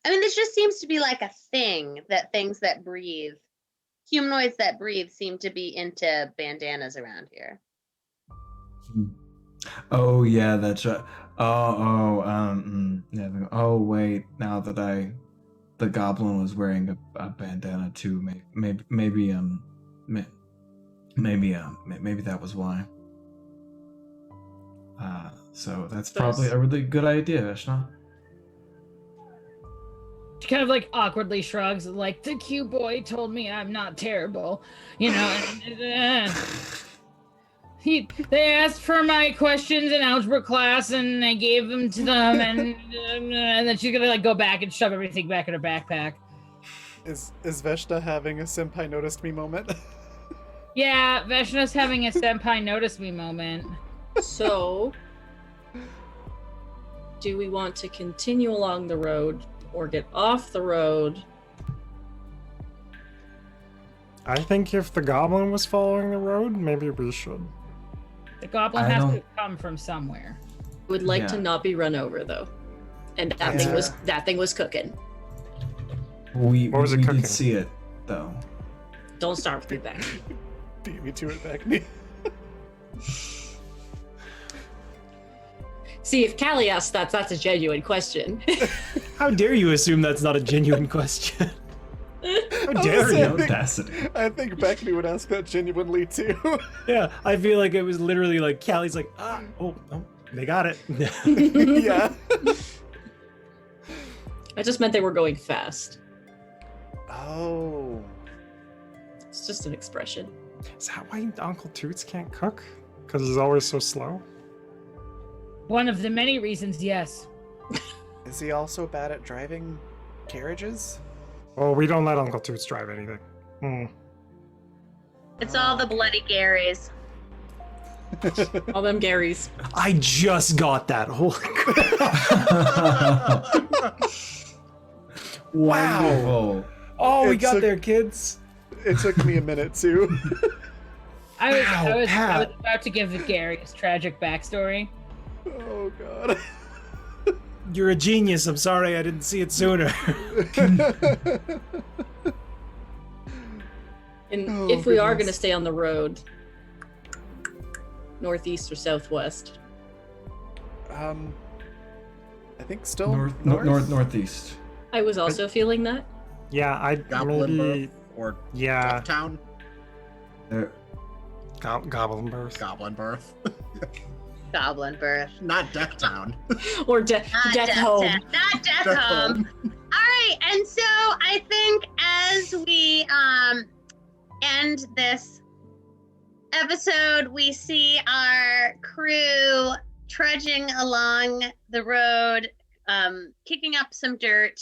I mean, this just seems to be like a thing that things that breathe, humanoids that breathe, seem to be into bandanas around here. Oh yeah, that's right. Yeah. Oh wait, now that the goblin was wearing a bandana too. Maybe that was why. So that's probably a really good idea, Veshna. She kind of like awkwardly shrugs, like the cute boy told me I'm not terrible, you know. They asked for my questions in algebra class, and I gave them to them, and then she's gonna like go back and shove everything back in her backpack. Is Veshna having a senpai noticed me moment? Yeah, Veshna's having a senpai notice me moment. So, do we want to continue along the road or get off the road? I think if the goblin was following the road, maybe we should. The goblin I has don't- to come from somewhere. Would like to Yeah. not be run over though, and that thing was cooking. We What was it cooking? did see it though. Don't start with me back. Beat me to it, Beckney. See, if Callie asks that, that's a genuine question. How dare you assume that's not a genuine question? How was dare saying- you? The audacity. I think Beckney would ask that genuinely too. Yeah, I feel like it was literally like Callie's like, oh, they got it. Yeah. I just meant they were going fast. Oh. It's just an expression. Is that why Uncle Toots can't cook? Because he's always so slow? One of the many reasons, yes. Is he also bad at driving carriages? Well, we don't let Uncle Toots drive anything. It's all the bloody Garys. All them Garys. I just got that. Holy crap. Wow. Wonderful. Oh, we It got took- there, kids. It took me a minute too. I was Pat. about to give Gary his tragic backstory. Oh god. You're a genius. I'm sorry I didn't see it sooner. And Oh, if we are goodness. going to stay on the road, northeast or southwest, I think still Northeast. I was also feeling that. Yeah, I'd Goblin maybe. Birth or Yeah, Town? There. Goblin Birth. Goblin Birth. Goblin birth. Not Death Town. Or Not Death Home. Not death Death home. All right, and so I think as we end this episode, we see our crew trudging along the road, kicking up some dirt,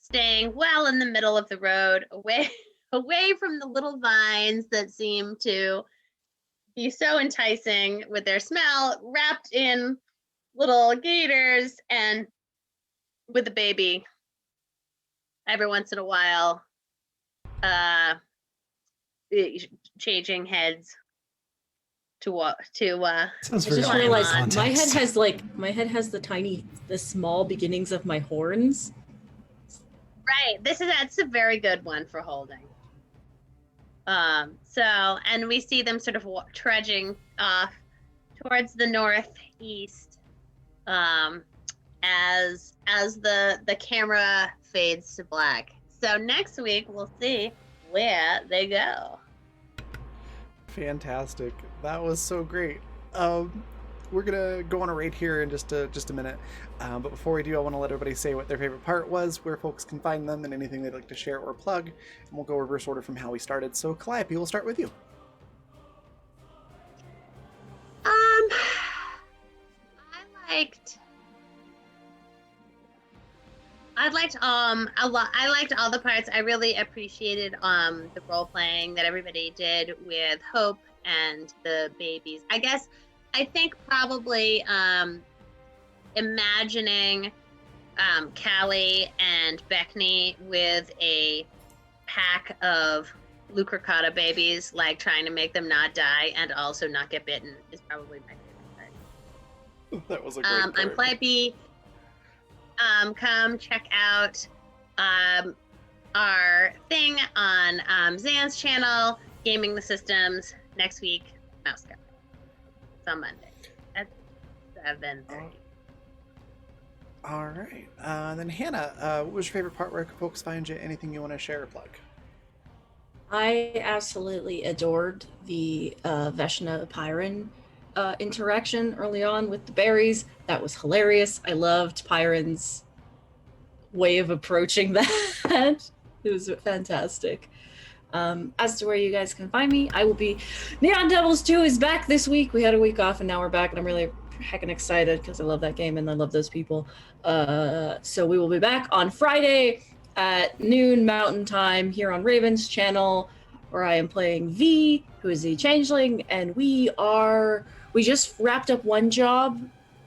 staying well in the middle of the road, away from the little vines that seem to be so enticing with their smell, wrapped in little gaiters, and with a baby every once in a while changing heads to Sounds I very just Fine. realized context. my head has the small beginnings of my horns. right. That's a very good one for holding. And we see them sort of trudging off towards the northeast as the camera fades to black. So next week we'll see where they go. Fantastic. That was so great. We're gonna go on a raid here in just a minute. But before we do, I want to let everybody say what their favorite part was, where folks can find them, and anything they'd like to share or plug. And we'll go reverse order from how we started. So Calliope, we'll start with you. I liked all the parts. I really appreciated the role playing that everybody did with Hope and the babies. I think probably imagining Callie and Beckney with a pack of Lucricata babies, like trying to make them not die and also not get bitten, is probably my favorite part. That was a great part. I'm Calliope. Come check out our thing on Zan's channel, Gaming the Systems, next week, Mouse Cup. It's on Monday at 7:30. All right. Then Hannah, what was your favorite part? Where can folks find you? Anything you want to share or plug? I absolutely adored the Veshna Pyron interaction early on with the berries. That was hilarious. I loved Pyron's way of approaching that. It was fantastic. As to where you guys can find me, I will be. Neon Devils 2 is back this week. We had a week off and now we're back, and I'm really heckin' excited because I love that game and I love those people. So we will be back on Friday at noon Mountain Time here on Raven's channel, where I am playing V, who is a changeling, and we just wrapped up one job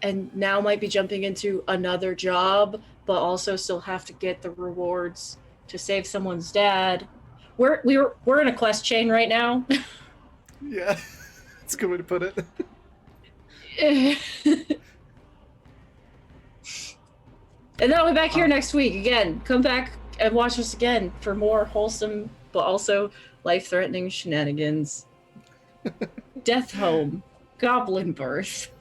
and now might be jumping into another job, but also still have to get the rewards to save someone's dad. We're in a quest chain right now. Yeah, that's a good way to put it. And then I'll be back here next week again. Come back and watch us again for more wholesome but also life-threatening shenanigans. Death Home, Goblin Birth.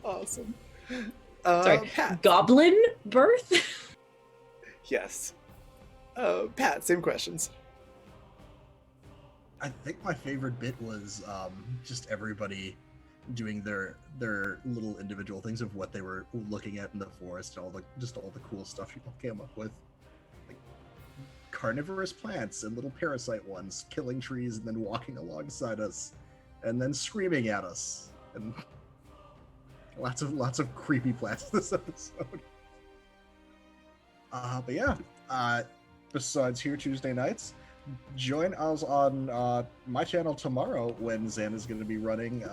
Awesome. Sorry, Pat. Goblin Birth? Yes. Pat, same questions. I think my favorite bit was just everybody doing their little individual things of what they were looking at in the forest, and all the cool stuff people came up with, like carnivorous plants and little parasite ones killing trees and then walking alongside us, and then screaming at us, and lots of creepy plants this episode. But yeah, besides here Tuesday nights, join us on my channel tomorrow when Zan is going to be running.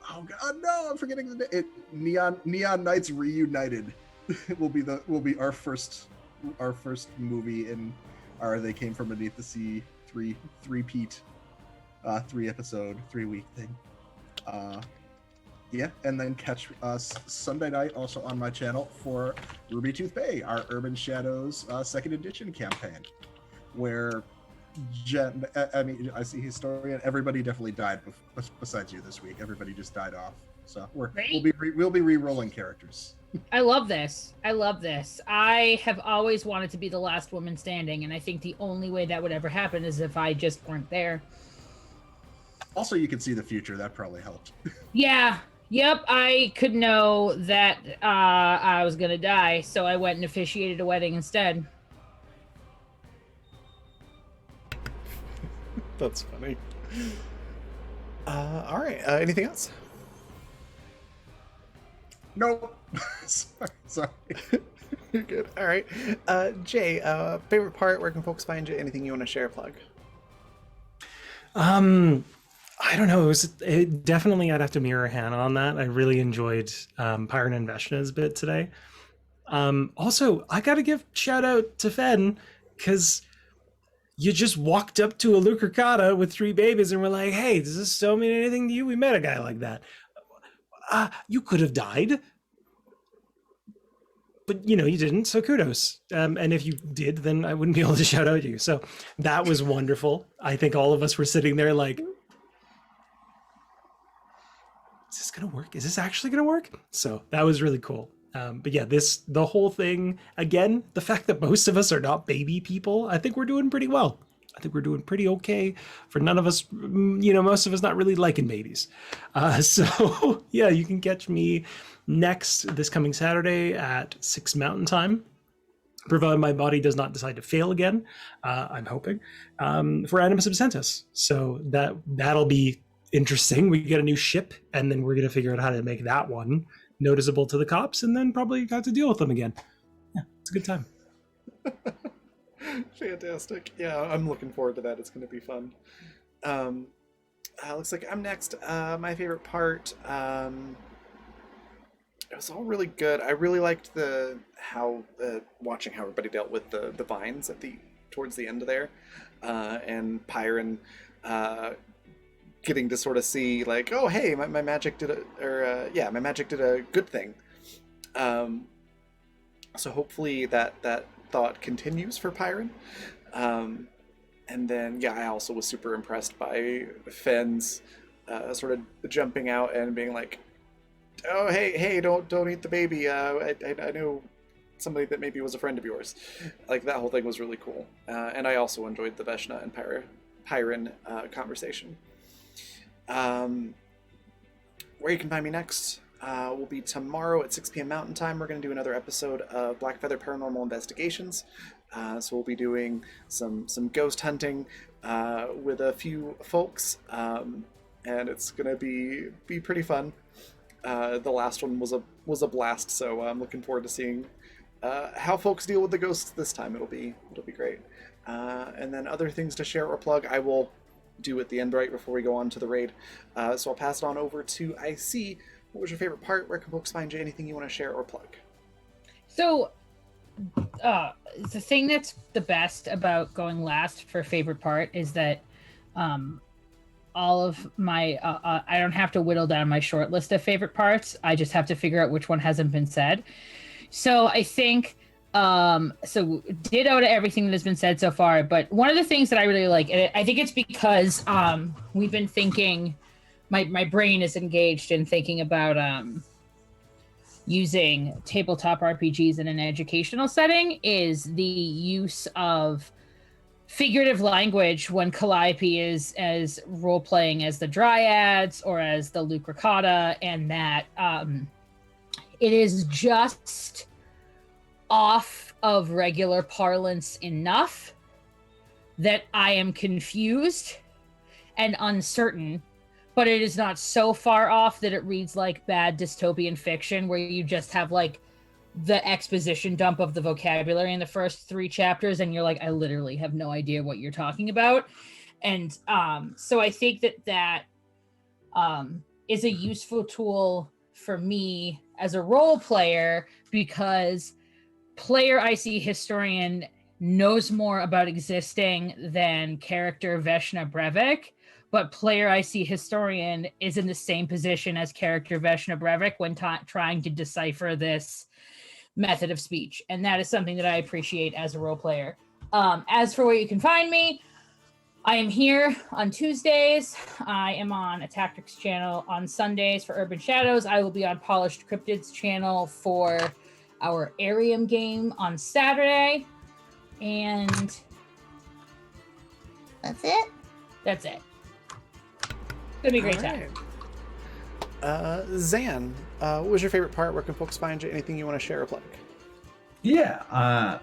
Oh god, no! I'm forgetting the name. Neon Knights Reunited will be our first movie in our They Came From Beneath the Sea three-peat 3-episode 3-week thing. Yeah, and then catch us Sunday night also on my channel for Ruby Tooth Bay, our Urban Shadows 2nd edition campaign, where I see Historian. Everybody definitely died besides you this week. Everybody just died off. So we'll be re-rolling characters. I love this. I have always wanted to be the last woman standing, and I think the only way that would ever happen is if I just weren't there. Also, you can see the future. That probably helped. Yeah. Yep. I could know that I was gonna die, so I went and officiated a wedding instead. That's funny. All right. Anything else? Nope. Sorry. You're good. All right. Jay, favorite part? Where can folks find you? Anything you want to share, plug? I don't know. It definitely, I'd have to mirror Hannah on that. I really enjoyed Pyron and Veshna's bit today. Also, I got to give shout out to Fen, because you just walked up to a Lucricata with 3 babies and were like, hey, does this still mean anything to you? We met a guy like that. You could have died. But, you didn't, so kudos. And if you did, then I wouldn't be able to shout out you. So that was wonderful. I think all of us were sitting there like, is this going to work? Is this actually going to work? So that was really cool. But yeah, the whole thing, again, the fact that most of us are not baby people, I think we're doing pretty well. I think we're doing pretty okay for none of us, most of us not really liking babies. So yeah, you can catch me this coming Saturday at 6 Mountain Time, provided my body does not decide to fail again. I'm hoping, for Animus Absentus. So that'll be interesting. We get a new ship, and then we're going to figure out how to make that one noticeable to the cops, and then probably got to deal with them again. Yeah, it's a good time. Fantastic. Yeah, I'm looking forward to that. It's going to be fun. Looks like I'm next. My favorite part, it was all really good. I really liked watching how everybody dealt with the vines towards the end of there, and Pyron getting to sort of see like, oh hey, my magic did my magic did a good thing. So hopefully that thought continues for Pyron. And then I also was super impressed by Fenn's sort of jumping out and being like, oh hey, don't eat the baby. I know somebody that maybe was a friend of yours. Like, that whole thing was really cool. And I also enjoyed the Veshna and Pyron conversation. Where you can find me next will be tomorrow at 6 p.m. Mountain Time. We're going to do another episode of Black Feather Paranormal Investigations. So we'll be doing some ghost hunting with a few folks, and it's going to be pretty fun. The last one was a blast, so I'm looking forward to seeing how folks deal with the ghosts this time. It'll be great. And then other things to share or plug, I will do at the end right before we go on to the raid. So I'll pass it on over to IC. What was your favorite part? Where can folks find you? Anything you want to share or plug? So, the thing that's the best about going last for favorite part is that all of my I don't have to whittle down my short list of favorite parts. I just have to figure out which one hasn't been said. So I think so ditto to everything that has been said so far, but one of the things that I really like, and I think it's because we've been thinking, my brain is engaged in thinking about using tabletop RPGs in an educational setting, is the use of figurative language when Calliope is as role-playing as the Dryads or as the Lucracata, and that it is just off of regular parlance enough that I am confused and uncertain, but it is not so far off that it reads like bad dystopian fiction where you just have like the exposition dump of the vocabulary in the first 3 chapters and you're like, I literally have no idea what you're talking about. And so I think that is a useful tool for me as a role player, because player IC Historian knows more about existing than character Veshna Brevik, but player IC Historian is in the same position as character Veshna Brevik when trying to decipher this method of speech. And that is something that I appreciate as a role player. As for where you can find me, I am here on Tuesdays. I am on a Tactics channel on Sundays for Urban Shadows. I will be on Polished Cryptids channel for our Arium game on Saturday. And That's it? that's it. It's gonna be a great All time. right. Zan, what was your favorite part? Where can folks find you? Anything you want to share or plug? Yeah,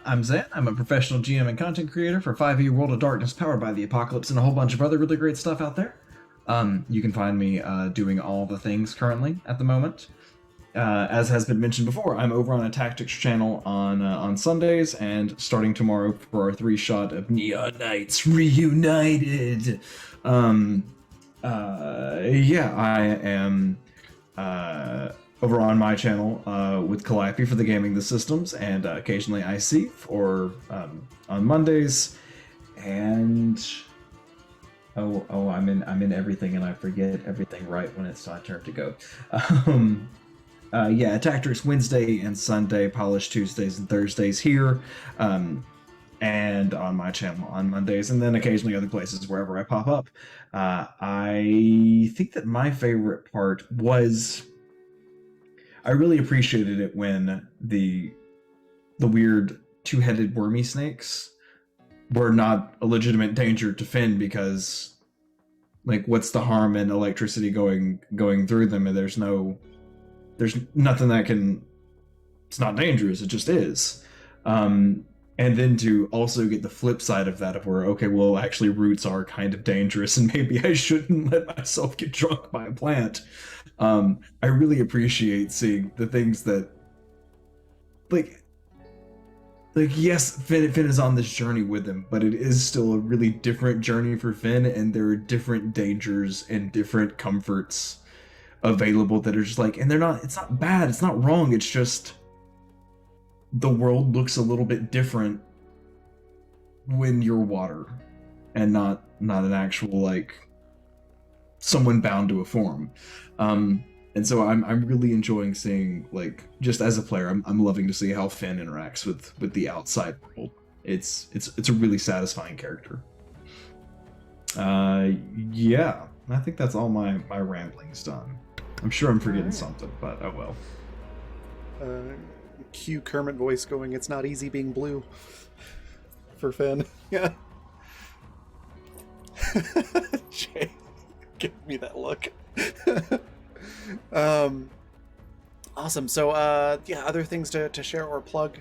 I'm Zan. I'm a professional GM and content creator for 5e World of Darkness, powered by the Apocalypse, and a whole bunch of other really great stuff out there. You can find me doing all the things currently at the moment. As has been mentioned before, I'm over on a Tactics channel on Sundays, and starting tomorrow for our 3-shot of Neon Knights Reunited. I am over on my channel with Calliope for the Gaming the Systems, and occasionally IC for on Mondays, and I'm in everything, and I forget everything right when it's my turn to go. Tactics Wednesday and Sunday, Polish Tuesdays and Thursdays here, and on my channel on Mondays, and then occasionally other places wherever I pop up. I think that my favorite part was, I really appreciated it when the weird 2-headed wormy snakes were not a legitimate danger to Finn, because like, what's the harm in electricity going through them, and there's nothing that can, it's not dangerous, it just is. And then to also get the flip side of that, of where, okay, well, actually roots are kind of dangerous, and maybe I shouldn't let myself get drunk by a plant. I really appreciate seeing the things that, like yes, Finn is on this journey with him, but it is still a really different journey for Finn, and there are different dangers and different comforts available that are just like, and it's not bad, it's not wrong, it's just the world looks a little bit different when you're water and not an actual like someone bound to a form. And so I'm really enjoying seeing, like, just as a player, I'm loving to see how Finn interacts with the outside world. It's a really satisfying character. Yeah, I think that's all my ramblings done. I'm sure I'm forgetting something, but oh well. Cue Kermit voice going, "It's not easy being blue," for Finn. Yeah. Jay, give me that look. Awesome. So yeah, other things to share or plug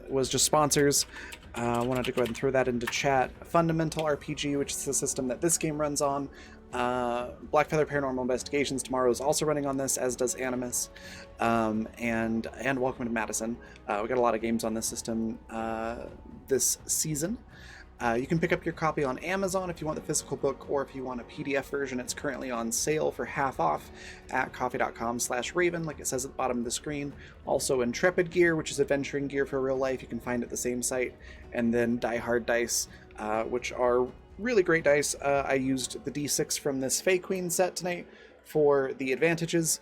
was just sponsors. I wanted to go ahead and throw that into chat. Fundamental RPG, which is the system that this game runs on. Blackfeather Paranormal Investigations tomorrow is also running on this, as does Animus. And Welcome to Madison. We got a lot of games on this system this season. You can pick up your copy on Amazon if you want the physical book, or if you want a PDF version, it's currently on sale for half off at coffee.com/Raven, like it says at the bottom of the screen. Also Intrepid Gear, which is adventuring gear for real life, you can find at the same site. And then Die Hard Dice, which are really great dice. I used the D6 from this Fey Queen set tonight for the advantages.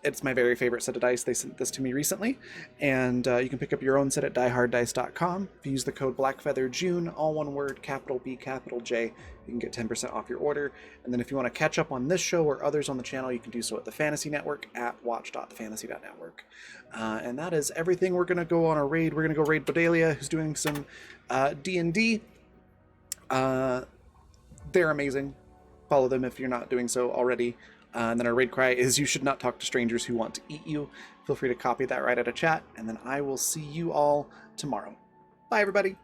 It's my very favorite set of dice. They sent this to me recently, and you can pick up your own set at dieharddice.com. If you use the code BlackFeatherJune, all one word, capital B, capital J, you can get 10% off your order. And then if you want to catch up on this show or others on the channel, you can do so at the Fantasy Network at watch.thefantasy.network. And that is everything. We're going to go on a raid. We're going to go raid Bodalia, who's doing some D&D. They're amazing. Follow them if you're not doing so already. And then our raid cry is, "You should not talk to strangers who want to eat you." Feel free to copy that right out of chat, and then I will see you all tomorrow. Bye, everybody.